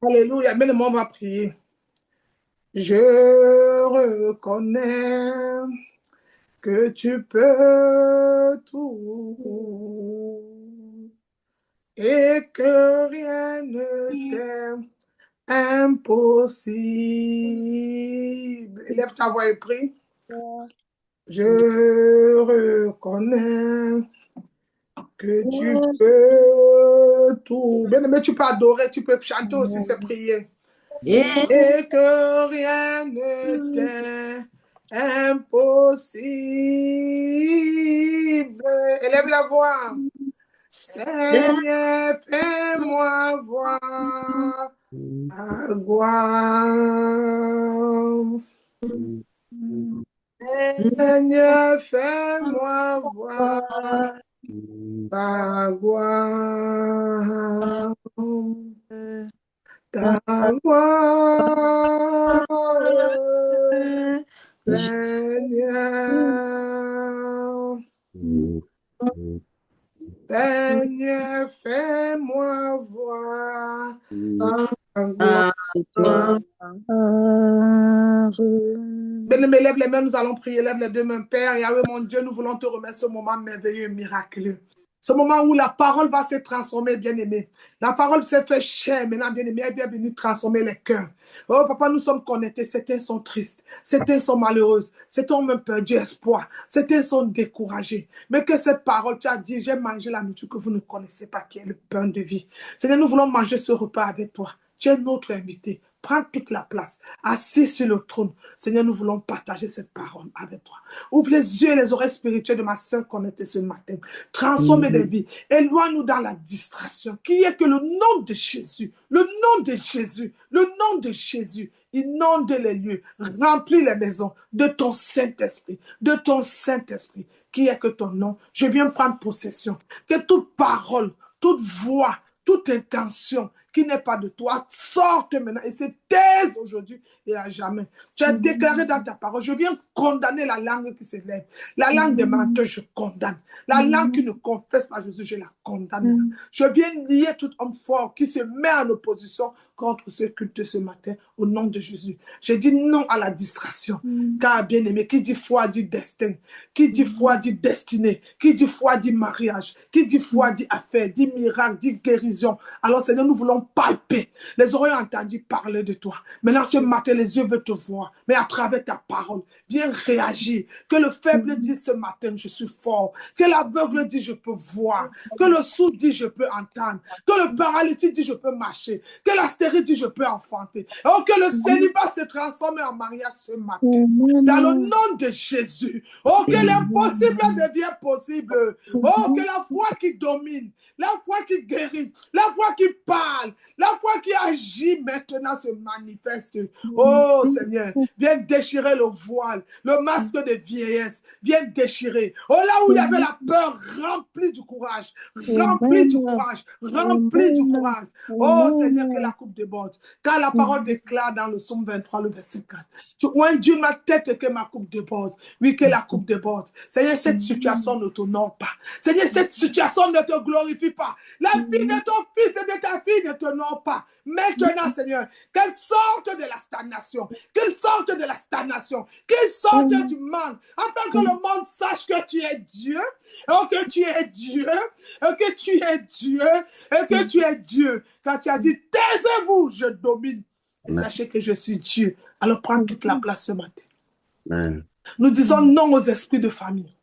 Alléluia. Mais le monde va prier. Je reconnais que tu peux tout et que rien ne t'est impossible. Élève ta voix et prie. Je reconnais que tu peux tout. Bien aimé, tu peux adorer, tu peux chanter aussi ces prières. Et que rien ne t'est impossible. Élève la voix. Seigneur, fais-moi voir ta gloire. Seigneur, fais-moi voir ta gloire. Ta gloire, Seigneur. Seigneur, fais-moi voir ta gloire. Bien-aimé, lève les mains, nous allons prier, lève les deux mains, Père. Yahweh, mon Dieu, nous voulons te remettre ce moment merveilleux et miraculeux. Ce moment où la parole va se transformer, bien-aimé. La parole s'est fait chair, maintenant, bien-aimé, elle est bien venue transformer les cœurs. Oh, papa, nous sommes connectés. Certains sont tristes, certains sont malheureux, certains ont même perdu espoir, certains sont découragés. Mais que cette parole, tu as dit, j'ai mangé la nourriture que vous ne connaissez pas, qui est le pain de vie. Seigneur, nous voulons manger ce repas avec toi. Tu es notre invité. Prends toute la place. Assis sur le trône. Seigneur, nous voulons partager cette parole avec toi. Ouvre les yeux et les oreilles spirituelles de ma soeur connectée ce matin. Transforme des vies. Éloigne-nous dans la distraction. Qui est que le nom de Jésus, le nom de Jésus, le nom de Jésus inonde les lieux, remplit les maisons de ton Saint-Esprit, de ton Saint-Esprit. Qui est que ton nom? Je viens prendre possession. Que toute parole, toute voix, toute intention qui n'est pas de toi sorte maintenant et se taise aujourd'hui et à jamais. Tu as déclaré dans ta parole, je viens condamner la langue qui s'élève. La langue des menteurs, je condamne. La langue qui ne confesse pas Jésus, je la condamne. Je viens lier tout homme fort qui se met en opposition contre ce culte ce matin au nom de Jésus. Je dis non à la distraction. Car bien aimé, qui dit foi dit destin. Qui dit foi dit destinée. Qui dit foi dit mariage. Qui dit foi dit affaire, dit miracle, dit guérison. Alors Seigneur, nous voulons palper. Les oreilles ont entendu parler de toi. Maintenant ce matin, les yeux veulent te voir. Mais à travers ta parole, viens réagir. Que le faible dise ce matin, je suis fort. Que l'aveugle dise, je peux voir. Que le sourd dise, je peux entendre. Que le paralytique dise, je peux marcher. Que la stérile dise, je peux enfanter. Oh, que le célibat se transforme en mariage ce matin. Dans le nom de Jésus. Oh, que l'impossible devient possible. Oh, que la foi qui domine, la foi qui guérit, la foi qui parle, la foi qui agit maintenant se manifeste. Oh Seigneur, viens déchirer le voile, le masque de vieillesse, viens déchirer. Oh là où il y avait la peur, remplis du courage, remplis du courage, remplis du courage. Oh Seigneur, que la coupe déborde. Car la parole déclare dans le psaume 23, le verset 4. Tu oindis ma tête que ma coupe déborde. Oui, que la coupe déborde. Seigneur, cette situation ne t'honore pas. Seigneur, cette situation ne te glorifie pas. La vie de ton fils et de ta fille ne t'honore pas. Maintenant, Seigneur, qu'elle sorte de la stagnation. Qu'elle sorte de la stagnation. Qu'elle sorte du manque. Afin que le monde sache que tu es Dieu. Oh, que tu es Dieu. Que tu es Dieu. Et que tu es Dieu. Quand tu as dit, taisez-vous, je domine. Et sachez que je suis Dieu. Alors prends toute la place ce matin. Amen. Nous disons non aux esprits de famille.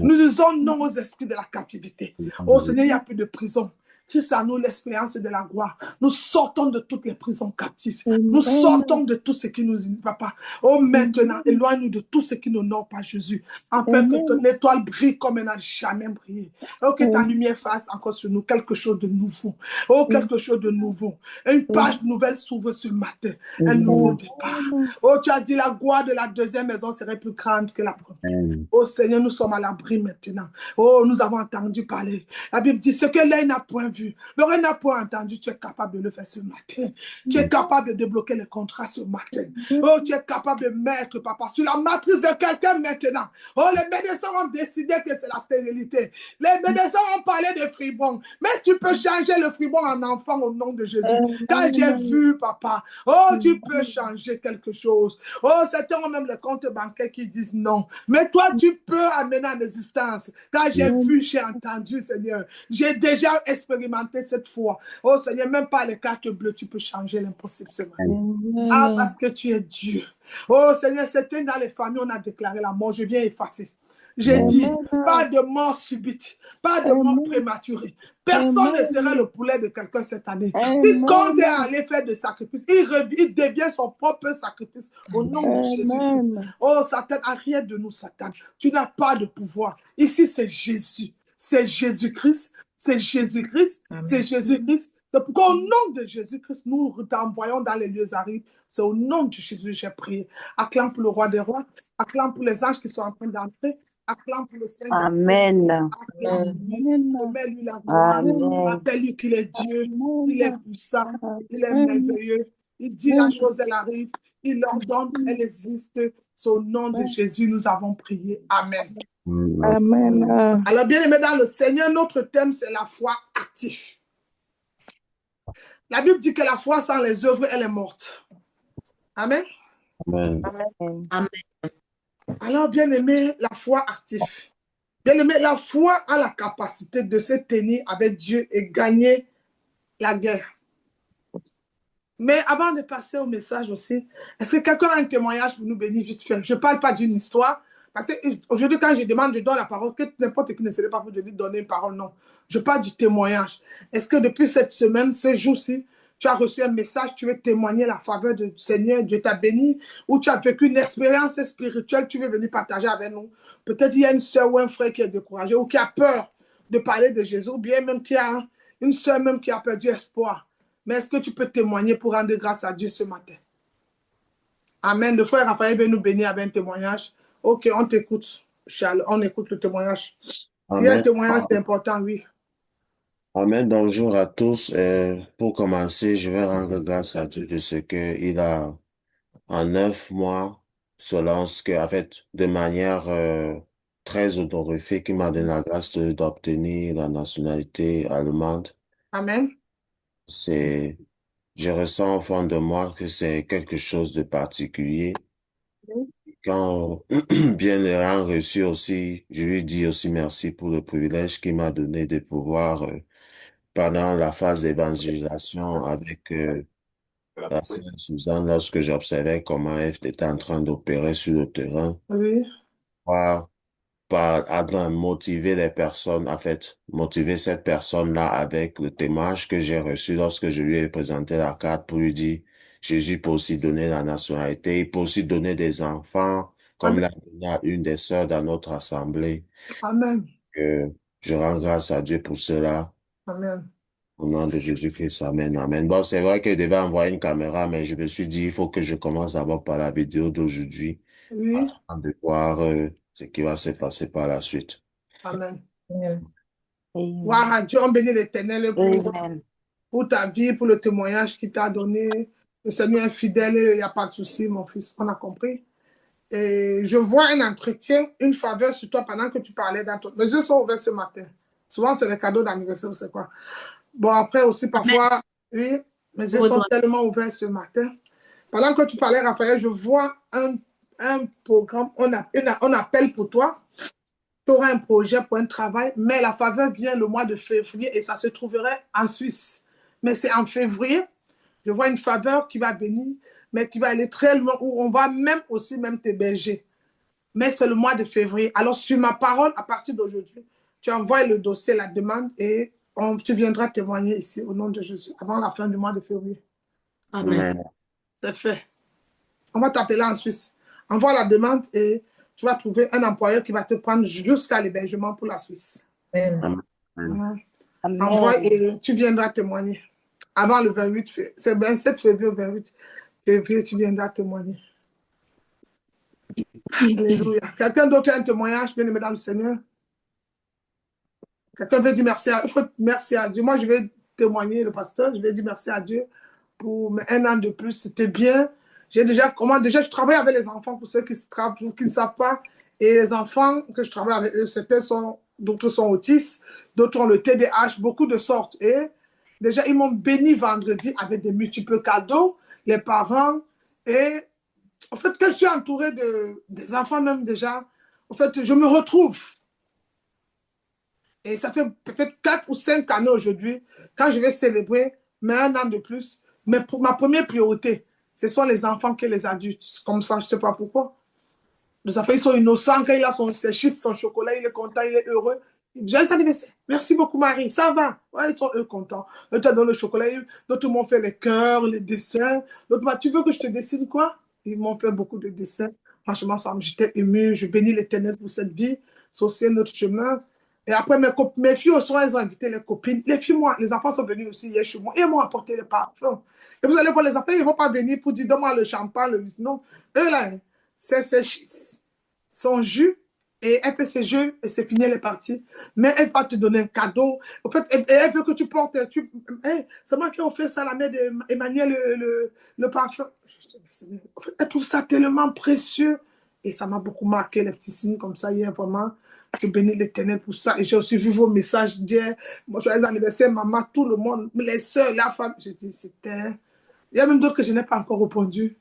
Nous disons non aux esprits de la captivité. Oh Seigneur, il n'y a plus de prison. Fils à nous l'expérience de la gloire. Nous sortons de toutes les prisons captives. Nous sortons de tout ce qui nous dit, papa. Oh, maintenant, éloigne-nous de tout ce qui n'honore pas Jésus. Afin que l'étoile brille comme elle n'a jamais brillé. Oh, que ta lumière fasse encore sur nous quelque chose de nouveau. Oh, quelque chose de nouveau. Une page nouvelle s'ouvre ce matin. Un nouveau départ. Oh, tu as dit la gloire de la deuxième maison serait plus grande que la première. Oh, Seigneur, nous sommes à l'abri maintenant. Oh, nous avons entendu parler. La Bible dit ce que l'œil n'a point vu, entendu. L'oreille n'a pas entendu. Tu es capable de le faire ce matin. Tu es capable de débloquer les contrats ce matin. Oh, tu es capable de mettre, papa, sur la matrice de quelqu'un maintenant. Oh, les médecins ont décidé que c'est la stérilité. Les médecins ont parlé de fribon. Mais tu peux changer le fribon en enfant au nom de Jésus. Car j'ai vu, papa. Oh, tu peux changer quelque chose. Oh, certains ont même les comptes bancaires qui disent non. Mais toi, tu peux amener en existence. Car j'ai vu, j'ai entendu, Seigneur. J'ai déjà expérimenté cette fois. Oh, Seigneur, même pas les cartes bleues, tu peux changer l'impossible ce matin. Ah, parce que tu es Dieu. Oh, Seigneur, c'était dans les familles, on a déclaré la mort. Je viens effacer. J'ai dit, pas de mort subite, pas de mort prématurée. Personne ne sera le poulet de quelqu'un cette année. Quiconque est allé faire des sacrifices, il devient son propre sacrifice au nom de Jésus-Christ. Oh, Satan, arrête de nous, Satan. Tu n'as pas de pouvoir. Ici, c'est Jésus. C'est Jésus-Christ. C'est Jésus-Christ. C'est Jésus-Christ. C'est pourquoi au nom de Jésus-Christ, nous t'envoyons dans les lieux arides. C'est au nom de Jésus que j'ai prié. Acclame pour le roi des rois. Acclame pour les anges qui sont en train d'entrer. Acclame pour le Saint. Amen. Acclame-lui la gloire. Rappelle-lui qu'il est Dieu. Il est puissant. Il est merveilleux. Il dit la chose, elle arrive. Il ordonne, elle existe. C'est au nom de Jésus, nous avons prié. Amen. Amen. Alors, bien aimé dans le Seigneur, notre thème, c'est la foi active. La Bible dit que la foi sans les œuvres, elle est morte. Amen. Amen. Amen. Alors, bien aimé, la foi active. Bien aimé, la foi a la capacité de se tenir avec Dieu et gagner la guerre. Mais avant de passer au message aussi, est-ce que quelqu'un a un témoignage pour nous bénir vite fait? Je ne parle pas d'une histoire. Parce qu'aujourd'hui, quand je demande, je donne la parole, que n'importe qui ne serait pas pour te donner une parole, non. Je parle du témoignage. Est-ce que depuis cette semaine, ce jour-ci, tu as reçu un message, tu veux témoigner la faveur du Seigneur, Dieu t'a béni, ou tu as vécu une expérience spirituelle, tu veux venir partager avec nous? Peut-être il y a une soeur ou un frère qui est découragé ou qui a peur de parler de Jésus, ou bien même qui a une soeur même qui a perdu espoir. Mais est-ce que tu peux témoigner pour rendre grâce à Dieu ce matin? Amen. Le frère Raphaël veut nous bénir avec un témoignage. Ok, on t'écoute, Charles. On écoute le témoignage. S'il y a un témoignage, c'est important, oui. Amen. Bonjour à tous. Pour commencer, je vais rendre grâce à Dieu de ce qu'il a, en 9 mois, selon ce que, en fait, de manière très honorifique, il m'a donné la grâce d'obtenir la nationalité allemande. Amen. Je ressens au fond de moi que c'est quelque chose de particulier. Quand bien ayant reçu aussi, je lui dis aussi merci pour le privilège qu'il m'a donné de pouvoir, pendant la phase d'évangélisation avec la sœur Suzanne, lorsque j'observais comment elle était en train d'opérer sur le terrain, Oui. par, motiver les personnes, en fait, motiver cette personne-là avec le témoignage que j'ai reçu lorsque je lui ai présenté la carte pour lui dire, Jésus peut aussi donner la nationalité, il peut aussi donner des enfants, comme Amen. l'a donné à une des sœurs dans notre assemblée. Amen. Je rends grâce à Dieu pour cela. Amen. Au nom de Jésus-Christ, amen, amen. Bon, c'est vrai que je devais envoyer une caméra, mais je me suis dit, il faut que je commence d'abord par la vidéo d'aujourd'hui, Oui. afin de voir ce qui va se passer par la suite. Amen. Amen. Wow, Dieu, on bénit l'Éternel pour ta vie, pour le témoignage qu'il t'a donné. Le Seigneur est fidèle, il n'y a pas de souci, mon fils, on a compris. Et je vois un entretien, une faveur sur toi pendant que tu parlais dans ton... Mes yeux sont ouverts ce matin. Souvent, c'est les cadeaux d'anniversaire, c'est quoi. Bon, après aussi, parfois, oui, mes yeux sont tellement ouverts ce matin. Pendant que tu parlais, Raphaël, je vois un programme, on appelle pour toi. Tu auras un projet pour un travail, mais la faveur vient le mois de février et ça se trouverait en Suisse. Mais c'est en février, je vois une faveur qui va venir, mais qui va aller très loin, où on va même aussi même t'héberger. Mais c'est le mois de février. Alors, sur ma parole, à partir d'aujourd'hui, tu envoies le dossier, la demande, et tu viendras témoigner ici au nom de Jésus, avant la fin du mois de février. Amen. C'est fait. On va t'appeler en Suisse. Envoie la demande et tu vas trouver un employeur qui va te prendre jusqu'à l'hébergement pour la Suisse. Amen. Amen. Envoie et tu viendras témoigner. Avant le 28 février. C'est 27 février au 28 février, tu viendras témoigner. Alléluia. Quelqu'un d'autre a un témoignage, bien aimé dans le Seigneur? Quelqu'un veut dire merci à Dieu. Moi, je vais témoigner, le pasteur, je vais dire merci à Dieu pour un an de plus. C'était bien. Déjà, je travaille avec les enfants, pour ceux qui ne savent pas. Et les enfants que je travaille avec eux, d'autres sont autistes, d'autres ont le TDAH, beaucoup de sortes. Et déjà, ils m'ont béni vendredi avec des multiples cadeaux, les parents. Et en fait, quand je suis entourée des enfants même déjà, en fait, je me retrouve. Et ça fait peut-être 4 ou 5 années aujourd'hui, quand je vais célébrer, mais un an de plus. Mais pour ma première priorité, ce sont les enfants que les adultes. Comme ça, je ne sais pas pourquoi. Les enfants, ils sont innocents. Quand il a ses chips, son chocolat, il est content, il est heureux. Joyeux anniversaire. Merci beaucoup, Marie. Ça va. Ouais, ils sont eux contents. Eux te donnent le chocolat. D'autres m'ont fait les cœurs, les dessins. D'autres, tu veux que je te dessine quoi? Ils m'ont fait beaucoup de dessins. Franchement, j'étais émue. Je bénis l'Éternel pour cette vie. C'est aussi notre chemin. Et après, mes filles au soir, elles ont invité les copines. Les filles, moi, les enfants sont venus aussi hier chez moi. Et ils m'ont apporté les parfums. Et vous allez voir, les enfants, ils ne vont pas venir pour dire, donne-moi le champagne, le non. Eux, là, c'est son jus. Et elle fait ses jeux et c'est fini, elle est partie. Mais elle va te donner un cadeau. En fait, elle veut que tu portes. C'est moi qui ai fait ça à la mère d'Emmanuel, le parfum. En fait, elle trouve ça tellement précieux. Et ça m'a beaucoup marqué, les petits signes comme ça hier, vraiment. Je bénis l'Éternel pour ça. Et j'ai aussi vu vos messages d'hier. Moi, joyeux anniversaire, maman, tout le monde, les soeurs, la femme. J'ai dit, c'était. Il y a même d'autres que je n'ai pas encore répondu.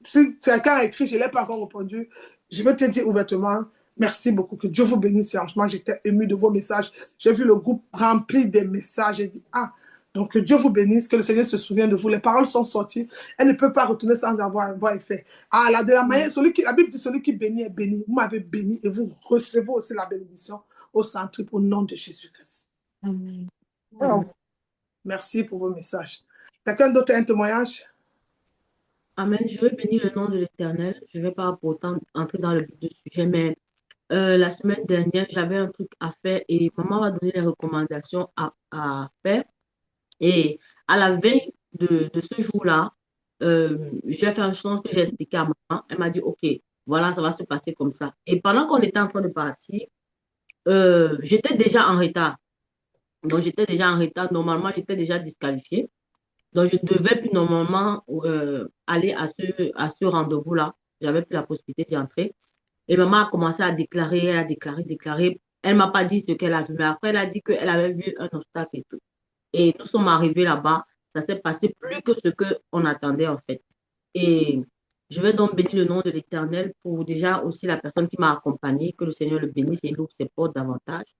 Si quelqu'un a écrit, je ne l'ai pas encore répondu. Je vais te dire ouvertement, merci beaucoup. Que Dieu vous bénisse. Franchement, j'étais ému de vos messages. J'ai vu le groupe rempli des messages. J'ai dit, ah, donc que Dieu vous bénisse, que le Seigneur se souvienne de vous. Les paroles sont sorties. Elle ne peut pas retourner sans avoir effet. Ah, là, de la manière, la Bible dit, celui qui bénit est béni. Vous m'avez béni et vous recevez aussi la bénédiction au centripe au nom de Jésus-Christ. Amen. Merci pour vos messages. Quelqu'un d'autre a un témoignage? Amen. Je veux bénir le nom de l'Éternel. Je ne vais pas pourtant entrer dans le but du sujet, mais la semaine dernière, j'avais un truc à faire et maman m'a donné les recommandations à faire. Et à la veille de ce jour-là, j'ai fait une chose que j'ai expliqué à maman. Elle m'a dit, OK, voilà, ça va se passer comme ça. Et pendant qu'on était en train de partir, j'étais déjà en retard. Donc, j'étais déjà en retard. Normalement, j'étais déjà disqualifiée. Donc, je devais plus normalement aller à ce rendez-vous-là. J'avais plus la possibilité d'y entrer. Et maman a commencé à déclarer, elle a déclaré. Elle ne m'a pas dit ce qu'elle a vu, mais après, elle a dit qu'elle avait vu un obstacle et tout. Et nous sommes arrivés là-bas. Ça s'est passé plus que ce qu'on attendait, en fait. Et je vais donc bénir le nom de l'Éternel pour déjà aussi la personne qui m'a accompagnée, que le Seigneur le bénisse et l'ouvre ses portes davantage.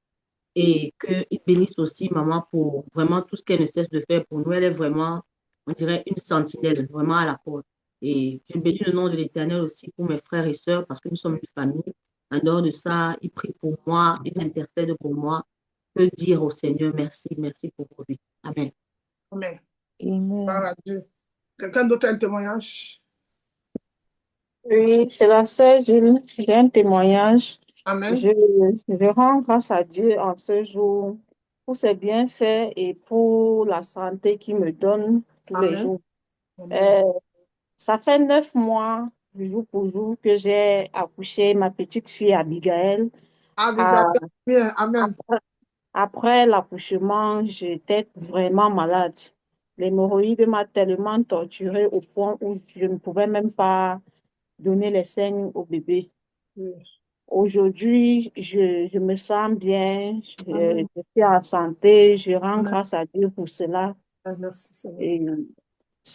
Et qu'il bénisse aussi maman pour vraiment tout ce qu'elle ne cesse de faire pour nous. Elle est vraiment, on dirait, une sentinelle, vraiment à la porte. Et je bénis le nom de l'Éternel aussi pour mes frères et sœurs parce que nous sommes une famille. En dehors de ça, ils prient pour moi, ils intercèdent pour moi. Que dire au Seigneur merci, merci pour lui. Amen. Amen. Amen. Gloire à Dieu. Quelqu'un d'autre a un témoignage? Oui, c'est la sœur Jules. J'ai un témoignage. Amen. Je rends grâce à Dieu en ce jour pour ses bienfaits et pour la santé qu'il me donne tous les Amen. jours. Amen. Ça fait 9 mois, jour pour jour, que j'ai accouché ma petite fille Abigail. Abigail, bien, amen. Après l'accouchement, j'étais vraiment malade. L'hémorroïde m'a tellement torturée au point où je ne pouvais même pas donner les seins au bébé. Oui. Aujourd'hui, je me sens bien, Amen. je suis en santé, je rends Amen. grâce à Dieu pour cela. Merci, Seigneur.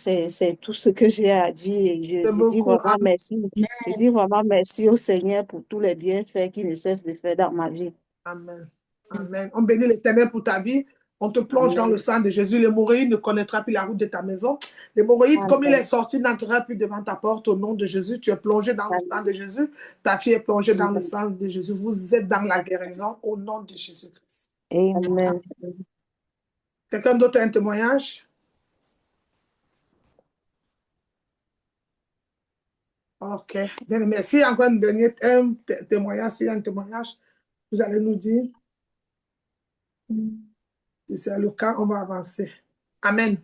Et c'est tout ce que j'ai à dire. Et je dis beaucoup. vraiment Amen. merci. Je dis vraiment merci au Seigneur pour tous les bienfaits qu'il ne cesse de faire dans ma vie. Amen. Amen. On bénit l'Éternel pour ta vie. On te plonge dans le sang de Jésus. L'hémorroïde ne connaîtra plus la route de ta maison. L'hémorroïde, comme il est sorti, n'entrera plus devant ta porte au nom de Jésus. Tu es plongé dans le sang de Jésus. Ta fille est plongée dans le sang de Jésus. Vous êtes dans la guérison au nom de Jésus-Christ. Amen. Quelqu'un d'autre a un témoignage? Ok. Bien, merci. Encore un dernier témoignage. S'il y a un témoignage, vous allez nous dire. Si c'est le cas, on va avancer. Amen.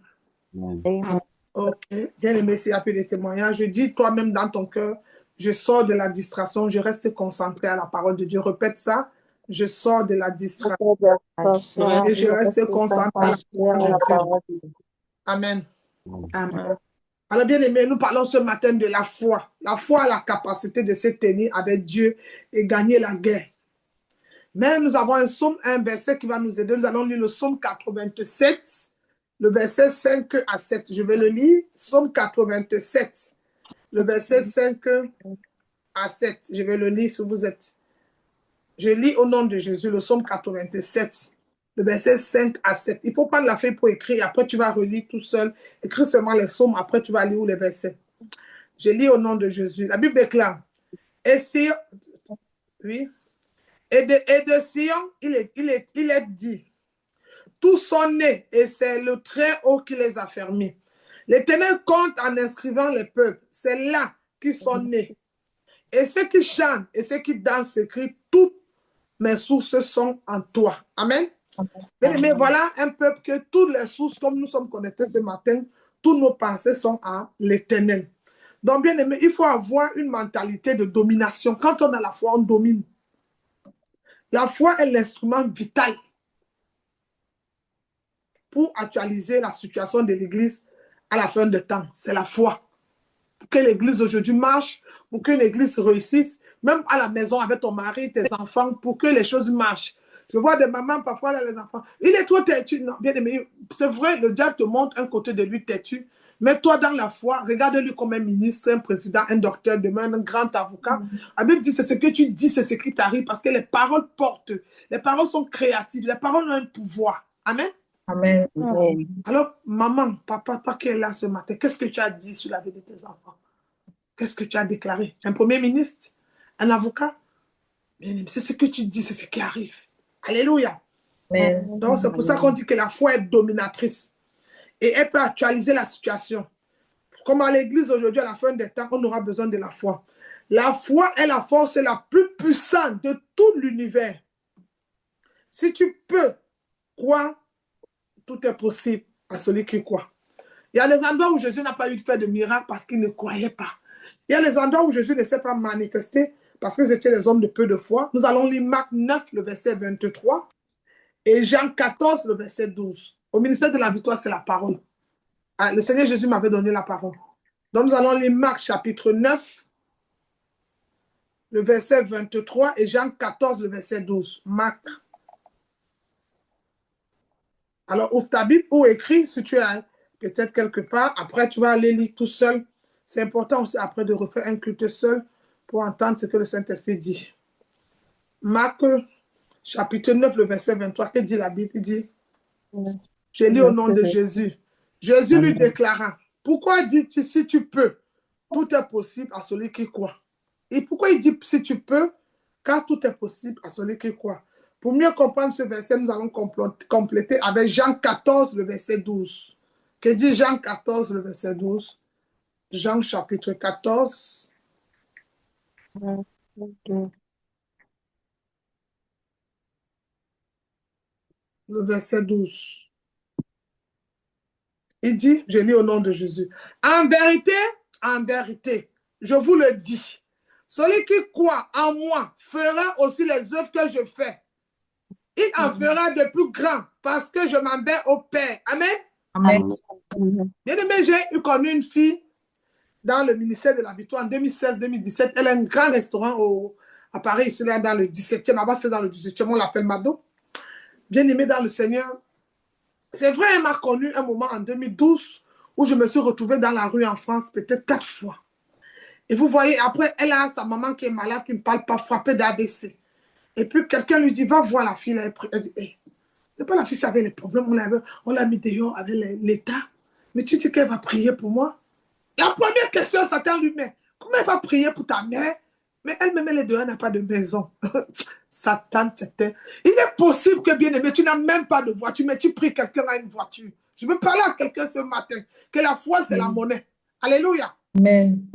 Amen. Ok. Bien aimé, s'il n'y a plus de témoignages, je dis toi-même dans ton cœur, je sors de la distraction, je reste concentré à la parole de Dieu. Répète ça. Je sors de la distraction Et et je reste concentré à la parole de Dieu. Amen. Amen. Alors, bien aimé, nous parlons ce matin de la foi. La foi a la capacité de se tenir avec Dieu et gagner la guerre. Mais nous avons un verset qui va nous aider. Nous allons lire le psaume 87, le verset 5 à 7. Je vais le lire. Psaume 87, le verset 5 à 7. Je vais le lire si vous êtes. Je lis au nom de Jésus le psaume 87, le verset 5 à 7. Il faut prendre la feuille pour écrire. Après, tu vas relire tout seul. Écris seulement les psaumes. Après, tu vas lire les versets. Je lis au nom de Jésus. La Bible déclare. Oui. Et de Sion, il est dit. Tous sont nés et c'est le Très-Haut qui les a fermés. L'Éternel compte en inscrivant les peuples. C'est là qu'ils sont nés. Et ceux qui chantent et ceux qui dansent s'écrient, toutes mes sources sont en toi. Amen. Mais voilà un peuple que toutes les sources, comme nous sommes connectés ce matin, toutes nos pensées sont à l'Éternel. Donc, bien aimé, il faut avoir une mentalité de domination. Quand on a la foi, on domine. La foi est l'instrument vital pour actualiser la situation de l'Église à la fin de temps. C'est la foi. Pour que l'Église aujourd'hui marche, pour que l'Église réussisse, même à la maison avec ton mari, tes enfants, pour que les choses marchent. Je vois des mamans, parfois, là, les enfants. Il est trop têtu. Non, bien aimé, c'est vrai, le diable te montre un côté de lui têtu. Mais toi, dans la foi, regarde-lui comme un ministre, un président, un docteur, demain, un grand avocat. La Bible dit, c'est ce que tu dis, c'est ce qui t'arrive, parce que les paroles portent. Les paroles sont créatives. Les paroles ont un pouvoir. Amen. Amen. Alors, maman, papa, toi qui es là ce matin, qu'est-ce que tu as dit sur la vie de tes enfants? Qu'est-ce que tu as déclaré? Un premier ministre? Un avocat? C'est ce que tu dis, c'est ce qui arrive. Alléluia. Amen. Donc, c'est pour ça qu'on dit que la foi est dominatrice. Et elle peut actualiser la situation. Comme à l'église aujourd'hui, à la fin des temps, on aura besoin de la foi. La foi est la force la plus puissante de tout l'univers. Si tu peux croire, tout est possible à celui qui croit. Il y a des endroits où Jésus n'a pas eu de fait de miracle parce qu'il ne croyait pas. Il y a des endroits où Jésus ne s'est pas manifesté parce qu'ils étaient des hommes de peu de foi. Nous allons lire Marc 9, le verset 23, et Jean 14, le verset 12. Au ministère de la victoire, c'est la parole. Ah, le Seigneur Jésus m'avait donné la parole. Donc nous allons lire Marc chapitre 9, le verset 23, et Jean 14, le verset 12. Marc. Alors ouvre ta Bible ou écris si tu as peut-être quelque part. Après, tu vas aller lire tout seul. C'est important aussi après de refaire un culte seul pour entendre ce que le Saint-Esprit dit. Marc, chapitre 9, le verset 23, que dit la Bible? Il dit, je lis au nom de Jésus. Jésus lui déclara, pourquoi dis-tu si tu peux? Tout est possible à celui qui croit. Et pourquoi il dit si tu peux? Car tout est possible à celui qui croit. Pour mieux comprendre ce verset, nous allons compléter avec Jean 14, le verset 12. Que dit Jean 14, le verset 12? Jean chapitre 14. Le verset 12. Il dit, je lis au nom de Jésus. En vérité, je vous le dis, celui qui croit en moi fera aussi les œuvres que je fais. Il en fera de plus grands parce que je m'en vais au Père. Amen. Amen. Bien aimé, j'ai connu une fille dans le ministère de la Victoire en 2016-2017. Elle a un grand restaurant à Paris, ici là, dans le 17e. Avant, c'était dans le 18e, on l'appelle Mado. Bien aimé dans le Seigneur. C'est vrai, elle m'a connu un moment en 2012 où je me suis retrouvée dans la rue en France peut-être 4 fois. Et vous voyez, après, elle a sa maman qui est malade, qui ne parle pas, frappée d'AVC. Et puis, quelqu'un lui dit, va voir la fille. Elle dit, hey, c'est pas la fille, ça avait les problèmes, on l'a mis dehors avec l'État. Mais tu dis qu'elle va prier pour moi? La première question, Satan lui met, comment elle va prier pour ta mère? Mais elle-même, elle est dehors, elle n'a pas de maison. Satan, c'était... Il est possible que, bien aimé, tu n'as même pas de voiture, mais tu pries quelqu'un à une voiture. Je veux parler à quelqu'un ce matin, que la foi, c'est la monnaie. Alléluia. Amen.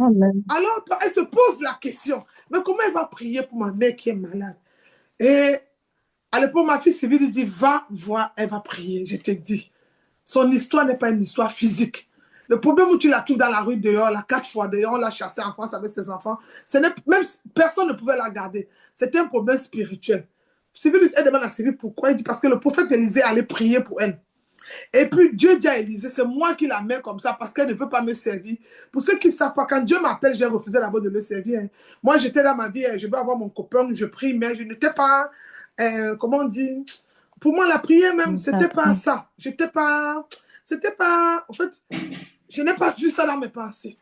Alors, elle se pose la question, mais comment elle va prier pour ma mère qui est malade? Et à l'époque, ma fille Sylvie lui dit, va voir, elle va prier, je te dis. Son histoire n'est pas une histoire physique. Le problème où tu la trouves dans la rue dehors, là, 4 fois dehors, on l'a chassée en France avec ses enfants, même personne ne pouvait la garder. C'était un problème spirituel. Elle demande à Sylvie pourquoi. Il dit parce que le prophète Élisée allait prier pour elle. Et puis Dieu dit à Élisée, c'est moi qui la mets comme ça parce qu'elle ne veut pas me servir. Pour ceux qui ne savent pas, quand Dieu m'appelle, j'ai refusé d'abord de le servir. Moi, j'étais dans ma vie, je veux avoir mon copain, je prie, mais je n'étais pas, comment on dit, pour moi, la prière même, c'était pas ça. C'était pas, en fait, je n'ai pas vu ça dans mes pensées.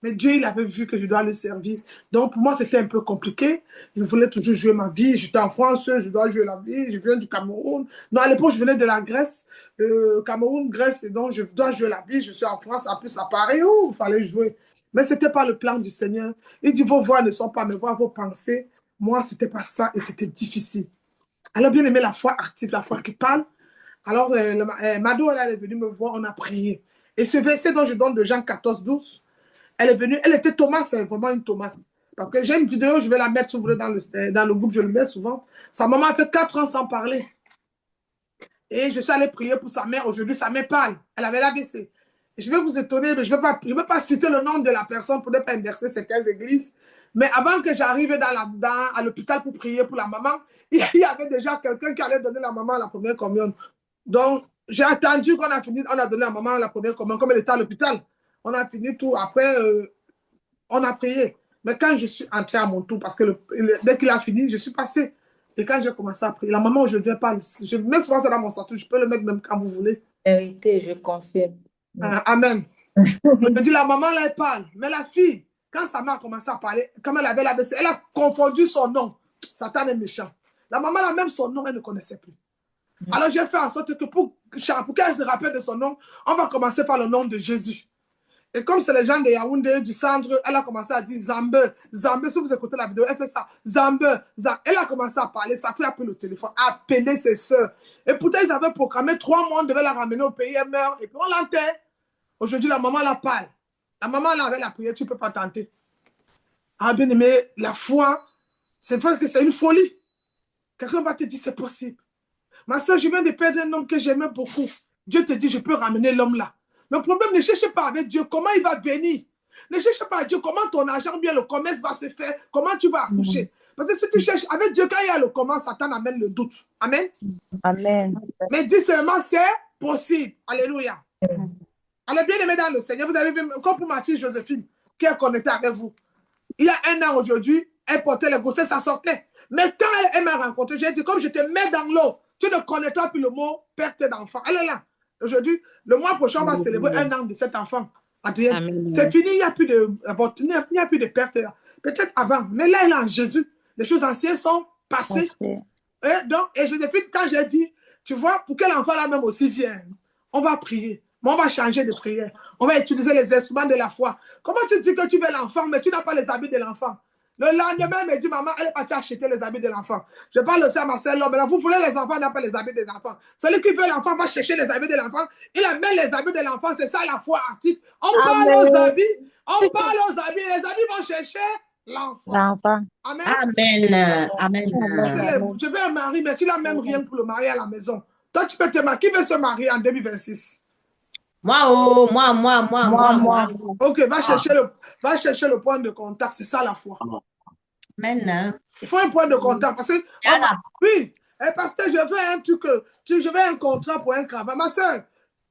Mais Dieu, il avait vu que je dois le servir. Donc, pour moi, c'était un peu compliqué. Je voulais toujours jouer ma vie. J'étais en France, je dois jouer la vie. Je viens du Cameroun. Non, à l'époque, je venais de la Grèce. Cameroun, Grèce, et donc je dois jouer la vie. Je suis en France, en plus, à Paris, où il fallait jouer. Mais ce n'était pas le plan du Seigneur. Il dit, vos voix ne sont pas mes voix, vos pensées. Moi, ce n'était pas ça et c'était difficile. Elle a bien aimé la foi active, la foi qui parle. Alors, Mado, elle est venue me voir, on a prié. Et ce verset dont je donne de Jean 14, 12, elle est venue, elle était Thomas, c'est vraiment une Thomas. Parce que j'ai une vidéo, je vais la mettre souvent dans le groupe, je le mets souvent. Sa maman a fait 4 ans sans parler. Et je suis allée prier pour sa mère. Aujourd'hui, sa mère parle. Elle avait l'AVC. Je vais vous étonner, mais je ne vais pas citer le nom de la personne pour ne pas inverser certaines églises. Mais avant que j'arrive à l'hôpital pour prier pour la maman, il y avait déjà quelqu'un qui allait donner la maman la première communion. Donc, j'ai attendu qu'on a fini, on a donné à maman la première communion, comme elle était à l'hôpital. On a fini tout. Après, on a prié. Mais quand je suis entrée à mon tour, parce que dès qu'il a fini, je suis passée. Et quand j'ai commencé à prier, la maman, je ne viens pas. Je mets souvent ça dans mon statut, je peux le mettre même quand vous voulez. Vérité, je confirme. Amen. Je dis, la maman, là, elle parle. Mais la fille, quand sa mère a commencé à parler, comme elle avait l'ABC, elle a confondu son nom. Satan est méchant. La maman, là, même son nom, elle ne connaissait plus. Alors, j'ai fait en sorte que pour qu'elle se rappelle de son nom, on va commencer par le nom de Jésus. Et comme c'est les gens de Yaoundé, du centre, elle a commencé à dire Zambe. Zambe, si vous écoutez la vidéo, elle fait ça. Zambe. Elle a commencé à parler, ça fait appeler le téléphone, appeler ses soeurs. Et pourtant, ils avaient programmé 3 mois, on devait la ramener au pays, elle meurt. Et puis on l'enterre. Aujourd'hui, la maman la parle. La maman, là, avec la prière, tu ne peux pas tenter. Ah, bien aimé, la foi, c'est vrai que c'est une folie. Quelqu'un va te dire, c'est possible. Ma soeur, je viens de perdre un homme que j'aimais beaucoup. Dieu te dit, je peux ramener l'homme là. Le problème, ne cherchez pas avec Dieu comment il va venir. Ne cherchez pas à Dieu comment ton argent, bien le commerce va se faire, comment tu vas accoucher. Parce que si tu cherches avec Dieu, quand il y a le comment, Satan amène le doute. Amen. Amen. Mais dis seulement, c'est possible. Alléluia. Alors, bien aimé dans le Seigneur, vous avez vu, comme pour ma fille Joséphine, qui est connectée avec vous. Il y a 1 an aujourd'hui, elle portait les grossesses, ça sortait. Mais quand elle m'a rencontré, j'ai dit, comme je te mets dans l'eau, tu ne connais pas plus le mot perte d'enfant. Elle est là. Aujourd'hui, le mois prochain, on va célébrer 1 an de cet enfant. C'est fini, il n'y a plus de perte. Peut-être avant, mais là, elle est en Jésus. Les choses anciennes sont passées. Et Joséphine, quand j'ai dit, tu vois, pour que l'enfant là même aussi vienne, on va prier. Mais on va changer de prière. On va utiliser les instruments de la foi. Comment tu dis que tu veux l'enfant, mais tu n'as pas les habits de l'enfant? Le lendemain, elle me dit, maman, elle est partie acheter les habits de l'enfant. Je parle aussi à ma soeur, maintenant, vous voulez les enfants, on n'a pas les habits des enfants. Celui qui veut l'enfant va chercher les habits de l'enfant. Il amène les habits de l'enfant, c'est ça la foi active. On parle aux habits, les habits vont chercher l'enfant. Amen. Amen. Amen. Je veux un mari, mais tu n'as même rien pour le marier à la maison. Toi, tu peux te marier. Qui veut se marier en 2026? Moi. Ok, va chercher le point de contact, c'est ça la foi. Amen. Il faut un point de contact parce que oui, parce que je veux un truc, je veux un contrat pour un travail. Ma soeur,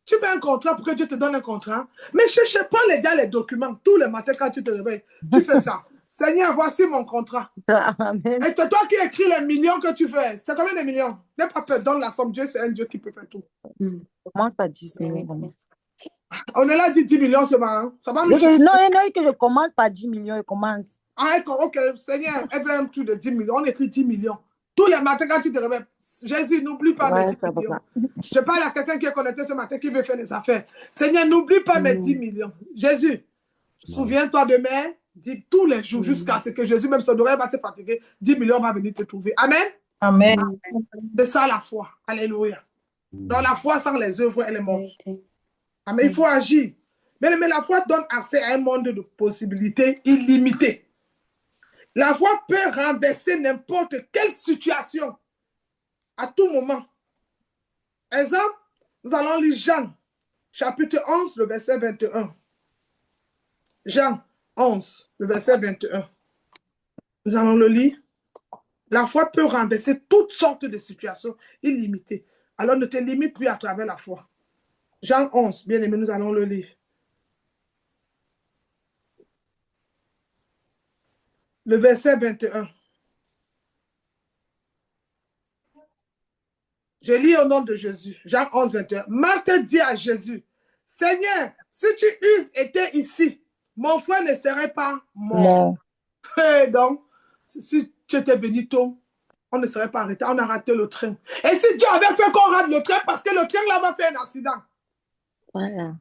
tu veux un contrat pour que Dieu te donne un contrat, mais cherche pas les documents tous les matins quand tu te réveilles. Tu fais ça. Seigneur, voici mon contrat. Amen. Et c'est toi qui écris les millions que tu fais. C'est combien de millions? N'aie pas peur, donne la somme. Dieu, c'est un Dieu qui peut faire tout. Commence par 10 millions. On est là, dit 10 millions ce matin. Ça va nous... Non, que je commence par 10 millions, je commence. Ah, ok, Seigneur, elle veut un truc de 10 millions. On écrit 10 millions. Tous les matins, quand tu te réveilles, Jésus, n'oublie pas mes 10 millions. Je parle à quelqu'un qui est connecté ce matin, qui veut faire des affaires. Seigneur, n'oublie pas mes 10 millions. Jésus, souviens-toi de mes, dis tous les jours, jusqu'à ce que Jésus, même son oreille va se fatiguer, 10 millions va venir te trouver. Amen. Amen. C'est ça la foi. Alléluia. Dans la foi, sans les œuvres, elle est morte. Amen. Il faut agir. Mais la foi donne accès à un monde de possibilités illimitées. La foi peut renverser n'importe quelle situation à tout moment. Exemple, nous allons lire Jean, chapitre 11, le verset 21. Jean 11, le verset 21. Nous allons le lire. La foi peut renverser toutes sortes de situations illimitées. Alors ne te limite plus à travers la foi. Jean 11, bien aimé, nous allons le lire. Le verset 21. Je lis au nom de Jésus. Jean 11, 21. Marthe dit à Jésus, Seigneur, si tu eusses été ici, mon frère ne serait pas mort. Et donc, si tu étais béni tôt, on ne serait pas arrêté. On a raté le train. Et si Dieu avait fait qu'on rate le train, parce que le train là va faire un accident. Voilà.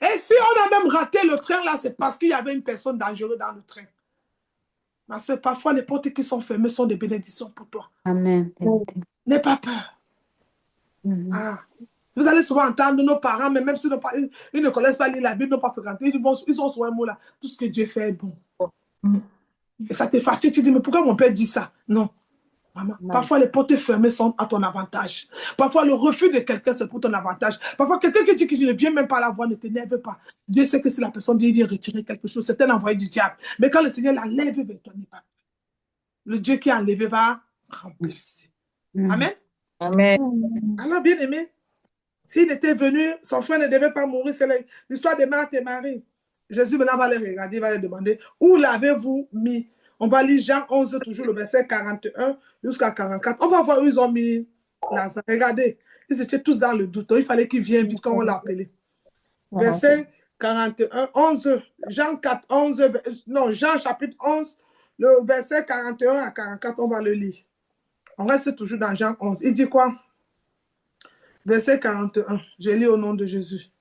Et si on a même raté le train là, c'est parce qu'il y avait une personne dangereuse dans le train. Parce que parfois, les portes qui sont fermées sont des bénédictions pour toi. Amen. N'aie pas peur. Ah. Vous allez souvent entendre nos parents, mais même si ils ne connaissent pas lire la Bible, n'ont pas fréquenté, ils ont souvent un mot là. Tout ce que Dieu fait est bon. Et ça te fatigue, tu dis, mais pourquoi mon père dit ça? Non. Maman, parfois les portes fermées sont à ton avantage. Parfois le refus de quelqu'un c'est pour ton avantage. Parfois quelqu'un qui dit que je ne viens même pas la voir, ne t'énerve pas. Dieu sait que si la personne vient retirer quelque chose, c'est un envoyé du diable. Mais quand le Seigneur la lève vers toi, n'aie pas peur. Le Dieu qui a enlevé va remplacer. Amen. Amen. Alors bien aimé, s'il était venu, son frère ne devait pas mourir. C'est l'histoire de Marthe et Marie. Jésus maintenant va les regarder, il va les demander, où l'avez-vous mis? On va lire Jean 11, toujours le verset 41 jusqu'à 44. On va voir où ils ont mis Lazare. Regardez, ils étaient tous dans le doute. Il fallait qu'ils viennent vite, comme on l'a appelé. Verset 41, 11, Jean 4, 11, non, Jean chapitre 11, le verset 41 à 44, on va le lire. On reste toujours dans Jean 11. Il dit quoi? Verset 41, je lis au nom de Jésus.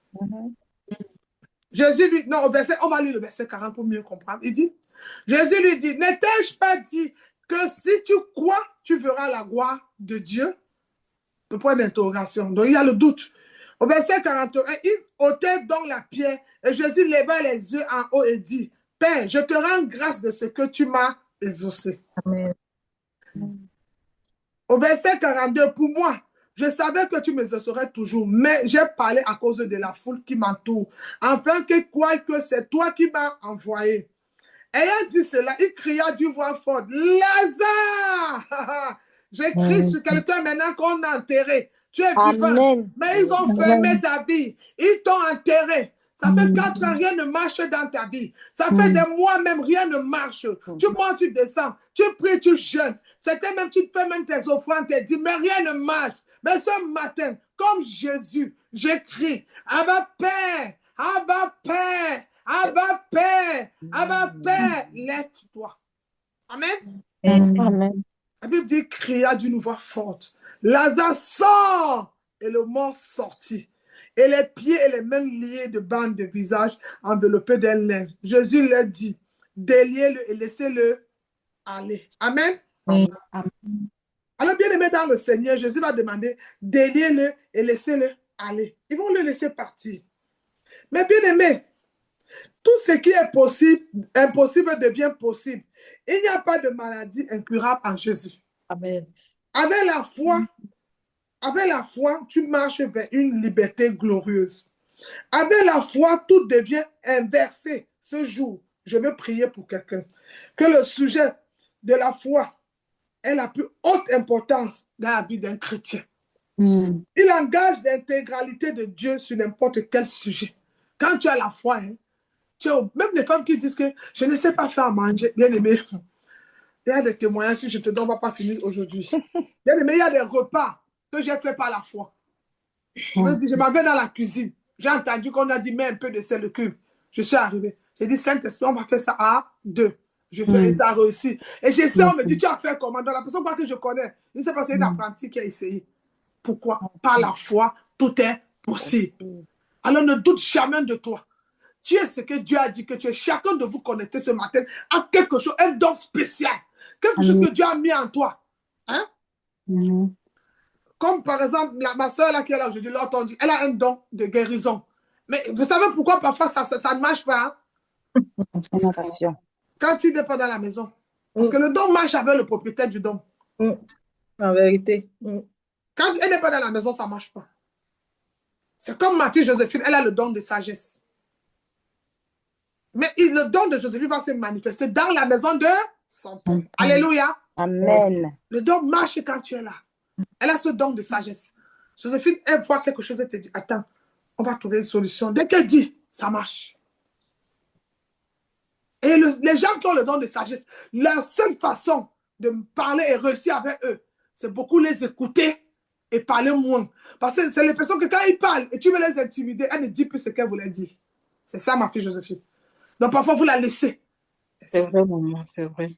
Jésus lui, non, on va lire le verset 40 pour mieux comprendre. Il dit, Jésus lui dit, ne t'ai-je pas dit que si tu crois, tu verras la gloire de Dieu? Le point d'interrogation. Donc, il y a le doute. Au verset 41, ils ôtaient donc la pierre et Jésus leva les yeux en haut et dit, Père, je te rends grâce de ce que tu m'as exaucé. Amen. Au verset 42, pour moi, je savais que tu m'exaucerais toujours, mais j'ai parlé à cause de la foule qui m'entoure, afin qu'ils croient que c'est toi qui m'as envoyé. Ayant dit cela, il cria d'une voix forte, Lazare! J'écris sur quelqu'un maintenant qu'on a enterré. Tu es vivant, mais ils ont fermé ta vie. Ils t'ont enterré. Ça fait 4 ans, rien ne marche dans ta vie. Ça fait des mois même, rien ne marche. Tu montes, tu descends, tu pries, tu jeûnes. C'était même, tu fais même tes offrandes, tu dis, mais rien ne marche. Mais ce matin, comme Jésus, j'écris, Abba Père, Abba Père, Abba Père, Abba Père, lève-toi. Amen. Amen. La Bible dit, cria d'une voix forte, Lazare sort, et le mort sortit. Et les pieds et les mains liés de bandes de visage enveloppés d'un lin. Jésus leur dit, déliez-le et laissez-le aller. Amen. Amen. Alors, bien aimé dans le Seigneur, Jésus va demander, déliez-le et laissez-le aller. Ils vont le laisser partir. Mais bien aimé, tout ce qui est possible, impossible devient possible. Il n'y a pas de maladie incurable en Jésus. Amen. Avec la foi, tu marches vers une liberté glorieuse. Avec la foi, tout devient inversé. Ce jour, je veux prier pour quelqu'un. Que le sujet de la foi ait la plus haute importance dans la vie d'un chrétien. Il engage l'intégralité de Dieu sur n'importe quel sujet. Quand tu as la foi, hein, même les femmes qui disent que je ne sais pas faire manger, bien aimé, il y a des témoignages, si je te donne, on ne va pas finir aujourd'hui. Bien aimé, il y a des repas que j'ai fait par la foi. Je m'en vais dans la cuisine. J'ai entendu qu'on a dit, mets un peu de sel de cube. Je suis arrivé. J'ai dit, Saint-Esprit, on va faire ça à 2. Je fais et ça a réussi. Et j'essaie, on me dit, tu as fait comment? Donc la personne que je connais, il s'est passé une apprentie qui a essayé. Pourquoi? Par la foi, tout est possible. Alors ne doute jamais de toi. Tu es ce que Dieu a dit que tu es. Chacun de vous connecté ce matin a quelque chose, un don spécial. Quelque chose que Dieu a mis en toi. Hein? Comme par exemple, ma soeur là qui est là aujourd'hui, dit, elle a un don de guérison. Mais vous savez pourquoi parfois ça ne marche pas? Hein? Quand tu n'es pas dans la maison. Parce que le don marche avec le propriétaire du don. En vérité. Quand elle n'est pas dans la maison, ça ne marche pas. C'est comme ma fille Joséphine, elle a le don de sagesse. Mais le don de Joséphine va se manifester dans la maison de son père. Alléluia. Amen. Le don marche quand tu es là. Elle a ce don de sagesse. Joséphine, elle voit quelque chose et te dit, attends, on va trouver une solution. Dès qu'elle dit, ça marche. Et les gens qui ont le don de sagesse, la seule façon de parler et réussir avec eux, c'est beaucoup les écouter et parler moins. Parce que c'est les personnes que quand ils parlent et tu veux les intimider, elles ne disent plus ce qu'elles voulaient dire. C'est ça, ma fille Joséphine. Donc parfois, vous la laissez. C'est vrai, maman, c'est vrai.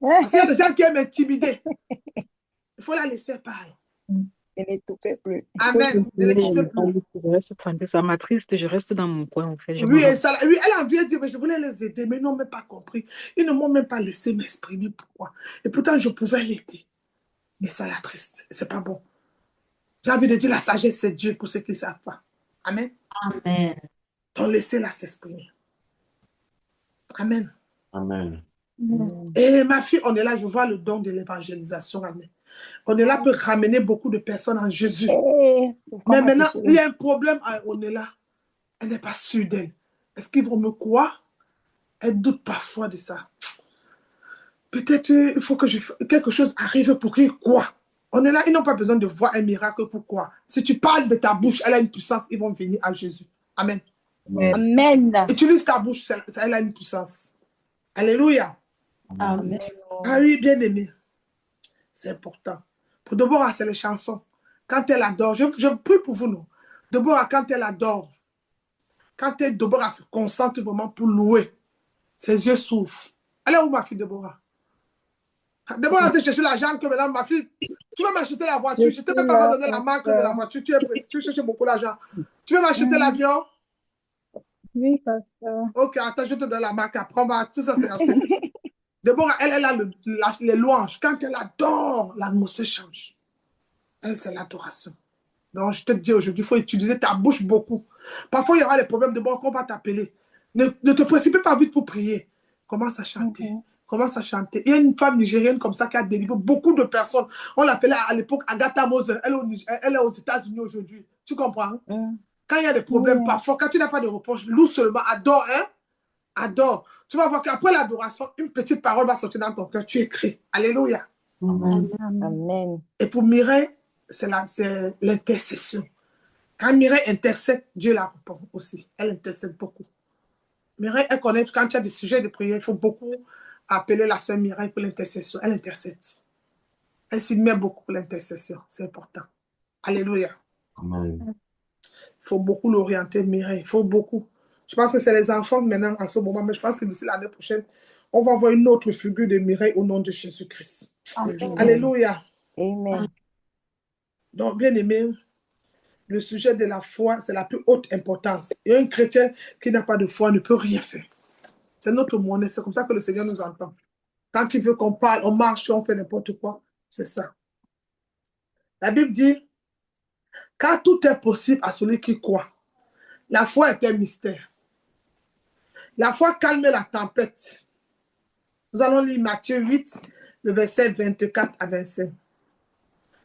Parce qu'il y a des gens qui aiment intimider. Il faut la laisser parler. Je n'étouffais plus. Amen. Ne l'étouffez plus. Je reste tranquille, ça m'attriste, je reste dans mon coin, en fait. Oui, oui, elle a envie de dire, mais je voulais les aider, mais ils n'ont même pas compris. Ils ne m'ont même pas laissé m'exprimer pourquoi. Et pourtant, je pouvais l'aider. Et ça l'attriste. C'est pas bon. J'ai envie de dire, la sagesse, c'est Dieu pour ceux qui ne savent pas. Amen. Amen. Donc, laissez-la s'exprimer. Amen. Amen. Et ma fille, on est là, je vois le don de l'évangélisation. Amen. On est là pour ramener beaucoup de personnes en Jésus. Mais maintenant, il y a un problème. On est là. Elle n'est pas sûre d'elle. Est-ce qu'ils vont me croire? Elle doute parfois de ça. Peut-être il faut que quelque chose arrive pour qu'ils croient. On est là, ils n'ont pas besoin de voir un miracle pour croire. Si tu parles de ta bouche, elle a une puissance, ils vont venir à Jésus. Amen. Amen. Utilise ta bouche, elle a une puissance. Alléluia. Amen. Ah oui, bien aimé. C'est important. Pour Deborah, c'est les chansons. Quand elle adore, je prie pour vous, non? Deborah, quand elle adore, Deborah se concentre vraiment pour louer, ses yeux s'ouvrent. Elle est où, ma fille Deborah? Deborah a été chercher l'argent que maintenant, ma fille, tu vas m'acheter la voiture. Je ne t'ai même pas donné la marque de la voiture. Tu cherches beaucoup l'argent. Tu veux m'acheter l'avion? Oui, pasteur. Ok, attends, je te donne la marque. Après, tout ça, c'est assez. Deborah, elle a les louanges. Quand elle adore, l'atmosphère change. Elle, c'est l'adoration. Donc, je te dis aujourd'hui, il faut utiliser ta bouche beaucoup. Parfois, il y aura des problèmes de bon qu'on va t'appeler. Ne te précipite pas vite pour prier. Commence à chanter. Commence à chanter. Il y a une femme nigérienne comme ça qui a délivré beaucoup de personnes. On l'appelait à l'époque Agatha Mose. Elle est aux États-Unis aujourd'hui. Tu comprends? Quand il y a des problèmes, parfois, quand tu n'as pas de reproche, loue seulement, adore, hein? Adore. Tu vas voir qu'après l'adoration, une petite parole va sortir dans ton cœur. Tu écris. Alléluia. Amen. Et pour Mireille, c'est l'intercession. Quand Mireille intercède, Dieu la répond aussi. Elle intercède beaucoup. Mireille, elle connaît, quand tu as des sujets de prière, il faut beaucoup appeler la sœur Mireille pour l'intercession. Elle intercède. Elle s'y met beaucoup pour l'intercession. C'est important. Alléluia. Amen. Il faut beaucoup l'orienter, Mireille. Il faut beaucoup. Je pense que c'est les enfants maintenant à ce moment, mais je pense que d'ici l'année prochaine, on va voir une autre figure de Mireille au nom de Jésus-Christ. Alléluia. Amen. Donc, bien aimé, le sujet de la foi, c'est la plus haute importance. Et un chrétien qui n'a pas de foi ne peut rien faire. C'est notre monnaie. C'est comme ça que le Seigneur nous entend. Quand il veut qu'on parle, on marche, on fait n'importe quoi, c'est ça. La Bible dit, car tout est possible à celui qui croit. La foi est un mystère. La foi calme la tempête. Nous allons lire Matthieu 8, le verset 24 à 25.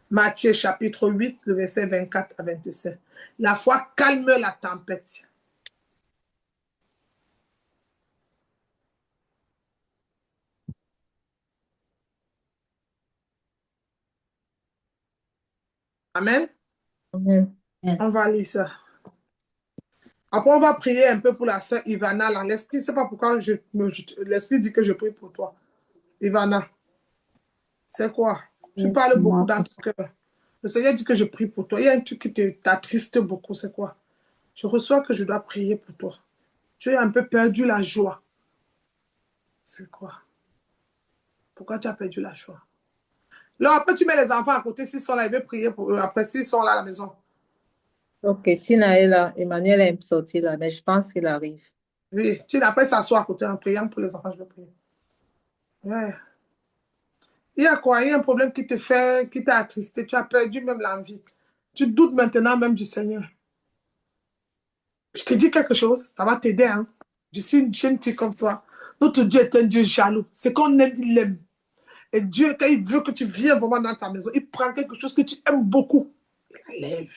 Matthieu chapitre 8, le verset 24 à 25. La foi calme la tempête. Amen. Amen. On va lire ça. Après, on va prier un peu pour la sœur Ivana. L'esprit, je ne sais pas pourquoi l'esprit dit que je prie pour toi. Ivana, c'est quoi? Tu parles beaucoup dans ton cœur. Le Seigneur dit que je prie pour toi. Il y a un truc qui t'attriste beaucoup. C'est quoi? Je reçois que je dois prier pour toi. Tu as un peu perdu la joie. C'est quoi? Pourquoi tu as perdu la joie? Là, après, tu mets les enfants à côté. S'ils sont là, ils veulent prier pour eux. Après, s'ils sont là à la maison. Ok, Tina est là. Emmanuel est sorti là, mais je pense qu'il arrive. Oui, tu n'appelles s'asseoir à côté en priant pour les enfants. Je vais prier. Ouais. Il y a quoi? Il y a un problème qui t'a attristé. Tu as perdu même l'envie. Tu doutes maintenant même du Seigneur. Je te dis quelque chose, ça va t'aider. Hein? Je suis une jeune fille comme toi. Notre Dieu est un Dieu jaloux. C'est qu'on aime, il aime. Et Dieu, quand il veut que tu viennes vraiment dans ta maison, il prend quelque chose que tu aimes beaucoup. Il lève.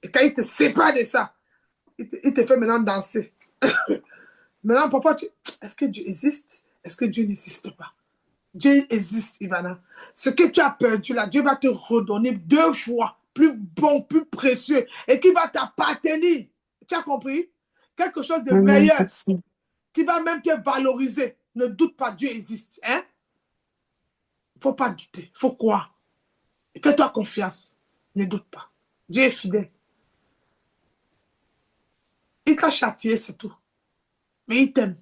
Et quand il te sépare de ça, il te fait maintenant danser. Maintenant, papa, est-ce que Dieu existe? Est-ce que Dieu n'existe pas? Dieu existe, Ivana. Ce que tu as perdu là, Dieu va te redonner 2 fois plus bon, plus précieux et qui va t'appartenir. Tu as compris? Quelque chose de meilleur qui va même te valoriser. Ne doute pas, Dieu existe. Hein? Il ne faut pas douter. Il faut croire. Fais-toi confiance. Ne doute pas. Dieu est fidèle. Il t'a châtié, c'est tout. Mais il t'aime.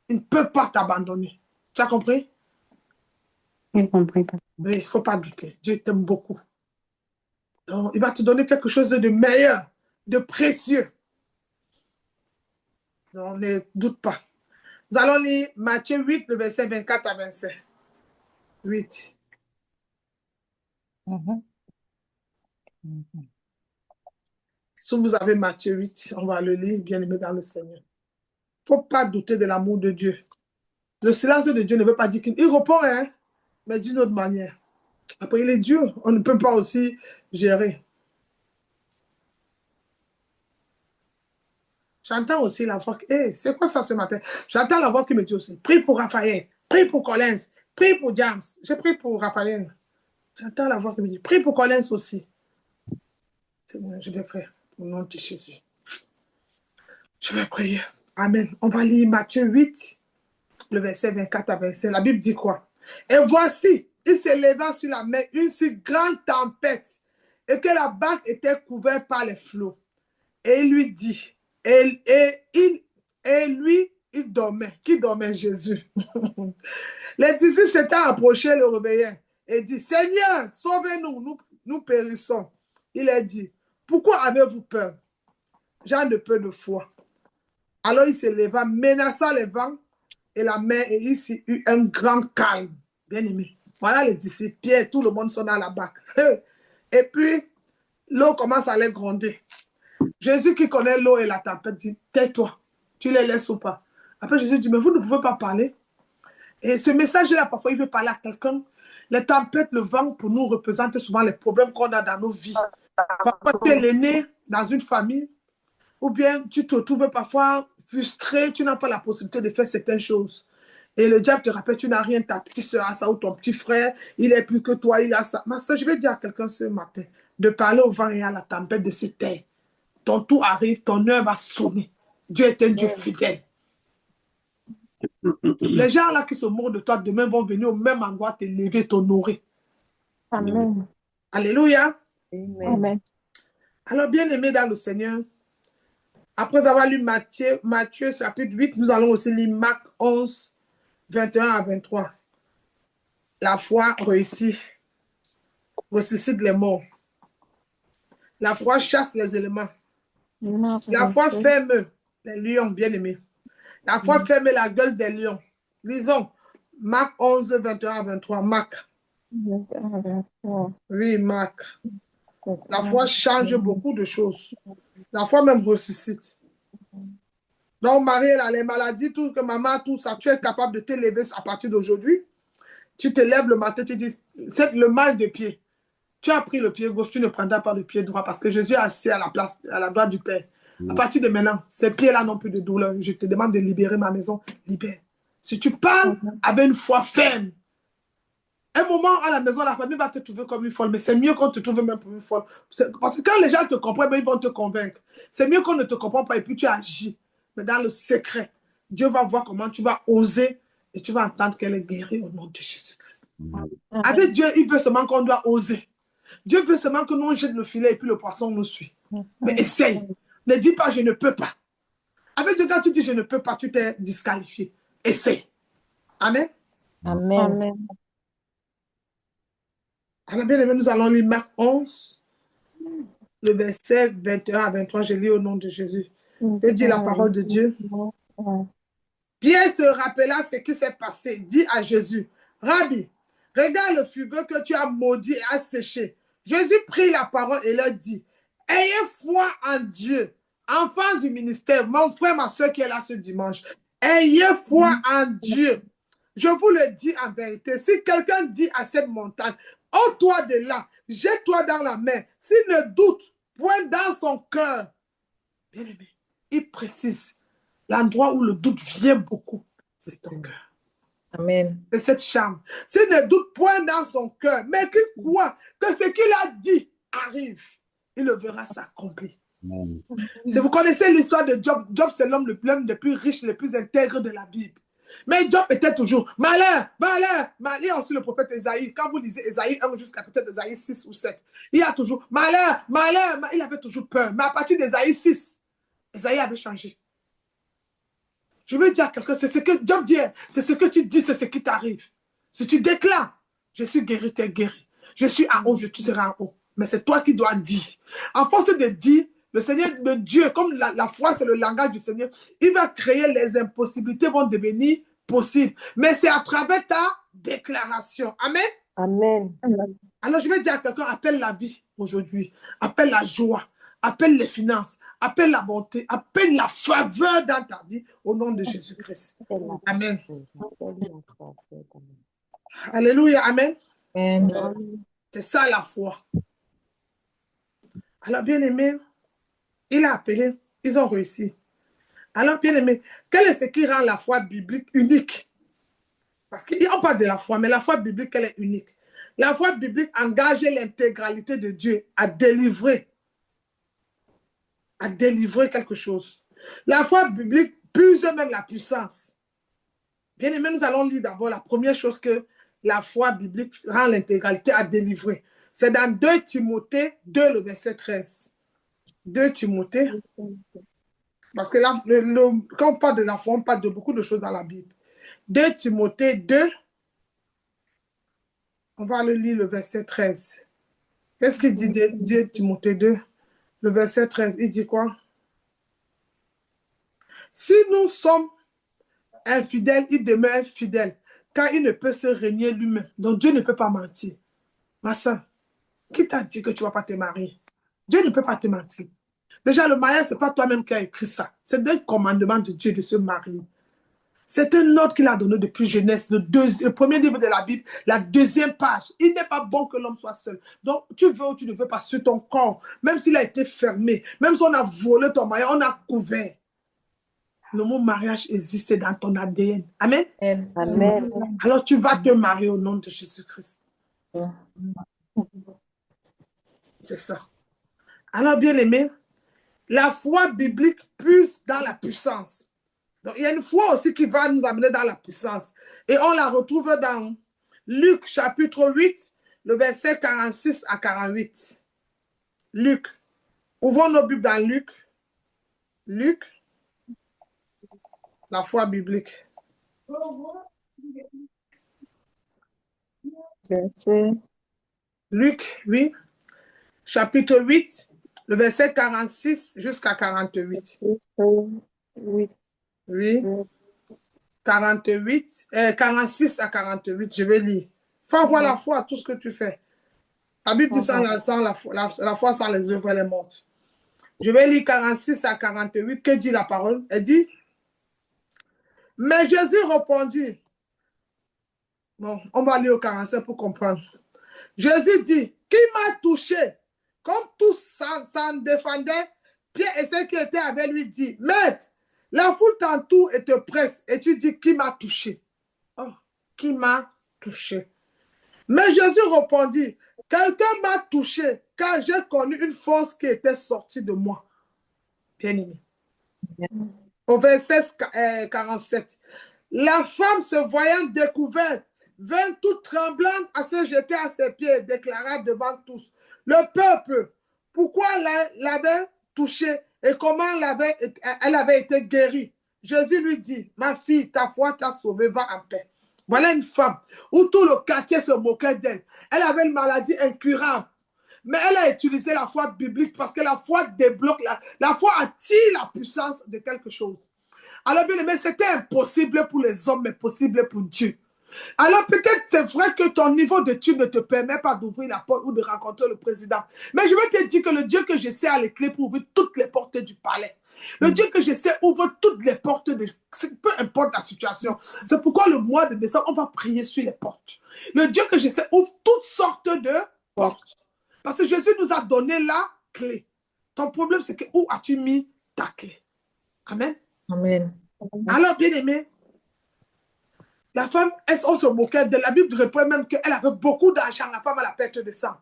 Il ne peut pas t'abandonner. Tu as compris? J'ai compris. Oui, il ne faut pas douter. Dieu t'aime beaucoup. Donc, il va te donner quelque chose de meilleur, de précieux. Donc, ne doute pas. Nous allons lire Matthieu 8, le verset 24 à 25. 8. Si vous avez Matthieu 8, on va le lire, bien aimé dans le Seigneur. Il ne faut pas douter de l'amour de Dieu. Le silence de Dieu ne veut pas dire qu'il répond, hein, mais d'une autre manière. Après, il est Dieu. On ne peut pas aussi gérer. J'entends aussi la voix. Hey, c'est quoi ça ce matin? J'entends la voix qui me dit aussi, prie pour Raphaël, prie pour Collins, prie pour James. J'ai prié pour Raphaël. J'entends la voix qui me dit, prie pour Collins aussi. C'est bon, je vais prier. Au nom de Jésus. Je vais prier. Amen. On va lire Matthieu 8, le verset 24 à 25. La Bible dit quoi? Et voici, il s'éleva sur la mer une si grande tempête et que la barque était couverte par les flots. Et il lui dit, il dormait. Qui dormait? Jésus. Les disciples s'étaient approchés, le réveillèrent et dit, Seigneur, sauvez-nous, nous périssons. Il a dit, pourquoi avez-vous peur? J'ai de peu de foi. Alors il s'éleva, menaça les vents et la mer, et il s'y eut un grand calme. Bien aimé. Voilà les disciples, Pierre, tout le monde sont dans la barque. Et puis, l'eau commence à les gronder. Jésus qui connaît l'eau et la tempête dit, tais-toi, tu les laisses ou pas? Après Jésus dit, mais vous ne pouvez pas parler. Et ce message-là, parfois, il veut parler à quelqu'un. Les tempêtes, le vent, pour nous, représente souvent les problèmes qu'on a dans nos vies. Parfois, tu es l'aîné dans une famille, ou bien tu te retrouves parfois frustré, tu n'as pas la possibilité de faire certaines choses. Et le diable te rappelle, tu n'as rien, ta petite soeur a ça, ou ton petit frère, il est plus que toi, il a ça. Ma soeur, je vais dire à quelqu'un ce matin, de parler au vent et à la tempête de se taire. Ton tour arrive, ton heure va sonner. Dieu est un Dieu fidèle. Les gens là qui se moquent de toi, demain vont venir au même endroit te lever, t'honorer. Amen. Alléluia. Amen. Alors, bien aimé dans le Seigneur, après avoir lu Matthieu chapitre 8, nous allons aussi lire Marc 11, 21 à 23. La foi réussit, ressuscite les morts. La foi chasse les éléments. La foi ferme les lions, bien aimés. La foi ferme la gueule des lions. Lisons Marc 11, 21 à 23. Marc. Oui, Marc. La foi change beaucoup de choses. La foi même ressuscite. Donc, Marie, elle a les maladies, tout, que maman, tout ça, tu es capable de te lever à partir d'aujourd'hui. Tu te lèves le matin, tu dis, c'est le mal de pied. Tu as pris le pied gauche, tu ne prendras pas le pied droit parce que Jésus est assis à la place, à la droite du Père. À partir de maintenant, ces pieds-là n'ont plus de douleur. Je te demande de libérer ma maison. Libère. Si tu parles avec une foi ferme, un moment à la maison, la famille va te trouver comme une folle, mais c'est mieux qu'on te trouve même pour une folle. Parce que quand les gens te comprennent, ils vont te convaincre. C'est mieux qu'on ne te comprenne pas et puis tu agis. Mais dans le secret, Dieu va voir comment tu vas oser et tu vas entendre qu'elle est guérie au nom de Jésus-Christ. Avec Dieu, il veut seulement qu'on doit oser. Dieu veut seulement que nous jette le filet et puis le poisson nous suit. Mais essaye. Ne dis pas je ne peux pas. Avec Dieu, quand tu dis je ne peux pas, tu t'es disqualifié. Essaye. Amen. Amen. Alors bien aimé, nous allons lire Marc 11, le verset 21 à 23. Je lis au nom de Jésus. Je dis la parole de Dieu. Pierre se rappela ce qui s'est passé. Dit à Jésus, Rabbi, regarde le figuier que tu as maudit et asséché. Jésus prit la parole et leur dit, ayez foi en Dieu. Enfants du ministère, mon frère, ma soeur qui est là ce dimanche, ayez foi en Dieu. Je vous le dis en vérité, si quelqu'un dit à cette montagne, ôte-toi de là, jette-toi dans la mer, s'il ne doute point dans son cœur, bien aimé, il précise, l'endroit où le doute vient beaucoup, c'est ton cœur. Amen. C'est cette chambre. S'il ne doute point dans son cœur, mais qu'il croit que ce qu'il a dit arrive, il le verra s'accomplir. Si vous connaissez l'histoire de Job, Job c'est l'homme le plus riche, le plus intègre de la Bible. Mais Job était toujours malheur, malheur, malheur. Il y a aussi le prophète Esaïe. Quand vous lisez Esaïe 1 jusqu'à peut-être Esaïe 6 ou 7, il y a toujours malheur, malheur. Il avait toujours peur. Mais à partir d'Esaïe 6, Esaïe avait changé. Je veux dire à quelqu'un, c'est ce que Job dit, c'est ce que tu dis, c'est ce qui t'arrive. Si tu déclares, je suis guéri, tu es guéri. Je suis en haut, tu seras en haut. Mais c'est toi qui dois dire. En force de dire, le Seigneur, le Dieu, comme la foi, c'est le langage du Seigneur, il va créer les impossibilités vont devenir possibles. Mais c'est à travers ta déclaration. Amen. Amen. Alors, je vais dire à quelqu'un, appelle la vie aujourd'hui, appelle la joie, appelle les finances, appelle la bonté, appelle la faveur dans ta vie au nom de Jésus-Christ. Amen. Alléluia, amen. Amen. C'est ça la foi. Alors, bien aimé, il a appelé, ils ont réussi. Alors, bien aimé, quel est ce qui rend la foi biblique unique? Parce qu'on parle de la foi, mais la foi biblique, elle est unique. La foi biblique engage l'intégralité de Dieu à délivrer quelque chose. La foi biblique puise même la puissance. Bien aimé, nous allons lire d'abord la première chose que la foi biblique rend l'intégralité à délivrer. C'est dans 2 Timothée 2, le verset 13. 2 Timothée. Parce que là, quand on parle de la foi, on parle de beaucoup de choses dans la Bible. 2 Timothée 2. On va le lire le verset 13. Qu'est-ce qu'il dit 2 Timothée 2? Le verset 13, il dit quoi? Si nous sommes infidèles, il demeure fidèle, car il ne peut se régner lui-même. Donc Dieu ne peut pas mentir. Ma soeur, qui t'a dit que tu ne vas pas te marier? Dieu ne peut pas te mentir. Déjà, le mariage, ce n'est pas toi-même qui as écrit ça. C'est un commandement de Dieu de se marier. C'est un ordre qu'il a donné depuis Genèse, le premier livre de la Bible, la 2e page. Il n'est pas bon que l'homme soit seul. Donc, tu veux ou tu ne veux pas sur ton corps, même s'il a été fermé, même si on a volé ton mariage, on a couvert. Le mot mariage existe dans ton ADN. Amen. Amen. Alors, tu vas te marier au nom de Jésus-Christ. C'est ça. Alors, bien aimé, la foi biblique puise dans la puissance. Donc, il y a une foi aussi qui va nous amener dans la puissance. Et on la retrouve dans Luc chapitre 8, le verset 46 à 48. Luc. Ouvrons nos Bibles dans Luc. Luc. La foi biblique. Luc, oui. Chapitre 8, le verset 46 jusqu'à 48. Oui. 46 à 48, je vais lire. Faut avoir la foi à tout ce que tu fais. La Bible dit sans la foi sans les œuvres, elle est morte. Je vais lire 46 à 48. Que dit la parole? Elle dit, mais Jésus répondit. Bon, on va lire au 45 pour comprendre. Jésus dit, qui m'a touché? Comme tous s'en défendaient, Pierre et ceux qui étaient avec lui dit, maître, la foule t'entoure et te presse, et tu dis, qui m'a touché? Oh, qui m'a touché? Mais Jésus répondit, quelqu'un m'a touché, car j'ai connu une force qui était sortie de moi. Bien aimé. Au verset 47, la femme se voyant découverte, vint toute tremblante à se jeter à ses pieds et déclara devant tous, le peuple, pourquoi l'avait touché et comment elle avait été guérie. Jésus lui dit, ma fille, ta foi t'a sauvée, va en paix. Voilà une femme où tout le quartier se moquait d'elle. Elle avait une maladie incurable. Mais elle a utilisé la foi biblique parce que la foi débloque, la foi attire la puissance de quelque chose. Alors bien aimé, c'était impossible pour les hommes, mais possible pour Dieu. Alors peut-être c'est vrai que ton niveau d'études ne te permet pas d'ouvrir la porte ou de rencontrer le président. Mais je vais te dire que le Dieu que je sais a les clés pour ouvrir toutes les portes du palais. Le Dieu que je sais ouvre toutes les portes, peu importe la situation. C'est pourquoi le mois de décembre, on va prier sur les portes. Le Dieu que je sais ouvre toutes sortes de portes. Parce que Jésus nous a donné la clé. Ton problème, c'est que où as-tu mis ta clé? Amen. Amen. Alors, bien aimé, La femme, on se moquait de la Bible répond même qu'elle avait beaucoup d'argent, la femme à la perte de sang.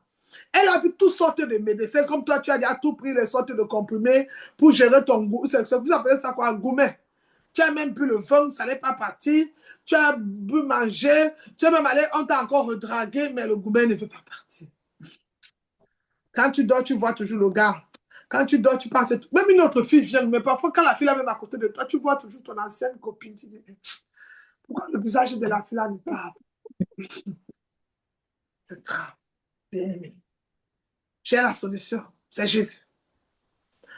Elle a vu toutes sortes de médecins, comme toi, tu as déjà tout pris les sortes de comprimés pour gérer ton goût. Vous appelez ça quoi, un gourmet? Tu as même bu le vin, ça n'est pas parti. Tu as bu manger, tu es même allé, on t'a encore redragué, mais le gourmet ne veut pas partir. Quand tu dors, tu vois toujours le gars. Quand tu dors, tu penses tout. Même une autre fille vient, mais parfois, quand la fille est même à côté de toi, tu vois toujours ton ancienne copine. Tu dis, pourquoi le visage de la fille là ne parle? C'est grave. Bien aimé. J'ai la solution. C'est Jésus.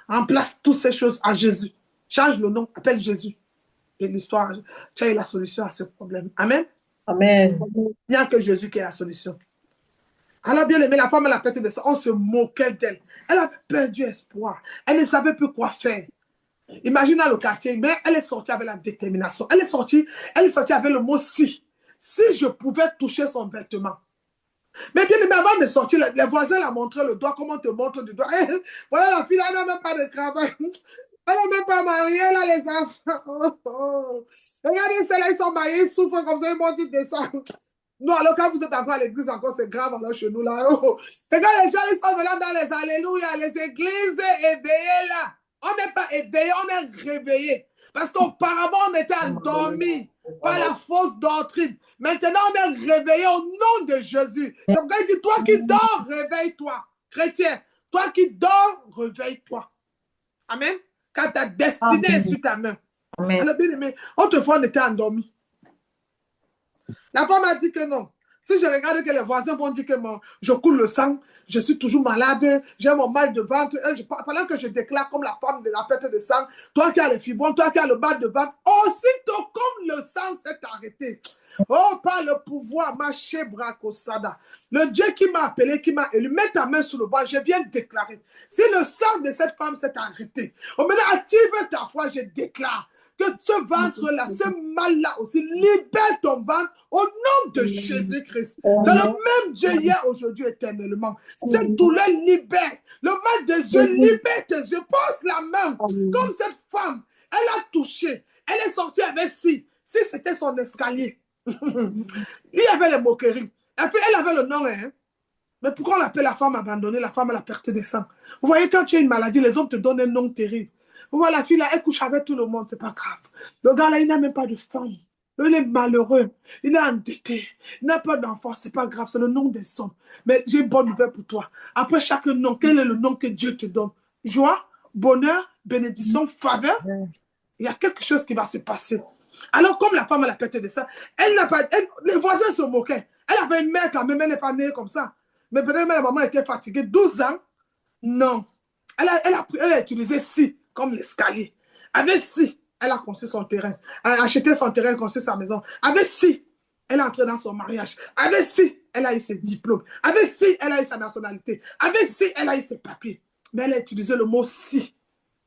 Remplace toutes ces choses à Jésus. Change le nom, appelle Jésus. Et l'histoire, tu as eu la solution à ce problème. Amen. Amen. Il n'y a que Jésus qui est la solution. Alors, bien aimé, la femme à la perte de sang, on se moquait d'elle. Elle avait perdu espoir. Elle ne savait plus quoi faire. Imagine dans le quartier, mais elle est sortie avec la détermination. Elle est sortie avec le mot si. Si je pouvais toucher son vêtement. Mais bien aimé, avant de sortir, les voisins la montraient le doigt, comment on te montre du doigt. Voilà, la fille, elle n'a même pas de travail. Elle n'est même pas mariée, elle a les enfants. Regardez, celles-là, ils sont mariés, ils souffrent comme ça, ils montent, ils descendent. Non, alors quand vous êtes encore à l'église, encore c'est grave alors chez nous là. Regarde, les gens, ils sont venus dans les alléluia, les églises éveillées là. On n'est pas éveillé, on est réveillé. Parce qu'auparavant, on était endormi par la fausse doctrine. Maintenant, on est réveillé au nom de Jésus. C'est pourquoi il dit, toi qui dors, réveille-toi. Chrétien, toi qui dors, réveille-toi. Amen. Quand ta destinée est sur ta main. Amen. Alors, bien aimé, autrefois, on était endormi. La femme a dit que non. Si je regarde que les voisins vont dire que je coule le sang, je suis toujours malade, j'ai mon mal de ventre, pendant que je déclare comme la femme de la perte de sang, toi qui as les fibrons, toi qui as le mal de ventre, aussitôt comme le sang s'est arrêté. Oh, par le pouvoir, ma Bracosada. Le Dieu qui m'a appelé, qui m'a élu, mets ta main sur le bas, je viens de déclarer. Si le sang de cette femme s'est arrêté, oh, maintenant active ta foi, je déclare que ce ventre-là, ce mal-là aussi, libère ton ventre au nom de Jésus-Christ. C'est le même Dieu hier, aujourd'hui, éternellement. Cette douleur libère. Le mal des yeux libère tes yeux. Pose la main. Comme cette femme, elle a touché. Elle est sortie avec si c'était son escalier. Il y avait les moqueries. Et puis, elle avait le nom, hein. Mais pourquoi on l'appelle la femme abandonnée, la femme à la perte de sang? Vous voyez, quand tu as une maladie, les hommes te donnent un nom terrible. Vous voyez, la fille là, elle couche avec tout le monde, c'est pas grave. Le gars là, il n'a même pas de femme. Il est malheureux. Il est endetté. Il n'a pas d'enfant, c'est pas grave, c'est le nom des hommes. Mais j'ai une bonne nouvelle pour toi. Après chaque nom, quel est le nom que Dieu te donne? Joie, bonheur, bénédiction, faveur. Il y a quelque chose qui va se passer. Alors, comme la femme à la perte de sang, les voisins se moquaient. Elle avait une mère quand même, elle n'est pas née comme ça. Mais peut-être la maman était fatiguée. 12 ans, non. Elle a utilisé si comme l'escalier. Avec si, elle a construit son terrain. Elle a acheté son terrain, construit sa maison. Avec si, elle est entrée dans son mariage. Avec si, elle a eu ses diplômes. Avec si, elle a eu sa nationalité. Avec si, elle a eu ses papiers. Mais elle a utilisé le mot si.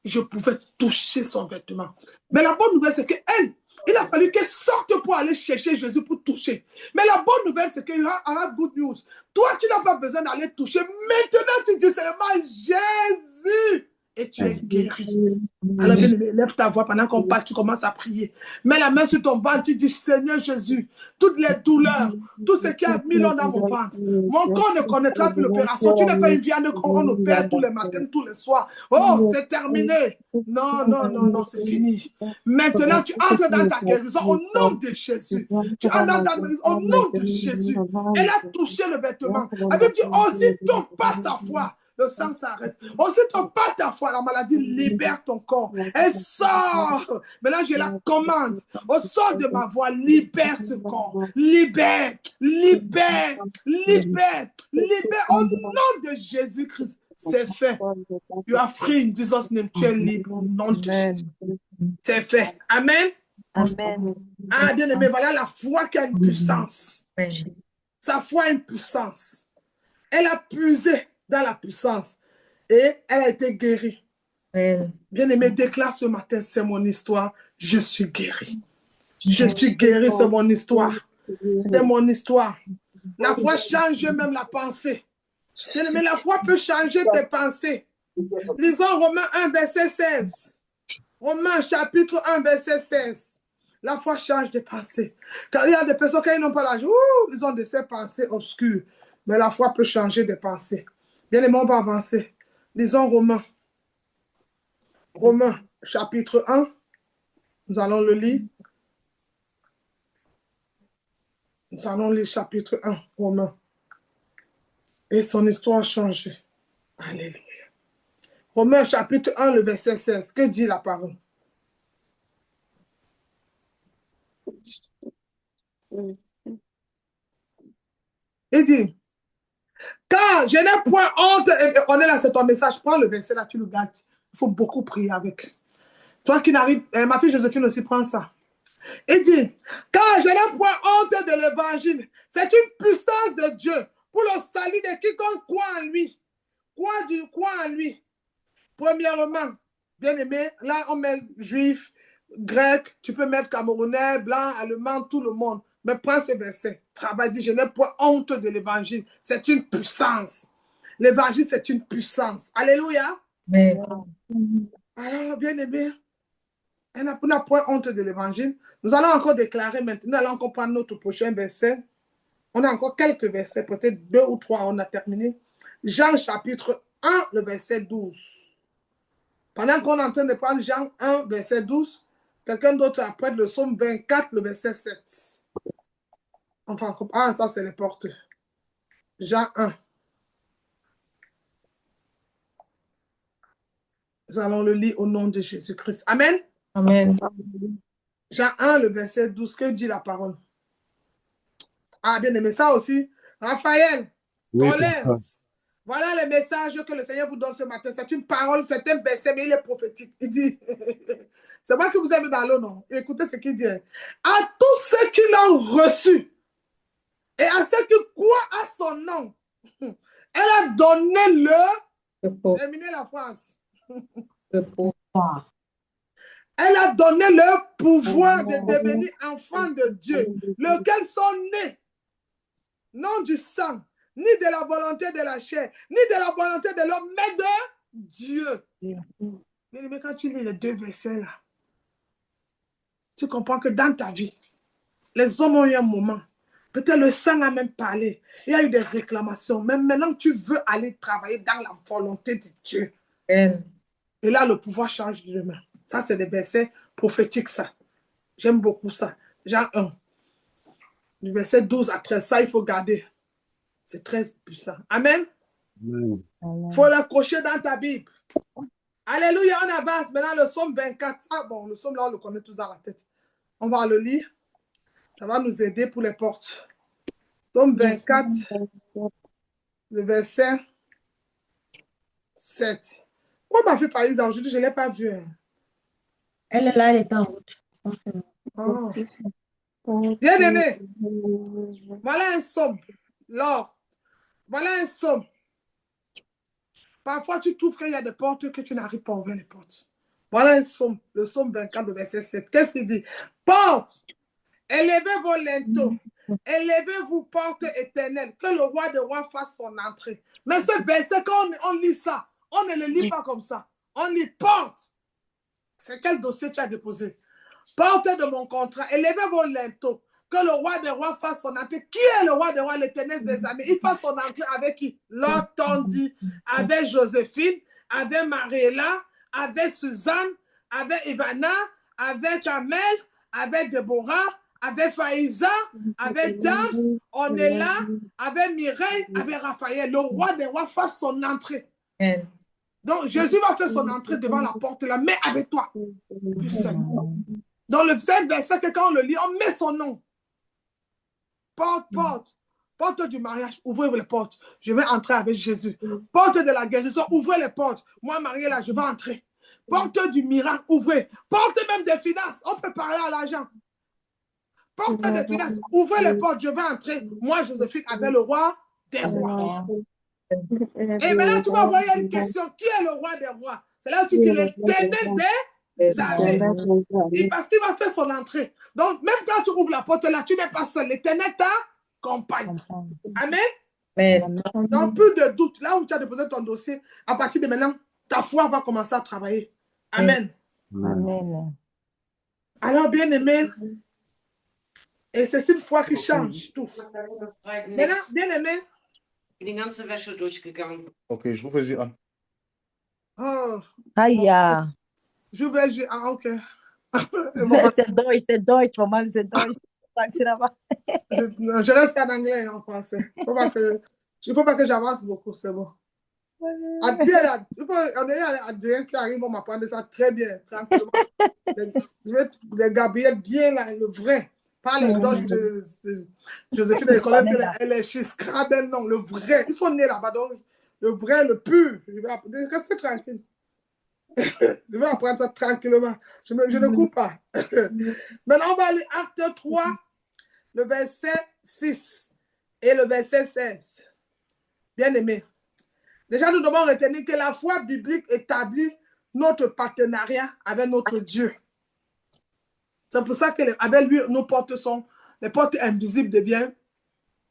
Je pouvais toucher son vêtement. Mais la bonne nouvelle, c'est qu'elle, il a fallu qu'elle sorte pour aller chercher Jésus pour toucher. Mais la bonne nouvelle, c'est qu'il y a good news. Toi, tu n'as pas besoin d'aller toucher. Maintenant, tu dis seulement Jésus. Et tu es guéri. Alors, bien aimé, lève ta voix pendant qu'on parle, tu commences à prier. Mets la main sur ton ventre, tu dis, Seigneur Jésus, toutes les douleurs, tout ce qui a mis l'eau dans mon ventre, mon corps ne connaîtra plus l'opération. Tu n'es pas une viande qu'on opère tous les matins, tous les soirs. Oh, c'est terminé. Non, non, non, non, c'est fini. Maintenant, tu entres dans ta guérison au nom de Jésus. Tu entres dans ta guérison au nom de Jésus. Elle a touché le vêtement. Elle veut dire, aussitôt pas sa foi. Le sang s'arrête. Aussitôt pas ta foi, la maladie libère ton corps. Elle sort. Maintenant, je la commande. Au sort de ma voix, libère ce corps. Libère, libère, libère, libère. Au nom de Jésus-Christ, c'est fait. You are free in Jesus' name. Tu es libre au nom de Jésus. C'est fait. Amen. Amen. Ah, bien aimé, voilà la foi qui a une puissance. Sa foi a une puissance. Elle a puisé dans la puissance et elle a été guérie. Bien aimé, déclare ce matin, c'est mon histoire, je suis guéri. Je suis guéri, c'est mon histoire. C'est mon histoire. La foi change même la pensée. Bien aimé, la foi peut changer tes pensées. Lisons Romains 1, verset 16. Romains chapitre 1, verset 16. La foi change de pensée. Quand il y a des personnes, quand ils n'ont pas l'âge, ils ont de ces pensées obscures. Mais la foi peut changer de pensée. Bien aimé, on va avancer. Lisons Romains. Romains, chapitre 1. Nous allons le lire. Nous allons lire chapitre 1, Romains. Et son histoire a changé. Alléluia. Romains, chapitre 1, le verset 16. Que dit la parole? Il dit, car je n'ai point honte. On est là, c'est ton message. Prends le verset là, tu le gardes. Il faut beaucoup prier avec. Toi qui n'arrives, ma fille Joséphine aussi prend ça. Il dit, car je n'ai point honte de l'évangile. C'est une puissance de Dieu pour le salut de quiconque croit en lui. Croit en lui. Premièrement, bien aimé, là on met juif, grec, tu peux mettre camerounais, blanc, allemand, tout le monde. Mais prends ce verset. Travail dit, je n'ai point honte de l'évangile. C'est une puissance. L'évangile, c'est une puissance. Alléluia. Amen. Alors, bien aimé, on n'a point honte de l'évangile. Nous allons encore déclarer maintenant, nous allons encore prendre notre prochain verset. On a encore quelques versets, peut-être 2 ou 3, on a terminé. Jean chapitre 1, le verset 12. Pendant qu'on est en train de prendre Jean 1, verset 12, quelqu'un d'autre après le psaume 24, le verset 7. Enfin, ça c'est les portes. Jean 1. Nous allons le lire au nom de Jésus-Christ. Amen. Amen. Jean 1, le verset 12, que dit la parole? Ah, bien aimé, ça aussi. Raphaël, Oui, Collins, voilà le message que le Seigneur vous donne ce matin. C'est une parole, c'est un verset, mais il est prophétique. Il dit, c'est moi que vous avez dans l'eau, non? Écoutez ce qu'il dit. À tous ceux qui l'ont reçu et à ceux qui croient à son nom, elle a donné le... Terminez la phrase. Le pouvoir. Elle a donné le pouvoir de devenir enfant de Dieu, lequel sont nés, non du sang, ni de la volonté de la chair, ni de la volonté de l'homme, mais de Dieu. Mais quand tu lis les deux versets là, tu comprends que dans ta vie, les hommes ont eu un moment. Peut-être le sang a même parlé. Il y a eu des réclamations. Mais maintenant, tu veux aller travailler dans la volonté de Dieu. Amen. Et là, le pouvoir change de main. Ça, c'est des versets prophétiques, ça. J'aime beaucoup ça. Jean 1. Du verset 12 à 13. Ça, il faut garder. C'est très puissant. Amen. Il faut l'accrocher dans ta Bible. Alléluia, on avance. Maintenant, le psaume 24. Ah bon, le psaume là, on le connaît tous dans la tête. On va le lire. Ça va nous aider pour les portes. Psaume 24, le verset 7. Pourquoi ma fille par exemple, aujourd'hui, je ne l'ai pas vue. Hein? Elle est là, elle est en route. Oh. Bien aimé, voilà un psaume. Lord, voilà un psaume. Parfois, tu trouves qu'il y a des portes que tu n'arrives pas à ouvrir les portes. Voilà un psaume, le psaume 24, le verset 7. Qu'est-ce qu'il dit? Porte, élevez vos linteaux, élevez-vous, porte éternelle, que le roi des rois fasse son entrée. Mais ce verset, quand on lit ça, on ne le lit pas comme ça. On lit porte. C'est quel dossier tu as déposé? Porte de mon contrat, élevez vos linteaux, que le roi des rois fasse son entrée. Qui est le roi des rois, l'éternel des armées? Il fasse son entrée avec qui? Lord Tondi, avec Joséphine, avec Mariella, avec Suzanne, avec Ivana, avec Amel, avec Déborah, avec Faïza, avec James, on est là, avec Mireille, avec Raphaël. Le roi des rois fasse son entrée. Amen. Donc, Jésus va faire son entrée devant la porte là, mais avec toi. Lui seul. Dans le verset que quand on le lit, on met son nom. Porte, porte. Porte du mariage, ouvrez les portes. Je vais entrer avec Jésus. Porte de la guérison, ouvrez les portes. Moi, Mariella, je vais entrer. Porte du miracle, ouvrez. Porte même des finances, on peut parler à l'argent. Porte des finances, ouvrez les portes, je vais entrer. Moi, Joséphine, avec le roi des rois. Et maintenant, tu vas envoyer une question. Qui est le roi des rois? C'est là où tu dis l'éternel des armées. Et parce qu'il va faire son entrée. Donc, même quand tu ouvres la porte là, tu n'es pas seul. L'éternel t'accompagne. Amen. Amen. Donc, plus de doute. Là où tu as déposé ton dossier, à partir de maintenant, ta foi va commencer à travailler. Amen. Amen. Alors, bien aimé, et c'est une foi qui change tout. Maintenant, bien aimé. Die ganze Wäsche durchgegangen. Okay, ich rufe sie an. Oh, Aïe, ah. je vais, ah, ok. C'est Deutsch, maman, c'est Deutsch. C'est là-bas. Je reste en anglais et en français. Il ne faut pas que j'avance beaucoup, c'est bon. On est Adrien qui arrive, on m'apprendre ça très bien, tranquillement. Les Gabriel bien là, le vrai. Pas les doges de Joséphine, elle est chez Scrabble, non, le vrai. Ils sont nés là-bas, donc le vrai, le pur. Restez tranquille. Je vais apprendre ça tranquillement. Je ne coupe pas. Maintenant, on va aller acte 3, le verset 6 et le verset 16. Bien aimé. Déjà, nous devons retenir que la foi biblique établit notre partenariat avec notre Dieu. C'est pour ça qu'avec lui, nos portes sont, les portes invisibles deviennent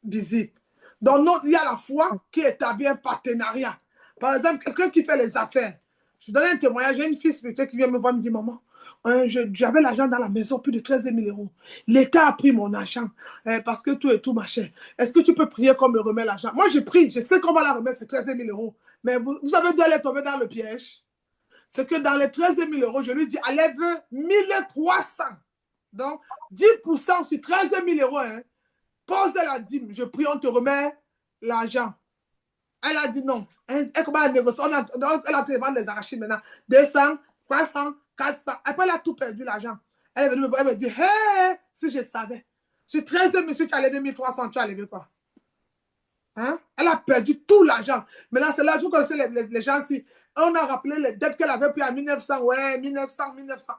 visibles. Donc, il y a la foi qui établit un partenariat. Par exemple, quelqu'un qui fait les affaires. Je donne un témoignage, j'ai une fille spirituelle qui vient me voir et me dit, maman, j'avais l'argent dans la maison, plus de 13 000 euros. L'État a pris mon argent parce que tout est tout machin. Est-ce que tu peux prier qu'on me remet l'argent? Moi, je prie, je sais qu'on va la remettre, c'est 13 000 euros. Mais vous savez d'où elle est tombée dans le piège? C'est que dans les 13 000 euros, je lui dis, enlève 1300. Donc, 10% sur 13 000 euros. Hein. Pose la dîme, je prie, on te remet l'argent. Elle a dit non. Elle commence à négocier. Elle a été vendre les arachides maintenant. 200, 300, 400. Après, elle a tout perdu l'argent. Elle est venue me voir. Elle me dit, hey, si je savais. Sur 13 000, si tu as levé 1300, tu as levé quoi? Hein? Elle a perdu tout l'argent. Maintenant, c'est là que vous connaissez les gens. Si on a rappelé les dettes qu'elle avait pris à 1900. Ouais, 1900.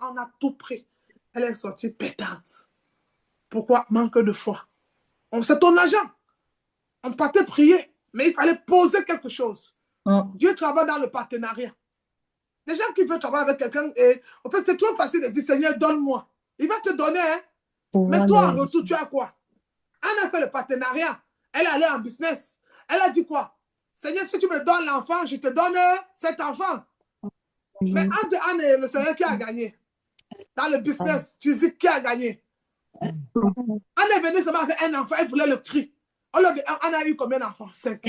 On a tout pris. Elle est sortie pétante. Pourquoi? Manque de foi. C'est ton argent. On partait prier. Mais il fallait poser quelque chose. Dieu travaille dans le partenariat. Les gens qui veulent travailler avec quelqu'un, en fait, c'est trop facile de dire, Seigneur, donne-moi. Il va te donner, hein? Mais toi, en retour, tu as quoi? Elle a fait le partenariat. Elle est allée en business. Elle a dit quoi? Seigneur, si tu me donnes l'enfant, je te donne cet enfant. Mais entre Anne et le Seigneur, qui a gagné? Dans le business physique, qui a gagné? Anne est venue seulement avec un enfant, elle voulait le cri. Alors, Anne a eu combien d'enfants? 5.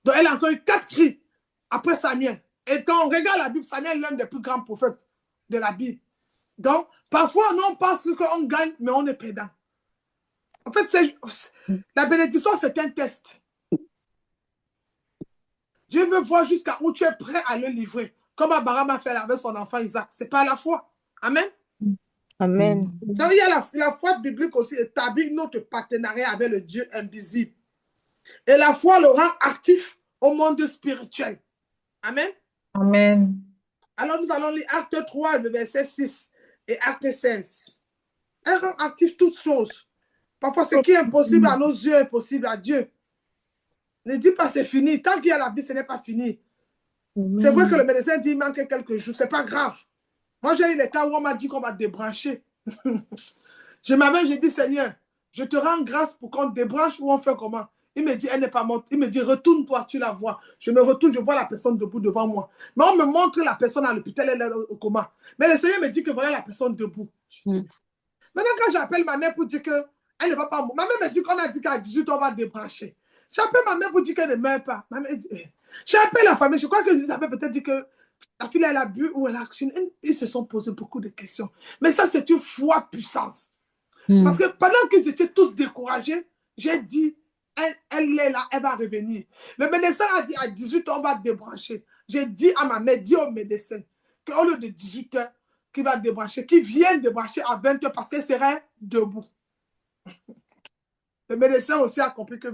Donc, elle a encore eu 4 cris après Samuel. Et quand on regarde la Bible, Samuel est l'un des plus grands prophètes de la Bible. Donc, parfois, nous, on pense qu'on gagne, mais on est perdant. En fait, la bénédiction, c'est un test. Dieu veut voir jusqu'à où tu es prêt à le livrer. Comme Abraham a fait avec son enfant Isaac. Ce n'est pas la foi. Amen. Amen. Donc, il y a la foi biblique aussi établit notre partenariat avec le Dieu invisible. Et la foi le rend actif au monde spirituel. Amen. Amen. Alors, nous allons lire Acte 3, le verset 6 et Acte 16. Elle rend actif toutes choses. Parfois, ce qui est impossible à nos yeux est possible à Dieu. Ne dis pas c'est fini. Tant qu'il y a la vie, ce n'est pas fini. C'est vrai que le médecin dit qu'il manque quelques jours. Ce n'est pas grave. Moi, j'ai eu les cas où on m'a dit qu'on va débrancher. J'ai dit, Seigneur, je te rends grâce pour qu'on débranche ou on fait comment? Il me dit, elle n'est pas morte. Il me dit, retourne-toi, tu la vois. Je me retourne, je vois la personne debout devant moi. Mais on me montre la personne à l'hôpital, elle est au coma. Mais le Seigneur me dit que voilà la personne debout. Maintenant, quand j'appelle ma mère pour dire qu'elle ne va pas mourir, ma mère me dit qu'on a dit qu'à 18 ans, on va débrancher. J'appelle ma mère pour dire qu'elle ne meurt pas. J'appelle la famille. Je crois que ça peut-être dit que la fille, elle a bu ou elle a... Ils se sont posé beaucoup de questions. Mais ça, c'est une foi puissance. Parce que pendant qu'ils étaient tous découragés, j'ai dit, elle est là, elle va revenir. Le médecin a dit à 18 ans, on va débrancher. J'ai dit à ma mère, dis au médecin qu'au lieu de 18 heures, qu'il va débrancher, qu'il vienne débrancher à 20 heures parce qu'elle serait debout. Le médecin aussi a compris que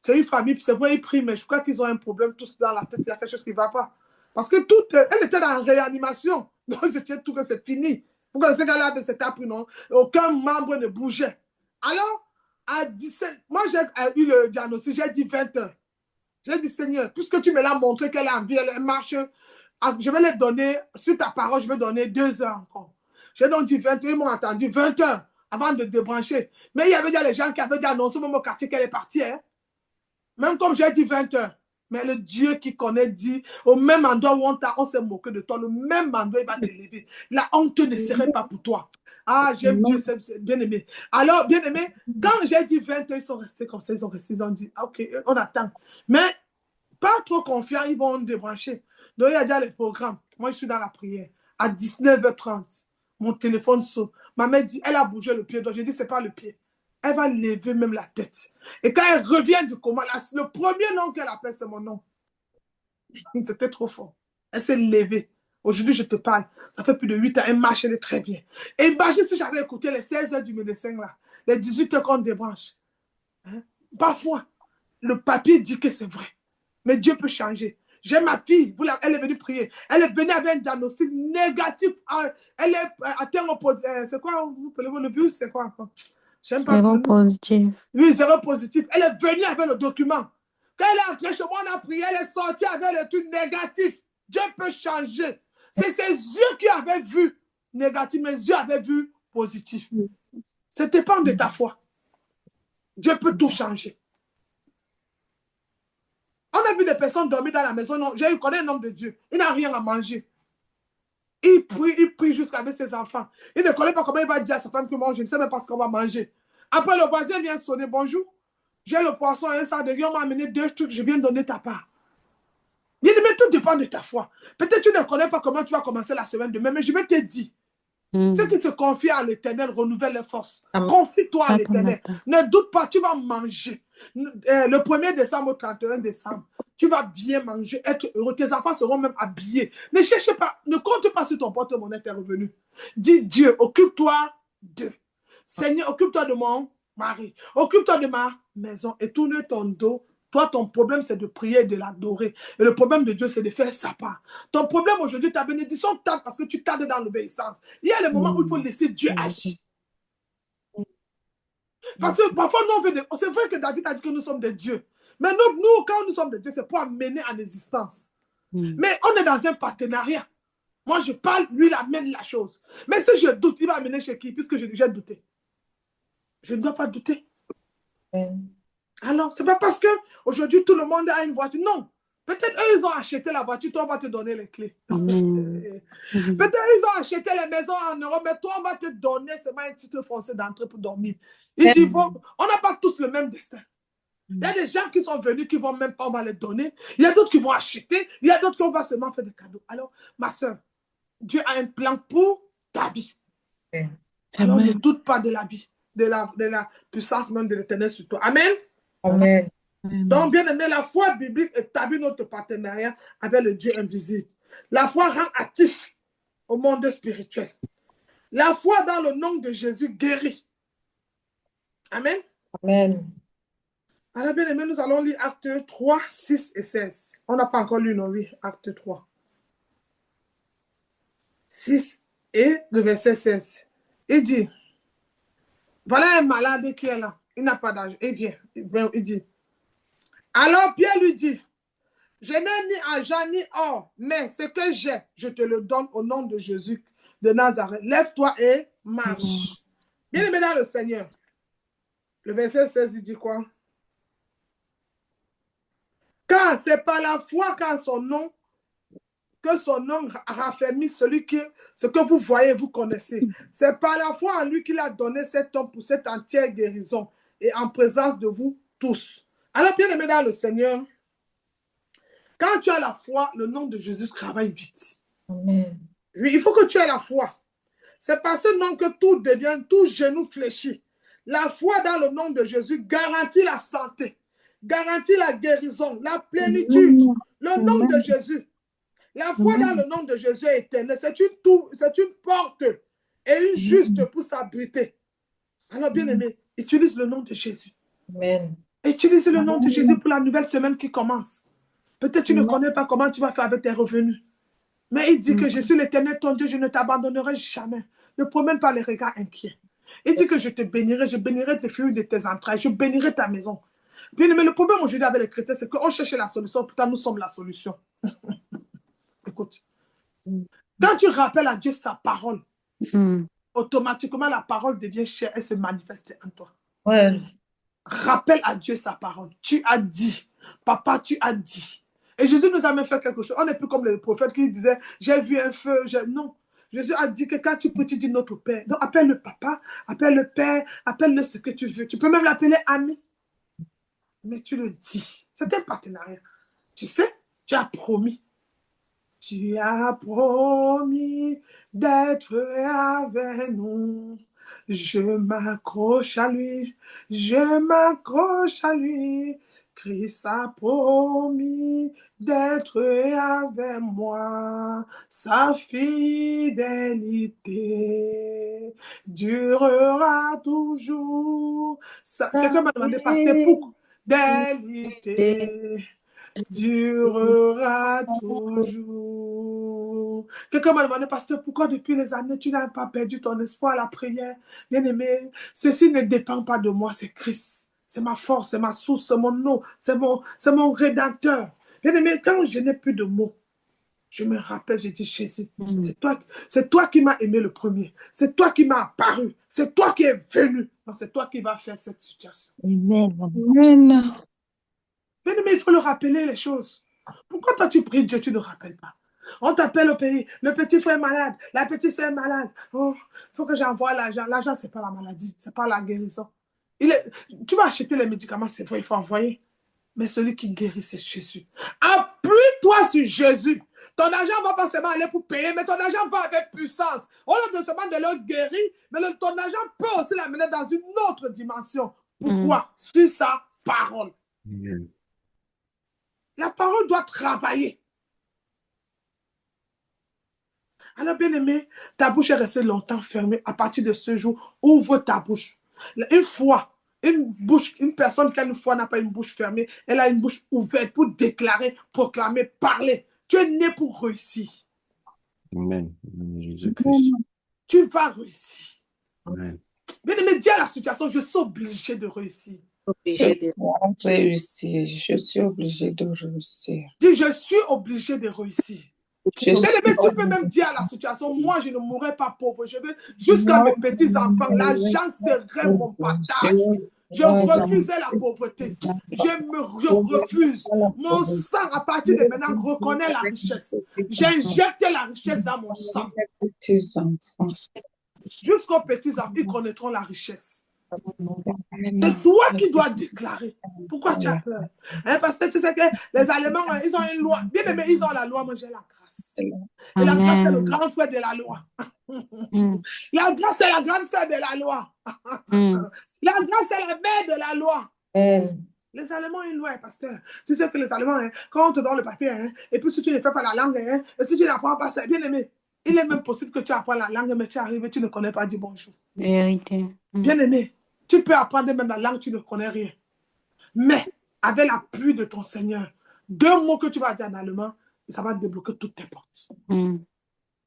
c'est une famille, c'est vrai, ils prient, mais je crois qu'ils ont un problème tous dans la tête, il y a quelque chose qui ne va pas. Parce que elle était dans la réanimation. Donc, c'était tout que c'est fini. Vous connaissez qu'elle avait cet appui, non? Aucun membre ne bougeait. Alors, à 17, moi j'ai eu le diagnostic, j'ai dit 20 heures. J'ai dit, Seigneur, puisque tu me l'as montré qu'elle est en vie, elle marche, je vais les donner, sur ta parole, je vais donner 2 heures encore. J'ai donc dit 20 heures, ils m'ont attendu 20 heures avant de débrancher. Mais il y avait déjà les gens qui avaient dit annoncé au quartier qu'elle est partie. Hein? Même comme j'ai dit 20 heures. Mais le Dieu qui connaît dit, au même endroit où on s'est moqué de toi, le même endroit, il va t'élever. La honte ne serait pas pour toi. Ah, j'aime Dieu, c'est bien aimé. Alors, bien aimé, quand j'ai dit 20 ans, ils sont restés comme ça, ils ont dit, ah, ok, on attend. Mais, pas trop confiants, ils vont débrancher. Donc, il y a déjà les programmes. Moi, je suis dans la prière. À 19h30, mon téléphone sonne. Ma mère dit, elle a bougé le pied. Donc, j'ai dit, c'est pas le pied. Elle va lever même la tête. Et quand elle revient du coma, le premier nom qu'elle appelle, c'est mon nom. C'était trop fort. Elle s'est levée. Aujourd'hui, je te parle. Ça fait plus de 8 ans. Elle marche, elle est très bien. Et imagine si j'avais écouté les 16 heures du médecin, là, les 18 heures qu'on débranche. Hein? Parfois, le papier dit que c'est vrai. Mais Dieu peut changer. J'ai ma fille, elle est venue prier. Elle est venue avec un diagnostic négatif. Elle est atteinte au c'est quoi, le virus, c'est quoi encore? Zéro positif. Oui, zéro positif. Elle est venue avec le document. Quand elle est entrée chez moi, on a prié, elle est sortie avec le truc négatif. Dieu peut changer. C'est ses yeux qui avaient vu négatif, mes yeux avaient vu positif. Ça dépend de ta foi. Dieu peut tout changer. On a vu des personnes dormir dans la maison. Je connais un homme de Dieu. Il n'a rien à manger. Il prie jusqu'à avec ses enfants. Il ne connaît pas comment il va dire à sa femme que moi, je ne sais même pas ce qu'on va manger. Après, le voisin vient sonner. Bonjour. J'ai le poisson et un sac de riz. On m'a amené 2 trucs. Je viens donner ta part. Bien, mais tout dépend de ta foi. Peut-être tu ne connais pas comment tu vas commencer la semaine demain, mais je vais te dire. Ceux qui se confient à l'Éternel renouvellent les forces. Confie-toi à l'Éternel. Ne doute pas, tu vas manger. Le 1er décembre au 31 décembre, tu vas bien manger, être heureux. Tes enfants seront même habillés. Ne cherche pas, ne compte pas sur ton porte-monnaie, tes revenus. Dis Dieu, occupe-toi d'eux. Seigneur, occupe-toi de mon mari. Occupe-toi de ma maison et tourne ton dos. Toi, ton problème, c'est de prier et de l'adorer. Et le problème de Dieu, c'est de faire sa part. Ton problème aujourd'hui, ta bénédiction tarde parce que tu tardes dans l'obéissance. Il y a des moments où il faut laisser Dieu agir. Parce que parfois, c'est vrai que David a dit que nous sommes des dieux. Mais nous, quand nous sommes des dieux, c'est pour amener en existence. Mais on est dans un partenariat. Moi, je parle, lui, il amène la chose. Mais si je doute, il va amener chez qui? Puisque j'ai déjà douté. Je ne dois pas douter. Alors, ce n'est pas parce qu'aujourd'hui, tout le monde a une voiture. Non. Peut-être eux, ils ont acheté la voiture, toi, on va te donner les clés. Peut-être ils ont acheté les maisons en Europe, mais toi, on va te donner seulement un titre français d'entrée pour dormir. Il dit, bon, on n'a pas tous le même destin. Il y a des gens qui sont venus, qui ne vont même pas, on va les donner. Il y a d'autres qui vont acheter. Il y a d'autres qui vont seulement faire des cadeaux. Alors, ma soeur, Dieu a un plan pour ta vie. Alors, ne doute pas de la vie, de la puissance même de l'Éternel sur toi. Amen. Amen. Donc, bien aimé, la foi biblique établit notre partenariat avec le Dieu invisible. La foi rend actif au monde spirituel. La foi dans le nom de Jésus guérit. Amen. Amen. Alors, bien aimé, nous allons lire Actes 3, 6 et 16. On n'a pas encore lu, non, oui, Actes 3. 6 et le verset 16. Il dit, voilà un malade qui est là. Il n'a pas d'âge. Il vient. Il dit, alors Pierre lui dit, je n'ai ni argent ni or, mais ce que j'ai, je te le donne au nom de Jésus de Nazareth. Lève-toi et marche. Bien aimé dans le Seigneur. Le verset 16, il dit quoi? Car c'est par la foi qu'en son nom, que son nom raffermit ce que vous voyez, vous connaissez. C'est par la foi en lui qu'il a donné cet homme pour cette entière guérison et en présence de vous tous. Alors, bien aimé dans le Seigneur, quand tu as la foi, le nom de Jésus travaille vite. Amen. Oui, il faut que tu aies la foi. C'est par ce nom que tout devient, tout genou fléchit. La foi dans le nom de Jésus garantit la santé, garantit la guérison, la plénitude. Le nom de Jésus. La foi dans le nom de Jésus est éternelle. C'est une porte et une juste pour s'abriter. Alors, bien aimé, utilise le nom de Jésus. Amen. Utilise le nom de Jésus pour la nouvelle semaine qui commence. Peut-être tu ne connais pas comment tu vas faire avec tes revenus. Mais il dit que je suis l'Éternel, ton Dieu, je ne t'abandonnerai jamais. Ne promène pas les regards inquiets. Il dit que je bénirai tes fruits de tes entrailles, je bénirai ta maison. Bien aimé, le problème aujourd'hui avec les chrétiens, c'est qu'on cherche la solution, pourtant nous sommes la solution. Écoute, quand tu rappelles à Dieu sa parole, automatiquement la parole devient chère et se manifeste en toi. Ouais. rappelle à Dieu sa parole. Tu as dit, papa, tu as dit. Et Jésus nous a même fait quelque chose. On n'est plus comme les prophètes qui disaient, j'ai vu un feu. Non. Jésus a dit que quand tu peux, tu dis notre Père. Donc appelle le papa, appelle le père, appelle-le ce que tu veux. Tu peux même l'appeler ami. Mais tu le dis. C'est un partenariat. Tu sais, tu as promis. Tu as promis d'être avec nous. Je m'accroche à lui. Je m'accroche à lui. Christ a promis d'être avec moi. Sa fidélité durera toujours. Quelqu'un m'a demandé, pasteur, pourquoi? Fidélité durera toujours. Quelqu'un m'a demandé, pasteur, pourquoi depuis les années tu n'as pas perdu ton espoir à la prière? Bien-aimé, ceci ne dépend pas de moi, c'est Christ. C'est ma force, c'est ma source, c'est mon nom, c'est mon rédempteur. Bien-aimé, quand je n'ai plus de mots, je me rappelle, je dis, Jésus, c'est toi qui m'as aimé le premier. C'est toi qui m'as apparu. C'est toi qui es venu. Donc, c'est toi qui vas faire cette situation. Amen. Amen. Bien-aimé, il faut le rappeler les choses. Pourquoi toi tu pries Dieu, tu ne rappelles pas? On t'appelle au pays, le petit frère est malade, la petite sœur est malade. Oh, il faut que j'envoie l'argent. L'argent, ce n'est pas la maladie, ce n'est pas la guérison. Tu vas acheter les médicaments, c'est vrai, il faut envoyer. Mais celui qui guérit, c'est Jésus. Appuie-toi sur Jésus. Ton argent ne va pas seulement aller pour payer, mais ton argent va avec puissance. Au lieu de seulement de le guérir, mais ton argent peut aussi l'amener dans une autre dimension. Pourquoi? Sur sa parole. La parole doit travailler. Alors, bien-aimé, ta bouche est restée longtemps fermée. À partir de ce jour, ouvre ta bouche. Une foi, une personne qui a une foi n'a pas une bouche fermée, elle a une bouche ouverte pour déclarer, proclamer, parler. Tu es né pour réussir. Amen. Jésus-Christ. Tu vas réussir. Amen. Bien-aimé, dis à la situation, je suis obligé de réussir. Je suis obligé de réussir. Dis, je suis obligé de réussir. Bien-aimé, tu peux même dire à la situation, moi je ne mourrai pas pauvre, je veux jusqu'à mes petits-enfants, l'argent serait mon partage. Je refusais la pauvreté. Je refuse. Mon sang, à partir de maintenant, reconnaît la richesse. J'injecte la richesse dans mon sang. Jusqu'aux petits-enfants, ils connaîtront la richesse. C'est toi qui dois déclarer. Pourquoi tu as peur? Parce que tu sais que les Allemands, ils ont une loi. Bien aimé, ils ont la loi, moi j'ai la grâce. Et la grâce, c'est le grand frère de la loi. La grâce, c'est la grande sœur de la loi. La grâce, c'est la mère de la loi. Les Allemands ont une loi, pasteur. Tu sais que les Allemands, quand on te donne le papier, et puis si tu ne fais pas la langue, et si tu n'apprends pas, c'est bien aimé. Il est même possible que tu apprends la langue, mais tu arrives et tu ne connais pas, dis bonjour. Vérité. Bien aimé, tu peux apprendre même la langue, tu ne connais rien. Mais avec l'appui de ton Seigneur, 2 mots que tu vas dire en allemand, ça va débloquer toutes tes portes.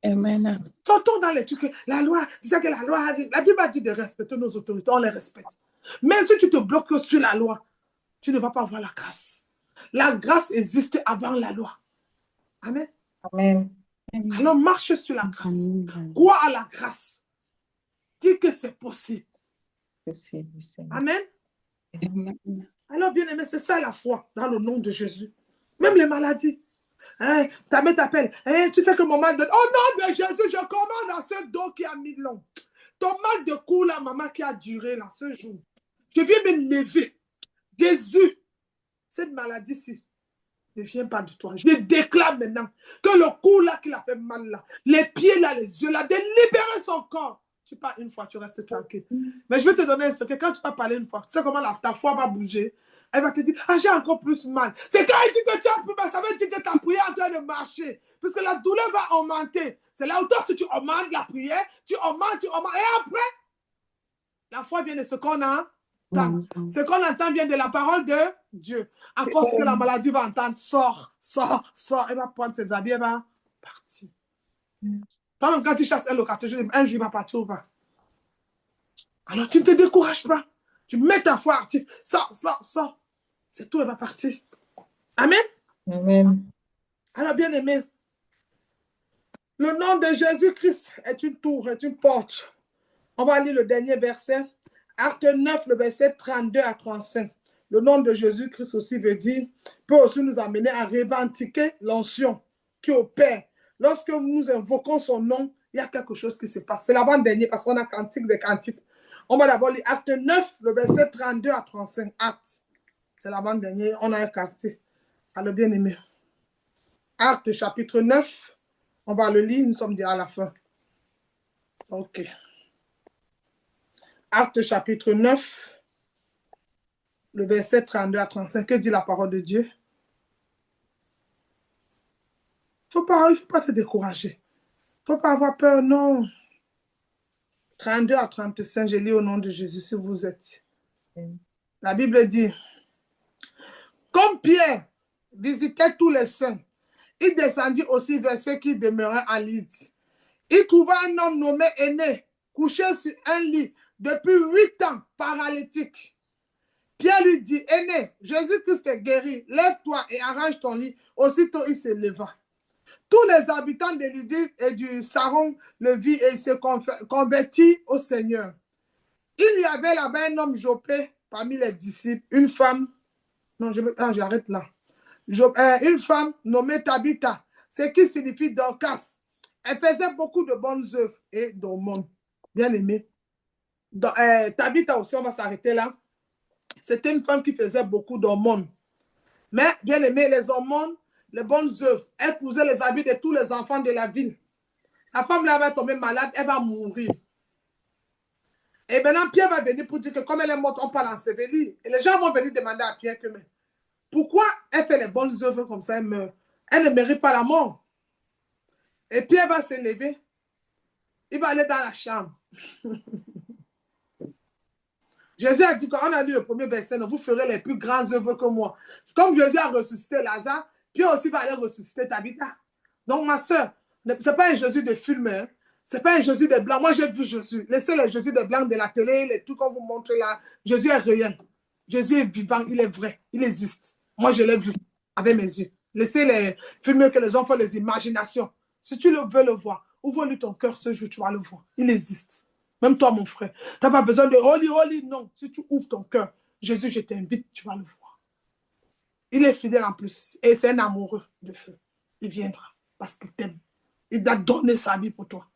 Amen. Sortons dans les trucs. La loi, c'est ça que la loi a dit. La Bible a dit de respecter nos autorités, on les respecte. Mais si tu te bloques sur la loi, tu ne vas pas avoir la grâce. La grâce existe avant la loi. Amen. Amen. Alors marche sur la grâce. Crois à la grâce. Dis que c'est possible. Amen. Alors bien aimé, c'est ça la foi dans le nom de Jésus. Même les maladies. Ta mère t'appelle. Tu sais que mon mal de... Au nom de Jésus, je commande à ce dos qui a mis long. Ton mal de cou, là, maman, qui a duré là, ce jour. Je viens me lever. Jésus, cette maladie-ci ne vient pas de toi. Je déclare maintenant que le cou là qui a fait mal là, les pieds là, les yeux là, de libérer son corps. Tu parles une fois, tu restes tranquille. Mais je vais te donner un secret. Quand tu vas parler une fois, tu sais comment ta foi va bouger. Elle va te dire, j'ai encore plus mal. C'est quand elle dit que tu as plus mal, ça veut dire que ta prière est en train de marcher. Puisque la douleur va augmenter. C'est là où toi, si tu augmentes la prière, tu augmentes. Et après, la foi vient de ce qu'on a. Ce qu'on entend vient de la parole de Dieu. À force que la maladie va entendre, sors. Elle va prendre ses habits, elle va partir. Quand tu chasses un locataire, un jour il va partir ou pas. Alors tu ne te décourages pas. Tu mets ta foi active. Sors. C'est tout, elle va partir. Amen. Amen. Alors bien aimé, le nom de Jésus-Christ est une tour, est une porte. On va lire le dernier verset. Acte 9, le verset 32 à 35. Le nom de Jésus-Christ aussi peut aussi nous amener à revendiquer l'onction qui opère. Lorsque nous invoquons son nom, il y a quelque chose qui se passe. C'est l'avant-dernier parce qu'on a cantique des cantiques. On va d'abord lire Acte 9, le verset 32 à 35. Acte. C'est l'avant-dernier. On a un cantique. Alors, bien-aimé. Acte chapitre 9. On va le lire. Nous sommes déjà à la fin. OK. Acte chapitre 9. Le verset 32 à 35. Que dit la parole de Dieu? Il ne faut pas te décourager. Il ne faut pas avoir peur, non. 32 à 35, je lis au nom de Jésus si vous êtes. La Bible dit, comme Pierre visitait tous les saints, il descendit aussi vers ceux qui demeuraient à Lydde. Il trouva un homme nommé Aîné, couché sur un lit depuis 8 ans, paralytique. Pierre lui dit, Aîné, Jésus-Christ est guéri, lève-toi et arrange ton lit. Aussitôt, il se leva. Tous les habitants de Lydie et du Saron le virent et se convertit au Seigneur. Il y avait là-bas un homme Joppé parmi les disciples, une femme, j'arrête là. Une femme nommée Tabitha, ce qui signifie Dorcas. Elle faisait beaucoup de bonnes œuvres et d'aumônes. Bien aimé. Tabitha aussi, on va s'arrêter là. C'était une femme qui faisait beaucoup d'aumônes. Mais, bien aimé, les aumônes, les bonnes œuvres, elle cousait les habits de tous les enfants de la ville. La femme là va tomber malade, elle va mourir. Et maintenant, Pierre va venir pour dire que comme elle est morte, on peut l'ensevelir. Et les gens vont venir demander à Pierre que, mais pourquoi elle fait les bonnes œuvres comme ça, elle meurt? Elle ne mérite pas la mort. Et Pierre va se lever. Il va aller dans la chambre. Jésus a dit, quand on a lu le premier verset, vous ferez les plus grandes œuvres que moi. Comme Jésus a ressuscité Lazare, Pierre aussi va aller ressusciter Tabitha. Donc, ma soeur, ce n'est pas un Jésus de film, hein? Ce n'est pas un Jésus de blanc. Moi, j'ai vu Jésus. Laissez le Jésus de blanc de la télé, les trucs qu'on vous montre là. Jésus est réel. Jésus est vivant, il est vrai, il existe. Moi, je l'ai vu avec mes yeux. Laissez les films que les gens font les imaginations. Si tu veux le voir, ouvre-lui ton cœur ce jour, tu vas le voir. Il existe. Même toi, mon frère. Tu n'as pas besoin de holy, non. Si tu ouvres ton cœur, Jésus, je t'invite, tu vas le voir. Il est fidèle en plus. Et c'est un amoureux de feu. Il viendra parce qu'il t'aime. Il a donné sa vie pour toi.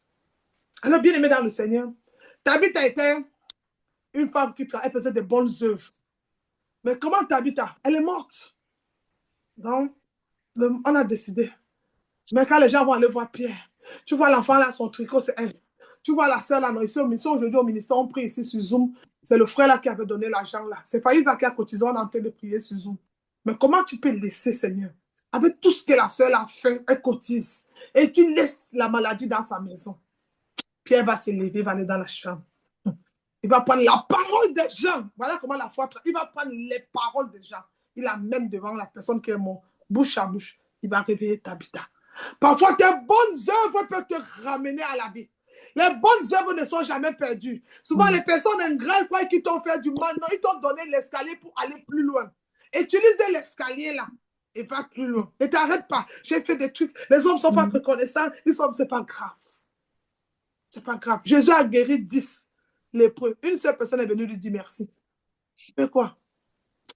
Alors, bien aimé dans le Seigneur, Tabitha était une femme qui faisait de bonnes œuvres. Mais comment Tabitha? Elle est morte. Donc, on a décidé. Mais quand les gens vont aller voir Pierre, tu vois l'enfant là, son tricot, c'est elle. Tu vois la soeur là, non, ici aujourd'hui au ministère, on prie ici sur Zoom. C'est le frère là qui avait donné l'argent là. C'est pas Isaac qui a cotisé, on est en train de prier sur Zoom. Mais comment tu peux laisser, Seigneur? Avec tout ce que la soeur a fait, elle cotise. Et tu laisses la maladie dans sa maison. Pierre va se lever, il va aller dans la chambre. Il va prendre la parole des gens. Voilà comment la foi. Il va prendre les paroles des gens. Il l'amène devant la personne qui est morte, bouche à bouche. Il va réveiller Tabitha. Parfois, tes bonnes œuvres peuvent te ramener à la vie. Les bonnes œuvres ne sont jamais perdues. Souvent, les personnes ingrates croient qu'ils t'ont fait du mal. Non, ils t'ont donné l'escalier pour aller plus loin. Utilise l'escalier là et va plus loin. Ne t'arrête pas. J'ai fait des trucs. Les hommes ne sont pas reconnaissants. C'est pas grave. C'est pas grave. Jésus a guéri 10 lépreux. Une seule personne est venue lui dire merci. Mais quoi?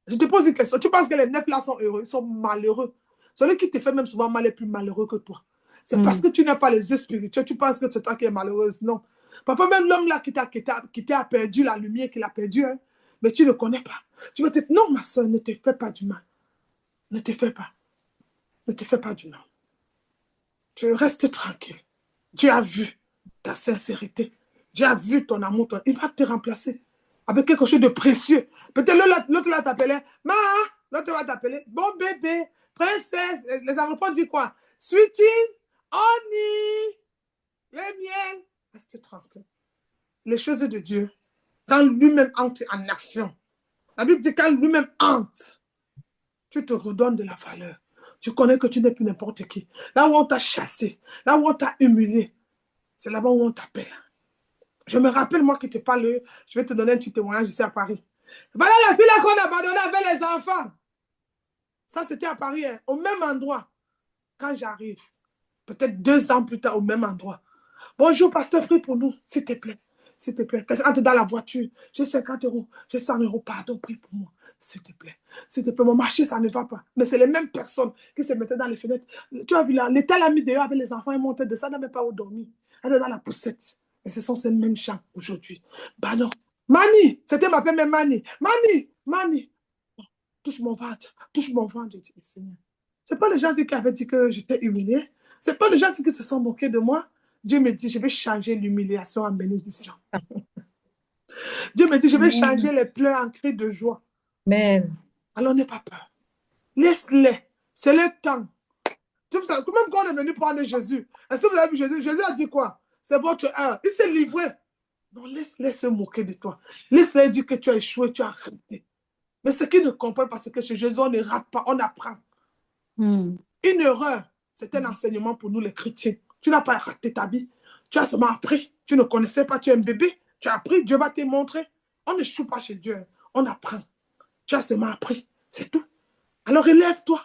Je te pose une question. Tu penses que les 9 là sont heureux? Ils sont malheureux. Celui qui te fait même souvent mal est plus malheureux que toi. C'est parce que tu n'as pas les yeux spirituels. Tu penses que c'est toi qui es malheureuse. Non. Parfois même l'homme là qui t'a perdu la lumière, qu'il a perdu, hein, mais tu ne connais pas. Tu vas te dire, non ma soeur, ne te fais pas du mal. Ne te fais pas. Ne te fais pas du mal. Tu restes tranquille. Dieu a vu ta sincérité. Dieu a vu ton amour. Il va te remplacer avec quelque chose de précieux. Peut-être l'autre là t'appelait, ma, l'autre va t'appeler, bon bébé, princesse. Les enfants disent quoi? Sweetie, honey, le miel. Reste tranquille. Les choses de Dieu, quand lui-même entre en action, la Bible dit quand lui-même entre, tu te redonnes de la valeur. Tu connais que tu n'es plus n'importe qui. Là où on t'a chassé, là où on t'a humilié, c'est là-bas où on t'appelle. Je me rappelle, moi qui te parle, je vais te donner un petit témoignage ici à Paris. Voilà la fille là qu'on a abandonnée avec les enfants. Ça, c'était à Paris, hein, au même endroit. Quand j'arrive, peut-être 2 ans plus tard, au même endroit. Bonjour, pasteur, prie pour nous, s'il te plaît. S'il te plaît. Quelqu'un entre dans la voiture. J'ai 50 euros. J'ai 100 euros. Pardon, prie pour moi. S'il te plaît. S'il te plaît. Mon marché, ça ne va pas. Mais c'est les mêmes personnes qui se mettaient dans les fenêtres. Tu as vu là, l'État l'a mis dehors avec les enfants. Ils montaient de ça, n'a même pas où dormir. Elle est dans la poussette. Et ce sont ces mêmes gens aujourd'hui. Bah non. Mani, c'était ma même Mani. Mani. Touche mon ventre. Je dis, Seigneur. Ce n'est pas les gens qui avaient dit que j'étais humiliée. Ce n'est pas les gens qui se sont moqués de moi. Dieu me dit, je vais changer l'humiliation en bénédiction. Dieu me dit, je vais changer les pleurs en cris de joie. Amen. Alors n'aie pas peur. Laisse-les. C'est le temps. Même quand on est venu prendre Jésus, est-ce que vous avez vu Jésus? Jésus a dit quoi? C'est votre heure. Il s'est livré. Non, laisse-les se moquer de toi. Laisse-les dire que tu as échoué, tu as raté. Mais ce qu'ils ne comprennent pas, c'est que chez Jésus, on ne rate pas, on apprend. Une erreur, c'est un enseignement pour nous les chrétiens. Tu n'as pas raté ta vie. Tu as seulement appris. Tu ne connaissais pas, tu es un bébé. Tu as appris, Dieu va te montrer. On ne choue pas chez Dieu. On apprend. Tu as seulement appris. C'est tout. Alors élève-toi.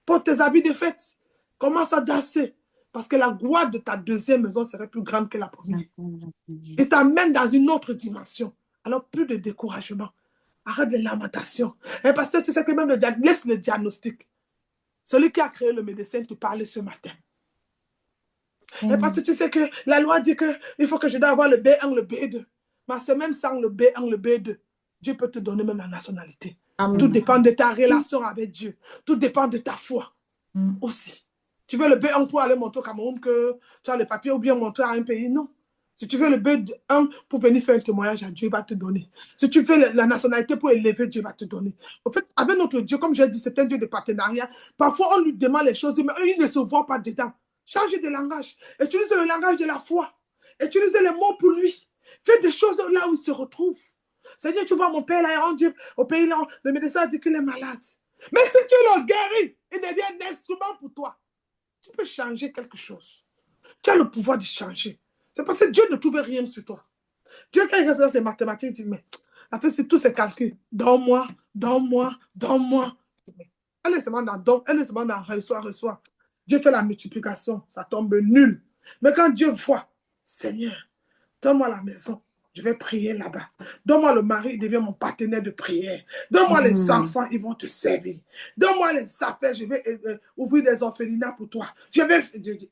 Porte tes habits de fête. Commence à danser. Parce que la gloire de ta deuxième maison serait plus grande que la première. Il t'amène dans une autre dimension. Alors plus de découragement. Arrête les lamentations. Et parce que tu sais que même laisse le diagnostic. Celui qui a créé le médecin te parle ce matin. Et parce que tu sais que la loi dit qu'il faut que je dois avoir le B1, le B2. Mais c'est même sans le B1, le B2. Dieu peut te donner même la nationalité. Amen. Tout dépend de ta relation avec Dieu. Tout dépend de ta foi aussi. Tu veux le B1 pour aller montrer au Cameroun que tu as les papiers ou bien montrer à un pays? Non. Si tu veux le B1 pour venir faire un témoignage à Dieu, il va te donner. Si tu veux la nationalité pour élever, Dieu va te donner. En fait, avec notre Dieu, comme j'ai dit, c'est un Dieu de partenariat. Parfois, on lui demande les choses, mais eux, ils ne se voient pas dedans. Change de langage. Utilise le langage de la foi. Utilise les mots pour lui. Fais des choses là où il se retrouve. Seigneur, tu vois, mon père, là, il rentre au pays, là, le médecin a dit qu'il est malade. Mais si tu le guéris, il devient un instrument pour toi. Tu peux changer quelque chose. Tu as le pouvoir de changer. C'est parce que Dieu ne trouve rien sur toi. Dieu, quand il reste dans ses mathématiques, il dit, mais après, c'est tous ces calculs. Donne-moi. Elle est seulement dans don, elle est seulement dans reçoit. Dieu fait la multiplication, ça tombe nul. Mais quand Dieu voit, Seigneur, donne-moi la maison, je vais prier là-bas. Donne-moi le mari, il devient mon partenaire de prière. Donne-moi les enfants, ils vont te servir. Donne-moi les affaires, je vais ouvrir des orphelinats pour toi. Dieu dit,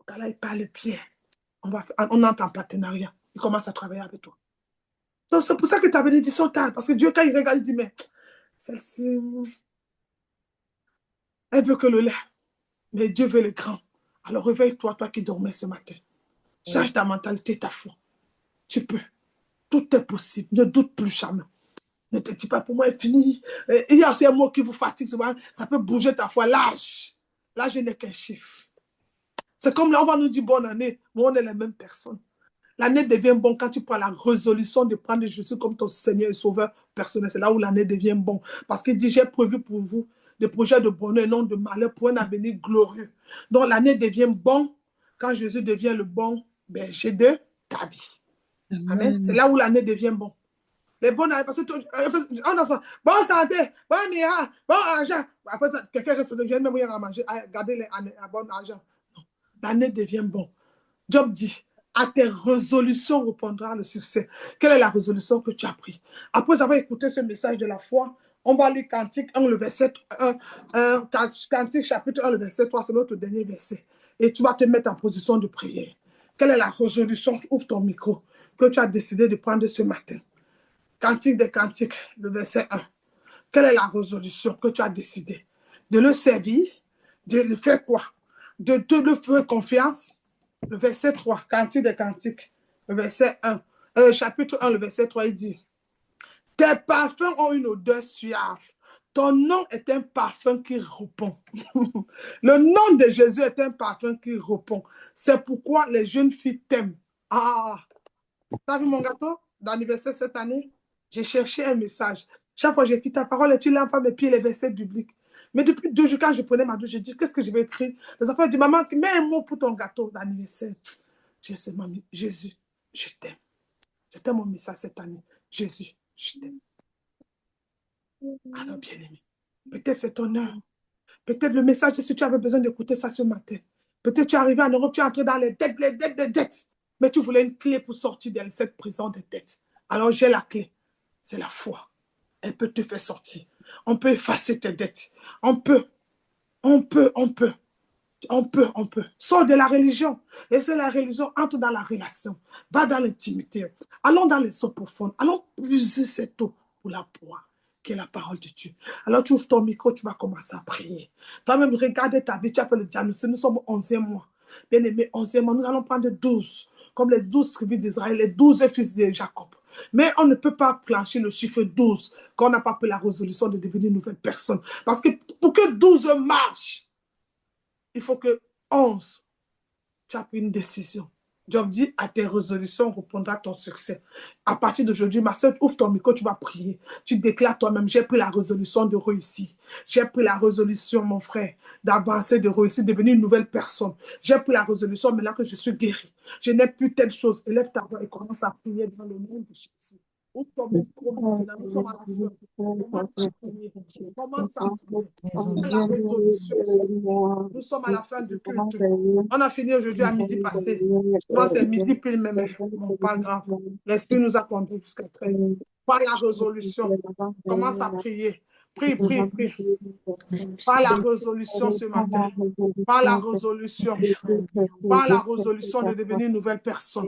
quand là, il parle bien. On entre en partenariat. Il commence à travailler avec toi. Donc, c'est pour ça que ta bénédiction tarde. Parce que Dieu, quand il regarde, il dit, mais celle-ci, elle veut que le lait. Mais Dieu veut le grand. Alors, réveille-toi, toi qui dormais ce matin. Change ta mentalité, ta foi. Tu peux. Tout est possible. Ne doute plus jamais. Ne te dis pas, pour moi, c'est fini. Il y a aussi un mot qui vous fatigue souvent. Ça peut bouger ta foi. L'âge. L'âge n'est qu'un chiffre. C'est comme là, on va nous dire bonne année, mais on est les mêmes personnes. L'année devient bonne quand tu prends la résolution de prendre Jésus comme ton Seigneur et Sauveur personnel. C'est là où l'année devient bonne. Parce qu'il dit, j'ai prévu pour vous des projets de bonheur et non de malheur pour un avenir glorieux. Donc l'année devient bonne quand Jésus devient le bon berger de ta vie. Amen. C'est là où l'année devient bonne. Les bonnes années, parce que on a ça. Bonne santé, bon miracle, bon argent. Après, quelqu'un se devient même rien à manger, à garder les bon argent. L'année devient bon. Job dit, à tes résolutions répondra le succès. Quelle est la résolution que tu as prise? Après avoir écouté ce message de la foi, on va lire Cantique 1, le verset 1, Cantique chapitre 1, le verset 3, c'est notre dernier verset. Et tu vas te mettre en position de prière. Quelle est la résolution? Ouvre ton micro que tu as décidé de prendre ce matin. Cantique des Cantiques, le verset 1. Quelle est la résolution que tu as décidé? De le servir, de le faire quoi? De te le faire confiance. Le verset 3, Cantique des Cantiques, le verset 1, chapitre 1, le verset 3, il dit, tes parfums ont une odeur suave. Ton nom est un parfum qui répond. Le nom de Jésus est un parfum qui répond. C'est pourquoi les jeunes filles t'aiment. Ah, t'as vu mon gâteau d'anniversaire cette année? J'ai cherché un message. Chaque fois que j'écris ta parole et tu l'as pas mes pieds les versets bibliques. Mais depuis 2 jours, quand je prenais ma douche, je dis, qu'est-ce que je vais écrire? Les enfants disent, maman, mets un mot pour ton gâteau d'anniversaire. J'ai dit, maman, Jésus, je t'aime. C'était mon message cette année. Jésus, je t'aime. Alors, bien-aimé, peut-être c'est ton heure. Peut-être le message, si tu avais besoin d'écouter ça ce matin. Peut-être tu es arrivé en Europe, tu es entré dans les dettes. Mais tu voulais une clé pour sortir de cette prison de tête. Alors j'ai la clé. C'est la foi. Elle peut te faire sortir. On peut effacer tes dettes. On peut. Sors de la religion. Laissez la religion, entre dans la relation. Va dans l'intimité. Allons dans les eaux profondes. Allons puiser cette eau pour la boire, qui est la parole de Dieu. Alors tu ouvres ton micro, tu vas commencer à prier. Toi-même, regarde ta vie, tu as fait le diagnostic. Nous sommes au 11e mois. Bien aimé, 11e mois, nous allons prendre 12, comme les 12 tribus d'Israël, les 12 fils de Jacob. Mais on ne peut pas plancher le chiffre 12 quand on n'a pas pris la résolution de devenir une nouvelle personne. Parce que pour que 12 marche, il faut que 11, tu as pris une décision. Job dit, à tes résolutions répondra ton succès. À partir d'aujourd'hui, ma soeur, ouvre ton micro, tu vas prier. Tu déclares toi-même, j'ai pris la résolution de réussir. J'ai pris la résolution, mon frère, d'avancer, de réussir, de devenir une nouvelle personne. J'ai pris la résolution maintenant que je suis guéri. Je n'ai plus telle chose. Élève ta voix et commence à prier dans le nom de Jésus. Ouvre ton micro maintenant, nous sommes à la fin. Commence à prier. Commence à prier. La résolution. Nous sommes à la fin du culte. On a fini aujourd'hui à midi passé. Moi, c'est midi pile même. Bon, pas grave. L'Esprit nous a conduits jusqu'à 13. Par la résolution. Commence à prier. Prie. Par la résolution ce matin. Par la résolution. Par la résolution de devenir une nouvelle personne.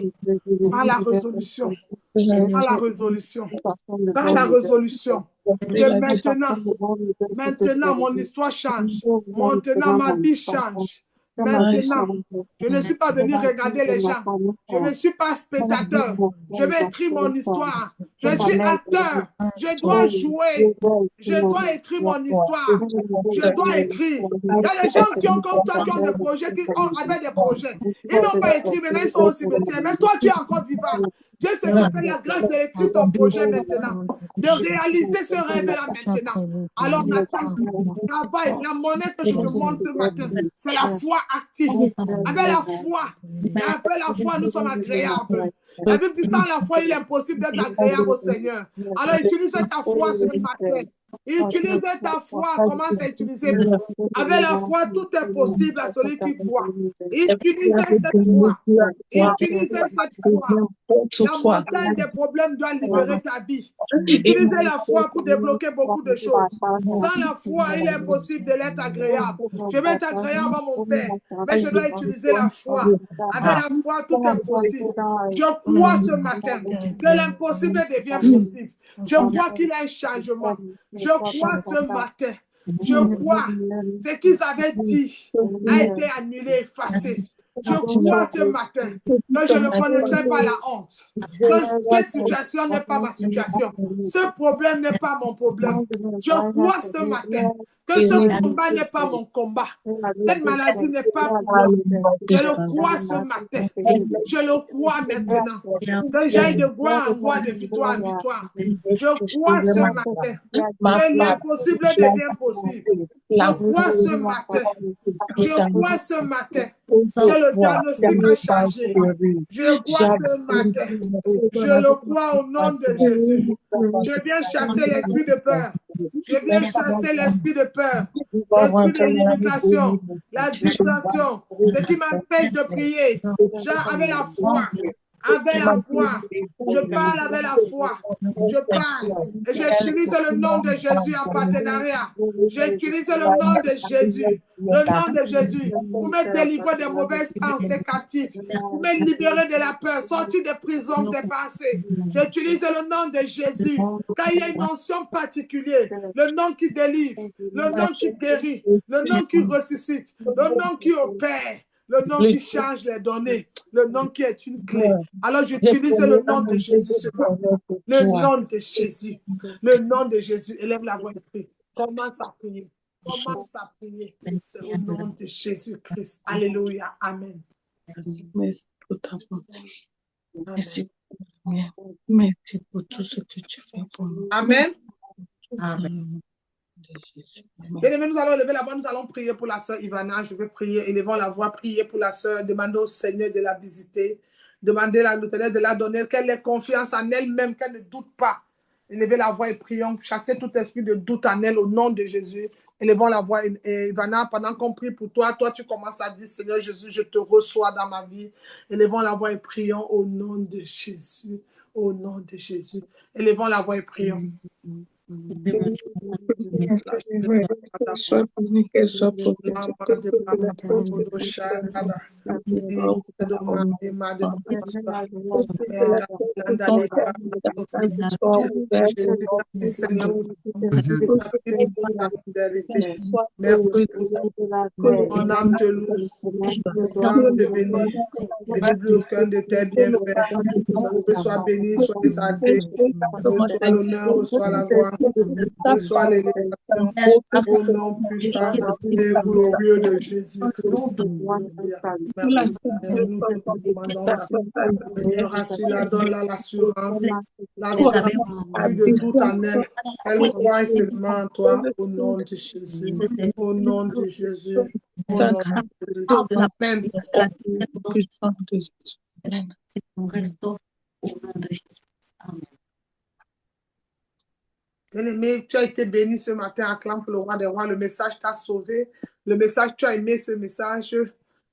Par la résolution. Par la résolution. Par la résolution. De maintenant, mon histoire change. Maintenant, ma vie change. Maintenant, je ne suis pas venu regarder les gens. Je ne suis pas spectateur. Je vais écrire mon histoire. Je suis acteur. Je dois jouer. Je dois écrire mon histoire. Je dois écrire. Il y a des gens qui ont comme toi, qui ont des projets, qui avaient des projets. Ils n'ont pas écrit, maintenant ils sont au cimetière. Mais toi, tu es encore vivant. Dieu se te fait la grâce d'écrire ton projet maintenant, de réaliser ce rêve-là maintenant. Alors maintenant, la monnaie que je te montre ce matin, c'est la foi active. Avec la foi, et après la foi, nous sommes agréables. La Bible dit sans la foi, il est impossible d'être agréable au Seigneur. Alors utilise ta foi ce matin. Utilise ta foi, commence à utiliser. Avec la foi, tout est possible à celui qui croit. Utilisez cette foi. Utilisez cette foi. La montagne des problèmes doit libérer ta vie. Utilisez la foi pour débloquer beaucoup de choses. Sans la foi, il est impossible de l'être agréable. Je vais être agréable à mon Père, mais je dois utiliser la foi. Avec la foi, tout est possible. Je crois ce matin que l'impossible devient possible. Je crois qu'il y a un changement. Je crois ce matin. Je crois ce qu'ils avaient dit a été annulé, effacé. Je crois ce matin que je ne connaîtrai pas la honte, que cette situation n'est pas ma situation, ce problème n'est pas mon problème. Je crois ce matin que ce combat n'est pas mon combat, cette maladie n'est pas pour moi. Je le crois ce matin, je le crois maintenant, que j'aille de gloire en gloire, de victoire en victoire. Je crois ce matin que l'impossible devient possible. Je crois ce matin, que le diagnostic a changé. Je crois ce matin, je le crois au nom de Jésus. Je viens chasser l'esprit de peur. Je viens chasser l'esprit de peur, l'esprit de limitation, la distraction, ce qui m'empêche de prier. Avec la foi. Avec la foi, je parle avec la foi, je parle et j'utilise le nom de Jésus en partenariat. J'utilise le nom de Jésus, pour me délivrer des mauvaises pensées captives, pour me libérer de la peur, sortir des prisons des pensées. J'utilise le nom de Jésus, car il y a une notion particulière, le nom qui délivre, le nom qui guérit, le nom qui ressuscite, le nom qui opère. Le nom qui change les données, le nom qui est une clé. Alors j'utilise le nom de Jésus ce matin. Le nom de Jésus. Le nom de Jésus. Élève la voix et prie. Commence à prier. Commence à prier. C'est le nom de Jésus-Christ. Alléluia. Amen. Merci pour ta foi. Merci pour tout ce que tu fais pour nous. Amen. Amen. Bien aimés, nous allons lever la voix, nous allons prier pour la sœur Ivana. Je vais prier, élevons la voix, prier pour la sœur, demander au Seigneur de la visiter, demander à l'Éternel de la donner, qu'elle ait confiance en elle-même, qu'elle ne doute pas. Élevez la voix et prions, chassez tout esprit de doute en elle au nom de Jésus. Élevons la voix. Et Ivana, pendant qu'on prie pour toi, toi, tu commences à dire, Seigneur Jésus, je te reçois dans ma vie. Élevons la voix et prions au nom de Jésus. Au nom de Jésus. Élevons la voix et prions. Sois béni, qu'elle soit protégée. Mon âme te loue, mon âme te bénit, et n'oublie aucun de tes bienfaits. Que soit béni, sois exalté, reçois l'honneur, reçois la gloire, reçois l'élévation, au nom puissant et glorieux de Jésus-Christ. Merci, Seigneur, nous te demandons ta donne-la l'assurance plus de tout en elle. Elle croit seulement en toi, au nom de Jésus. Au nom de Jésus. Au nom de Jésus. Amen. Bien-aimé, tu as été béni ce matin, acclame pour le roi des rois. Le message t'a sauvé. Le message, tu as aimé ce message.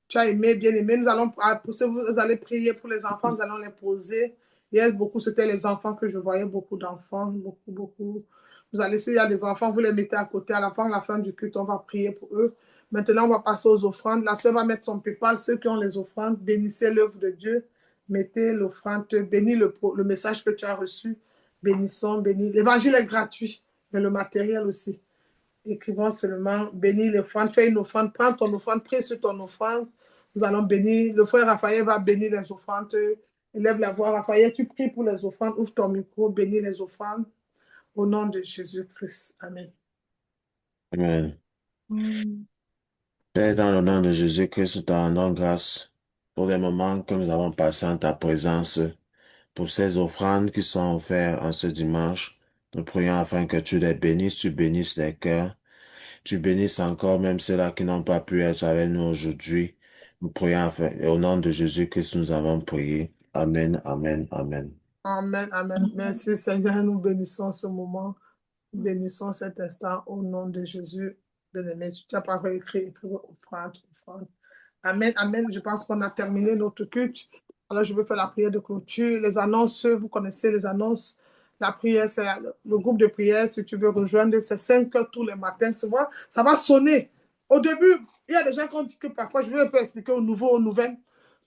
Tu as aimé, bien-aimé. Nous allons, vous allez prier pour les enfants, nous allons les poser. Hier, beaucoup, c'était les enfants que je voyais, beaucoup d'enfants, beaucoup. Vous allez, s'il y a des enfants, vous les mettez à côté. À la fin du culte, on va prier pour eux. Maintenant, on va passer aux offrandes. La sœur va mettre son PayPal. Ceux qui ont les offrandes, bénissez l'œuvre de Dieu. Mettez l'offrande, bénis le message que tu as reçu. Bénissons, bénis. L'évangile est gratuit, mais le matériel aussi. Écrivons seulement, bénis l'offrande, fais une offrande, prends ton offrande, prie sur ton offrande. Nous allons bénir. Le frère Raphaël va bénir les offrandes. Élève la voix. Raphaël, tu pries pour les offrandes. Ouvre ton micro, bénis les offrandes. Au nom de Jésus-Christ. Amen. Amen. Père, dans le nom de Jésus-Christ, nous te rendons grâce pour les moments que nous avons passés en ta présence, pour ces offrandes qui sont offertes en ce dimanche. Nous prions afin que tu les bénisses, tu bénisses les cœurs, tu bénisses encore même ceux-là qui n'ont pas pu être avec nous aujourd'hui. Nous prions afin, et au nom de Jésus-Christ, nous avons prié. Amen, amen, amen. Amen, amen. Merci Seigneur, nous bénissons ce moment. Nous bénissons cet instant au nom de Jésus. Bien-aimé, tu as pas écrit offrande. Amen, amen. Je pense qu'on a terminé notre culte. Alors, je vais faire la prière de clôture. Les annonces, vous connaissez les annonces. La prière, c'est le groupe de prière. Si tu veux rejoindre, c'est 5 heures tous les matins. Ça va sonner. Au début, il y a des gens qui ont dit que parfois, je vais un peu expliquer aux nouvelles.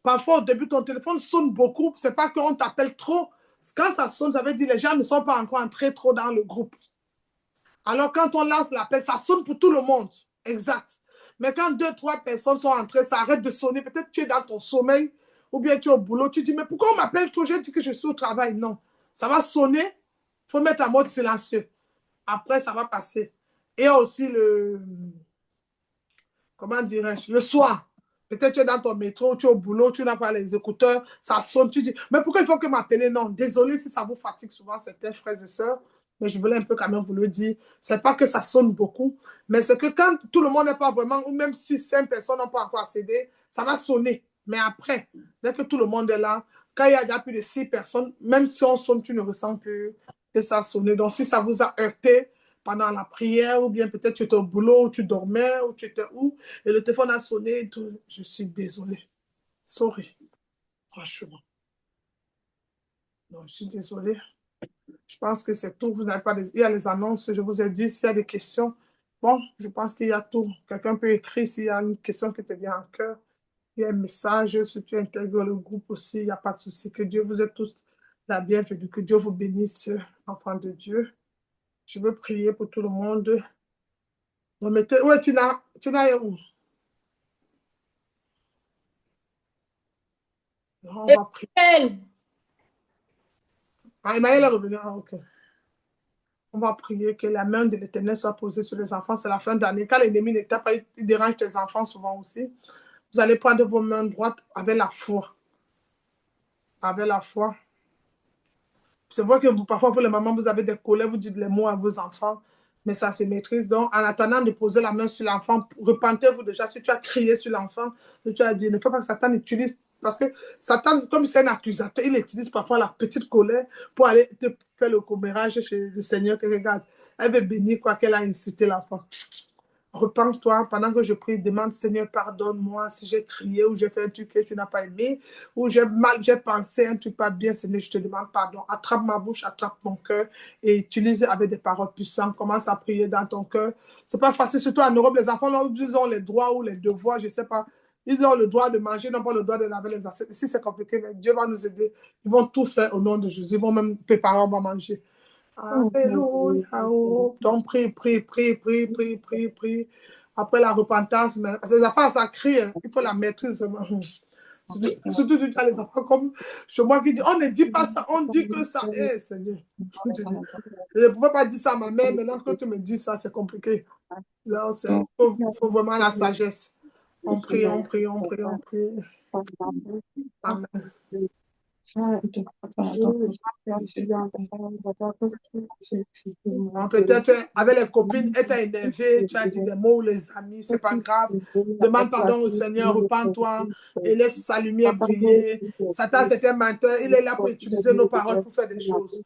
Parfois, au début, ton téléphone sonne beaucoup. Ce n'est pas qu'on t'appelle trop. Quand ça sonne, ça veut dire que les gens ne sont pas encore entrés trop dans le groupe. Alors, quand on lance l'appel, ça sonne pour tout le monde. Exact. Mais quand 2, 3 personnes sont entrées, ça arrête de sonner. Peut-être que tu es dans ton sommeil ou bien tu es au boulot. Tu dis, mais pourquoi on m'appelle trop? J'ai dit que je suis au travail. Non. Ça va sonner. Il faut mettre en mode silencieux. Après, ça va passer. Et aussi comment dirais-je, le soir. Peut-être tu es dans ton métro, tu es au boulot, tu n'as pas les écouteurs, ça sonne, tu dis, mais pourquoi il faut que m'appeler? Non, désolé si ça vous fatigue souvent, certains frères et sœurs, mais je voulais un peu quand même vous le dire. C'est pas que ça sonne beaucoup, mais c'est que quand tout le monde n'est pas vraiment, ou même si 5 personnes n'ont pas encore accédé, ça va sonner. Mais après, dès que tout le monde est là, quand il y a déjà plus de 6 personnes, même si on sonne, tu ne ressens plus que ça sonne. Donc, si ça vous a heurté pendant la prière, ou bien peut-être tu étais au boulot, ou tu dormais, ou tu étais où, et le téléphone a sonné, et tout, je suis désolée. Sorry. Franchement. Donc, je suis désolée. Je pense que c'est tout. Vous n'avez pas il y a les annonces, je vous ai dit, s'il y a des questions. Bon, je pense qu'il y a tout. Quelqu'un peut écrire s'il y a une question qui te vient en cœur. Il y a un message, si tu intègres le groupe aussi, il n'y a pas de souci. Que Dieu vous ait tous la bienvenue. Que Dieu vous bénisse, enfants de Dieu. Je veux prier pour tout le monde. Donc, où est Tina? Tina est où? On va prier. Ah, Emmaël est revenu. Ah, ok. On va prier que la main de l'Éternel soit posée sur les enfants. C'est la fin d'année. Quand l'ennemi ne t'a pas, il dérange tes enfants souvent aussi. Vous allez prendre vos mains droites avec la foi. Avec la foi. C'est vrai que parfois, vous, les mamans, vous avez des colères, vous dites les mots à vos enfants, mais ça se maîtrise. Donc, en attendant de poser la main sur l'enfant, repentez-vous déjà si tu as crié sur l'enfant, si tu as dit, ne faut pas que Satan utilise, parce que Satan, comme c'est un accusateur, il utilise parfois la petite colère pour aller te faire le commérage chez le Seigneur, que regarde, elle veut bénir quoi qu'elle a insulté l'enfant. repens-toi pendant que je prie, demande Seigneur, pardonne-moi si j'ai crié ou j'ai fait un truc que tu n'as pas aimé ou j'ai pensé un truc pas bien, Seigneur, je te demande pardon. Attrape ma bouche, attrape mon cœur et utilise avec des paroles puissantes. Commence à prier dans ton cœur. C'est pas facile, surtout en Europe, les enfants, ils ont les droits ou les devoirs, je sais pas. Ils ont le droit de manger, non pas le droit de laver les assiettes. Ici, c'est compliqué, mais Dieu va nous aider. Ils vont tout faire au nom de Jésus. Ils vont même préparer, on va manger. Alléluia. Donc, prie. Après la repentance, mais parce que les enfants, ça crie, hein. Il faut la maîtrise vraiment. Surtout tu as les enfants comme chez moi qui dit, on ne dit pas ça, on dit que ça est, Seigneur. Je ne pouvais pas dire ça à ma mère, maintenant que tu me dis ça, c'est compliqué. Là, il faut vraiment la sagesse. On prie. Amen. Peut-être avec les copines, elle t'a énervé, tu as dit des mots, les amis, c'est pas grave. Demande pardon au Seigneur, repens-toi et laisse sa lumière briller. Satan, c'est un menteur, il est là pour utiliser nos paroles pour faire des choses.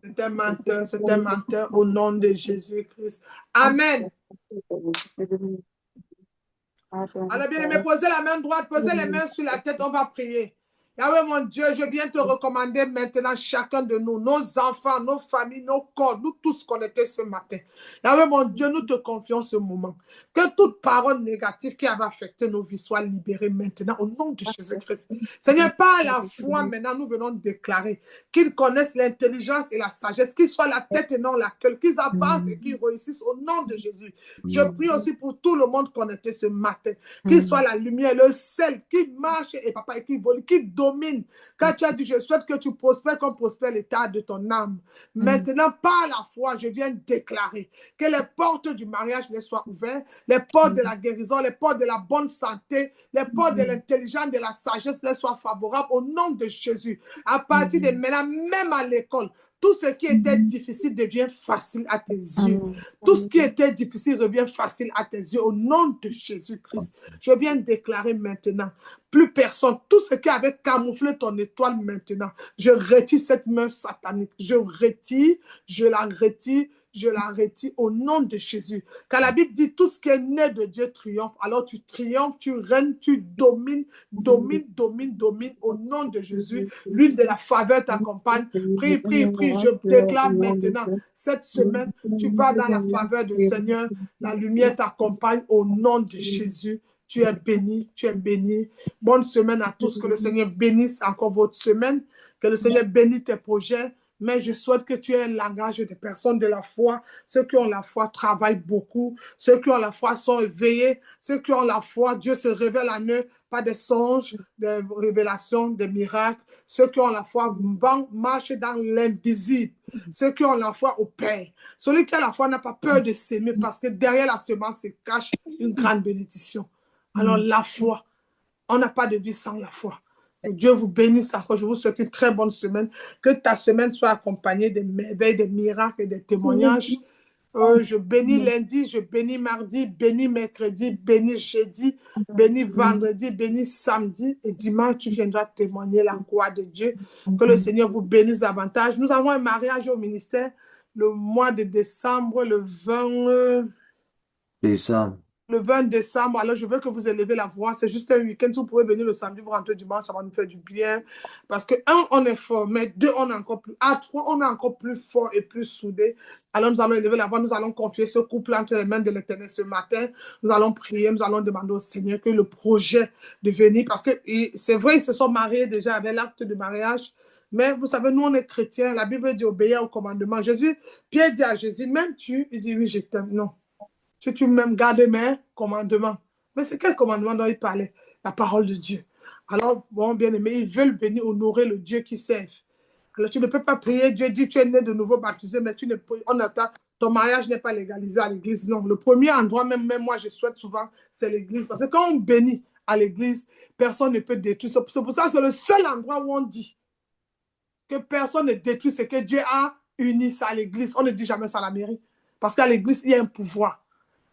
C'est un menteur au nom de Jésus-Christ. Amen. Alors bien aimé, posez la main droite, posez les mains sur la tête, on va prier. Yahweh mon Dieu, je viens te recommander maintenant chacun de nous, nos enfants, nos familles, nos corps, nous tous connectés ce matin. Yahweh mon Dieu, nous te confions ce moment. Que toute parole négative qui avait affecté nos vies soit libérée maintenant au nom de Jésus-Christ. Seigneur, par la foi maintenant, nous venons déclarer qu'ils connaissent l'intelligence et la sagesse, qu'ils soient la tête et non la queue, qu'ils avancent et qu'ils réussissent au nom de Jésus. Je prie aussi pour tout le monde connecté ce matin, qu'ils soient la lumière, le sel, qui marche et papa, et qui vole, qui domine. Quand tu as dit, je souhaite que tu prospères comme prospère l'état de ton âme. Maintenant, par la foi, je viens déclarer que les portes du mariage les soient ouvertes, les portes de la guérison, les portes de la bonne santé, les portes de l'intelligence, de la sagesse les soient favorables au nom de Jésus. À partir de maintenant, même à l'école, tout ce qui était difficile devient facile à tes yeux. Tout ce qui était difficile devient facile à tes yeux au nom de Jésus-Christ. Je viens déclarer maintenant, plus personne, tout ce qui avait camouflé ton étoile maintenant, je retire cette main satanique. Je la retire au nom de Jésus. Car la Bible dit tout ce qui est né de Dieu triomphe. Alors tu triomphes, tu règnes, tu domines au nom de Jésus. L'huile de la faveur t'accompagne. Prie. Je déclare maintenant, cette semaine, tu vas dans la faveur du Seigneur. La lumière t'accompagne au nom de Jésus. Tu es béni, tu es béni. Bonne semaine à tous. Que le Seigneur bénisse encore votre semaine. Que le Seigneur bénisse tes projets. Mais je souhaite que tu aies un langage des personnes de la foi. Ceux qui ont la foi travaillent beaucoup. Ceux qui ont la foi sont éveillés. Ceux qui ont la foi, Dieu se révèle à eux, pas des songes, des révélations, des miracles. Ceux qui ont la foi marchent dans l'invisible. Ceux qui ont la foi opèrent. Celui qui a la foi n'a pas peur de s'aimer parce que derrière la semence se cache une grande bénédiction. Alors la foi, on n'a pas de vie sans la foi. Que Dieu vous bénisse encore. Je vous souhaite une très bonne semaine. Que ta semaine soit accompagnée de merveilles, de miracles et de témoignages. Je bénis lundi, je bénis mardi, bénis mercredi, bénis jeudi, bénis vendredi, bénis samedi. Et dimanche, tu viendras témoigner la gloire de Dieu. Que le Seigneur vous bénisse davantage. Nous avons un mariage au ministère le mois de décembre, le 20 décembre. Le 20 décembre, alors je veux que vous élevez la voix. C'est juste un week-end. Si vous pouvez venir le samedi, vous rentrez dimanche, ça va nous faire du bien. Parce que, un, on est fort, mais deux, on est encore plus. À trois, on est encore plus fort et plus soudé. Alors nous allons élever la voix, nous allons confier ce couple entre les mains de l'Éternel ce matin. Nous allons prier, nous allons demander au Seigneur que le projet de venir, parce que c'est vrai, ils se sont mariés déjà avec l'acte de mariage. Mais vous savez, nous, on est chrétiens. La Bible dit obéir au commandement. Pierre dit à Jésus, m'aimes-tu? Il dit oui, je t'aime. Non. Si tu m'aimes, garde mes commandements. Mais c'est quel commandement dont il parlait? La parole de Dieu. Alors, bon, bien aimé, ils veulent venir honorer le Dieu qu'ils servent. Alors, tu ne peux pas prier. Dieu dit, tu es né de nouveau baptisé, mais tu ne peux, ton mariage n'est pas légalisé à l'église. Non, le premier endroit, même moi, je souhaite souvent, c'est l'église. Parce que quand on bénit à l'église, personne ne peut détruire. C'est pour ça que c'est le seul endroit où on dit que personne ne détruit ce que Dieu a uni ça à l'église. On ne dit jamais ça à la mairie. Parce qu'à l'église, il y a un pouvoir.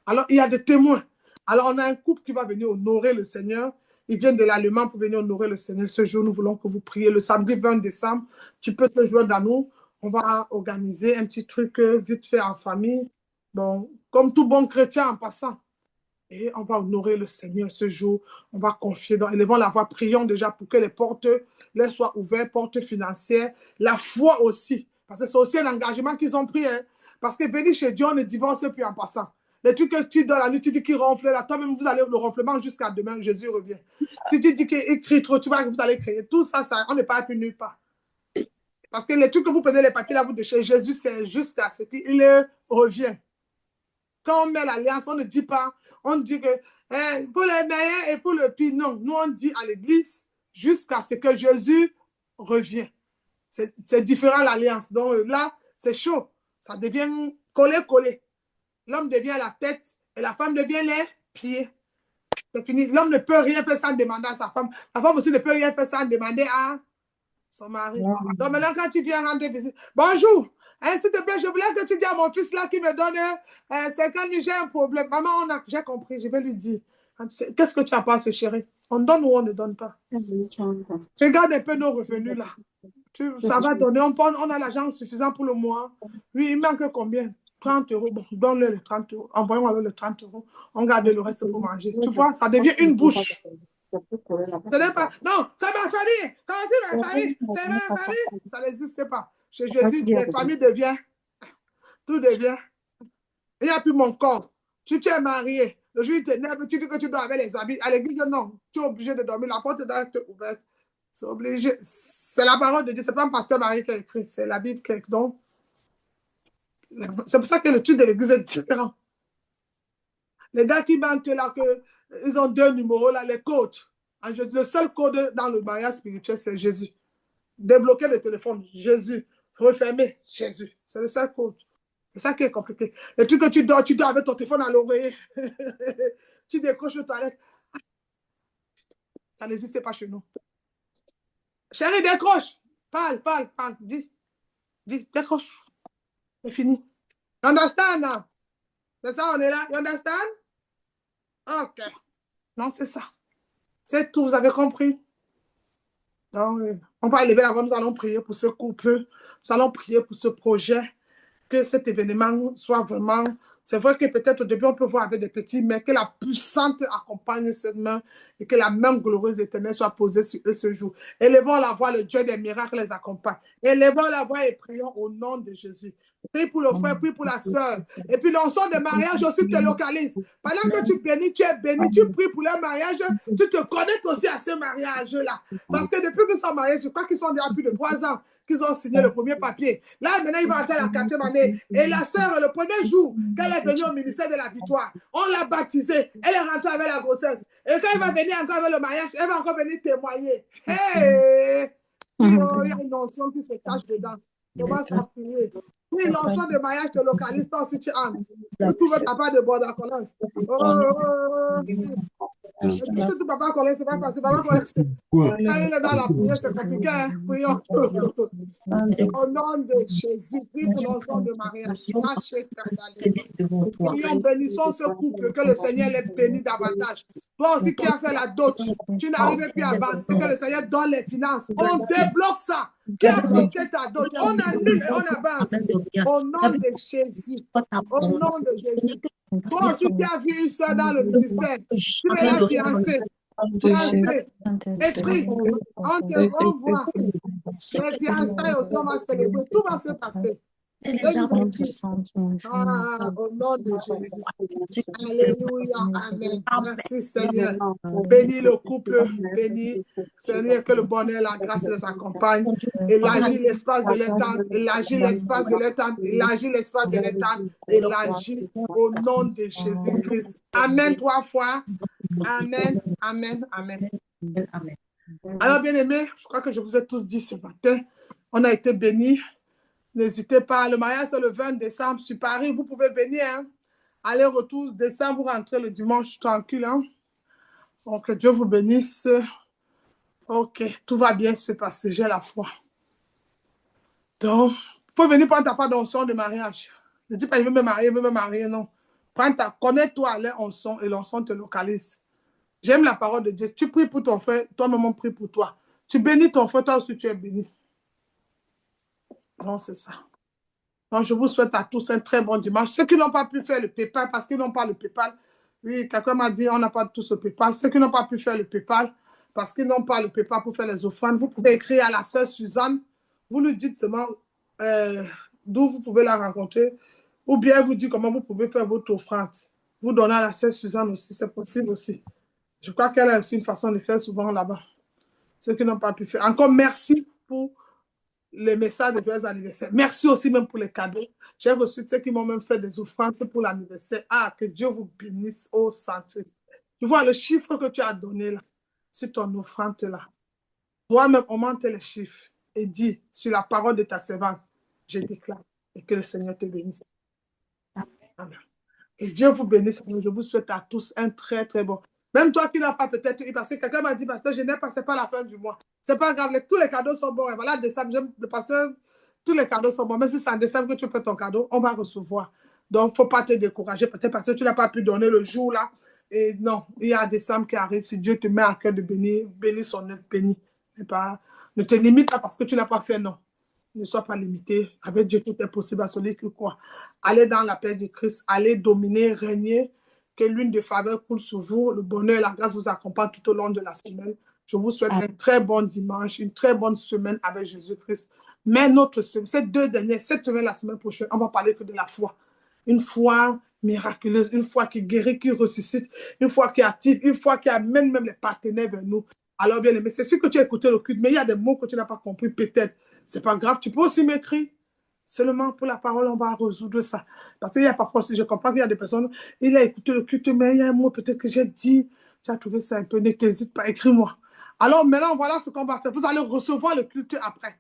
Alors, il y a des témoins. Alors, on a un couple qui va venir honorer le Seigneur. Ils viennent de l'Allemagne pour venir honorer le Seigneur. Ce jour, nous voulons que vous priez. Le samedi 20 décembre, tu peux te joindre à nous. On va organiser un petit truc vite fait en famille. Bon, comme tout bon chrétien en passant. Et on va honorer le Seigneur ce jour. On va confier dans, élevons la voix, prions déjà pour que les portes les soient ouvertes, portes financières, la foi aussi. Parce que c'est aussi un engagement qu'ils ont pris. Hein. Parce que venir chez Dieu, on ne divorce plus en passant. Les trucs que tu donnes la nuit, tu dis qu'il ronfle, là, toi-même, vous allez le ronflement jusqu'à demain, Jésus revient. Si tu dis qu'il crie trop, tu vois que vous allez crier. Tout ça, on n'est pas plus nulle part. Parce que les trucs que vous prenez, les papiers, là, vous déchez, Jésus, c'est jusqu'à ce qu'il revient. Quand on met l'alliance, on ne dit pas, on dit que pour le meilleur et pour le pire, non. Nous, on dit à l'église jusqu'à ce que Jésus revienne. C'est différent l'alliance. Donc là, c'est chaud. Ça devient collé. L'homme devient la tête et la femme devient les pieds. C'est fini. L'homme ne peut rien faire sans demander à sa femme. La femme aussi ne peut rien faire sans demander à son mari. Donc maintenant, quand tu viens rendre visite, bonjour. S'il te plaît, je voulais que tu dises à mon fils là qui me donne 50 000, j'ai un problème. Maman, j'ai compris, je vais lui dire. Qu'est-ce que tu as pensé, chérie? On donne ou on ne donne pas? Regarde un peu nos revenus là. Ça va donner, on a l'argent suffisant pour le mois. Oui, il manque combien? 30 euros. Bon, donne-le les 30 euros. Envoyons-le les 30 euros. On garde le reste pour manger. Tu vois, ça devient une bouche. Ce n'est pas. Non, c'est ma famille. Quand c'est ma famille, c'est ma famille. Ça n'existe pas. Chez Jésus, les familles deviennent. Tout devient. Il n'y a plus mon corps. Tu es marié. Le jour où tu t'énerves, tu dis que tu dors avec les habits. À l'église, non. Tu es obligé de dormir. La porte doit être ouverte. C'est obligé. C'est la parole de Dieu. Ce n'est pas un pasteur marié qui a écrit. C'est la Bible qui a écrit. Donc, c'est pour ça que le truc de l'église est différent. Les gars qui mentent là, ils ont 2 numéros là, les codes. Le seul code dans le mariage spirituel, c'est Jésus. Débloquer le téléphone, Jésus. Refermer, Jésus. C'est le seul code. C'est ça qui est compliqué. Les trucs que tu dors avec ton téléphone à l'oreiller. Tu décroches le toilette. Ça n'existe pas chez nous. Chérie, décroche. Parle. Dis, décroche. C'est fini. You understand now? C'est ça, on est là. You understand? Ok. Non, c'est ça. C'est tout, vous avez compris? Donc, on va lever la voix, nous allons prier pour ce couple. Nous allons prier pour ce projet. Que cet événement soit vraiment... C'est vrai que peut-être au début, on peut voir avec des petits, mais que la puissante accompagne cette main et que la main glorieuse éternelle soit posée sur eux ce jour. Élevons la voix, le Dieu des miracles les accompagne. Élevons la voix et prions au nom de Jésus. Prie pour le frère, prie pour la sœur. Et puis l'ensemble de mariage aussi te localise. Pendant que tu bénis, tu es béni, tu pries pour leur mariage, tu te connectes aussi à ce mariage-là. Parce que depuis qu'ils sont mariés, je crois qu'ils sont déjà plus de 3 ans qu'ils ont signé le premier papier. Là, maintenant, ils vont entrer à la 4e année. Et la sœur, le premier jour qu'elle est venue au ministère de la victoire, on l'a baptisée. Elle est rentrée avec la grossesse. Et quand elle va venir encore avec le mariage, elle va encore venir témoigner. Hey! Il y a une notion qui se cache dedans. Commence à prier. Oui, l'ensemble de mariage te localise toi si tu entres. Tu trouves ta part de border collant. Si tu papa collant, c'est pas facile. Papa collant, quand il est dans la prière, c'est compliqué. Hein? Prions. Au nom de Jésus, prie pour l'ensemble de mariage. Prions, bénissons ce couple, que le Seigneur les bénisse davantage. Toi aussi qui as fait la dot, tu n'arrives plus à avancer, que le Seigneur donne les finances. On débloque ça. Qui a bloqué ta dot? On annule et on avance. Au nom de Jésus. Au nom de Jésus. Toi aussi qui as vu une soeur dans le ministère, tu es la fiancée. Écris, on te renvoie. Les fiançailles aussi, on va célébrer. Tout va se passer. Au nom de Jésus. Alléluia. Amen. Merci Seigneur. Bénis le couple. Bénis Seigneur, que le bonheur, la grâce les accompagne. Élargis l'espace de l'étang. Élargis l'espace de l'étang. Élargis l'espace de l'étang. Élargis au nom de Jésus-Christ. Amen 3 fois. Amen. Amen. Amen. Amen. Alors, bien aimés, je crois que je vous ai tous dit ce matin, on a été bénis. N'hésitez pas, le mariage c'est le 20 décembre sur Paris, vous pouvez venir. Hein? Aller-retour décembre, vous rentrez le dimanche tranquille. Hein? Donc, que Dieu vous bénisse. Ok, tout va bien se passer, j'ai la foi. Donc, il faut venir prendre ta part d'onction de mariage. Ne dis pas, je veux me marier, non. Connais-toi à l'onction et l'onction te localise. J'aime la parole de Dieu. Tu pries pour ton frère, toi-même prie pour toi. Tu bénis ton frère, toi aussi tu es béni. Non, c'est ça. Donc, je vous souhaite à tous un très bon dimanche. Ceux qui n'ont pas pu faire le PayPal, parce qu'ils n'ont pas le PayPal, Oui, quelqu'un m'a dit, on n'a pas tous le PayPal. Ceux qui n'ont pas pu faire le PayPal, parce qu'ils n'ont pas le PayPal pour faire les offrandes, vous pouvez écrire à la sœur Suzanne. Vous lui dites seulement d'où vous pouvez la rencontrer, ou bien vous dites comment vous pouvez faire votre offrande. Vous donnez à la sœur Suzanne aussi, c'est possible aussi. Je crois qu'elle a aussi une façon de faire souvent là-bas. Ceux qui n'ont pas pu faire. Encore merci pour les messages de joyeux anniversaire. Merci aussi même pour les cadeaux. J'ai reçu ceux qui m'ont même fait des offrandes pour l'anniversaire. Ah, que Dieu vous bénisse au centre. Tu vois le chiffre que tu as donné là, sur ton offrande là. Toi-même, augmente les chiffres et dis sur la parole de ta servante, je déclare et que le Seigneur te bénisse. Amen. Que Dieu vous bénisse. Je vous souhaite à tous un très, très bon. Même toi qui n'as pas peut-être eu, parce que quelqu'un m'a dit, pasteur, je n'ai pas, c'est pas la fin du mois. C'est pas grave, tous les cadeaux sont bons. Et voilà, décembre, le pasteur, tous les cadeaux sont bons. Même si c'est en décembre que tu fais ton cadeau, on va recevoir. Donc, il ne faut pas te décourager, peut-être parce que tu n'as pas pu donner le jour là. Et non, il y a décembre qui arrive. Si Dieu te met à cœur de bénir, bénis son œuvre, bénis. Ne te limite pas parce que tu n'as pas fait, non. Ne sois pas limité. Avec Dieu, tout est possible à celui qui croit. Allez dans la paix du Christ, allez dominer, régner, que l'une de faveur coule sur vous, le bonheur et la grâce vous accompagnent tout au long de la semaine. Je vous souhaite un très bon dimanche, une très bonne semaine avec Jésus-Christ. Mais notre semaine, cette semaine, la semaine prochaine, on va parler que de la foi. Une foi miraculeuse, une foi qui guérit, qui ressuscite, une foi qui active, une foi qui amène même les partenaires vers nous. Alors, bien aimé, c'est sûr que tu as écouté le culte, mais il y a des mots que tu n'as pas compris, peut-être. C'est pas grave, tu peux aussi m'écrire. Seulement pour la parole, on va résoudre ça. Parce qu'il y a parfois, si je comprends qu'il y a des personnes, il a écouté le culte, mais il y a un mot peut-être que j'ai dit, tu as trouvé ça un peu, ne t'hésite pas, écris-moi. Alors maintenant, voilà ce qu'on va faire. Vous allez recevoir le culte après.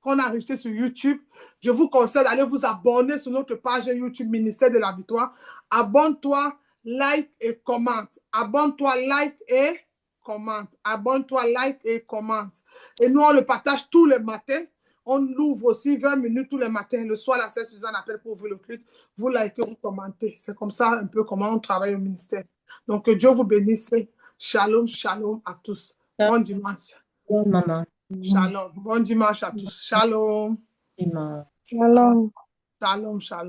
Quand on a réussi sur YouTube, je vous conseille d'aller vous abonner sur notre page YouTube Ministère de la Victoire. Abonne-toi, like et commente. Abonne-toi, like et commente. Abonne-toi, like et commente. Et nous, on le partage tous les matins. On l'ouvre aussi 20 minutes tous les matins. Le soir, la sœur Suzanne appelle pour ouvrir le culte. Vous likez, vous commentez. C'est comme ça un peu comment on travaille au ministère. Donc, que Dieu vous bénisse. Shalom, shalom à tous. Bon dimanche. Bon, maman. Shalom. Bon dimanche à tous. Shalom. Dimanche. Shalom. Shalom, shalom.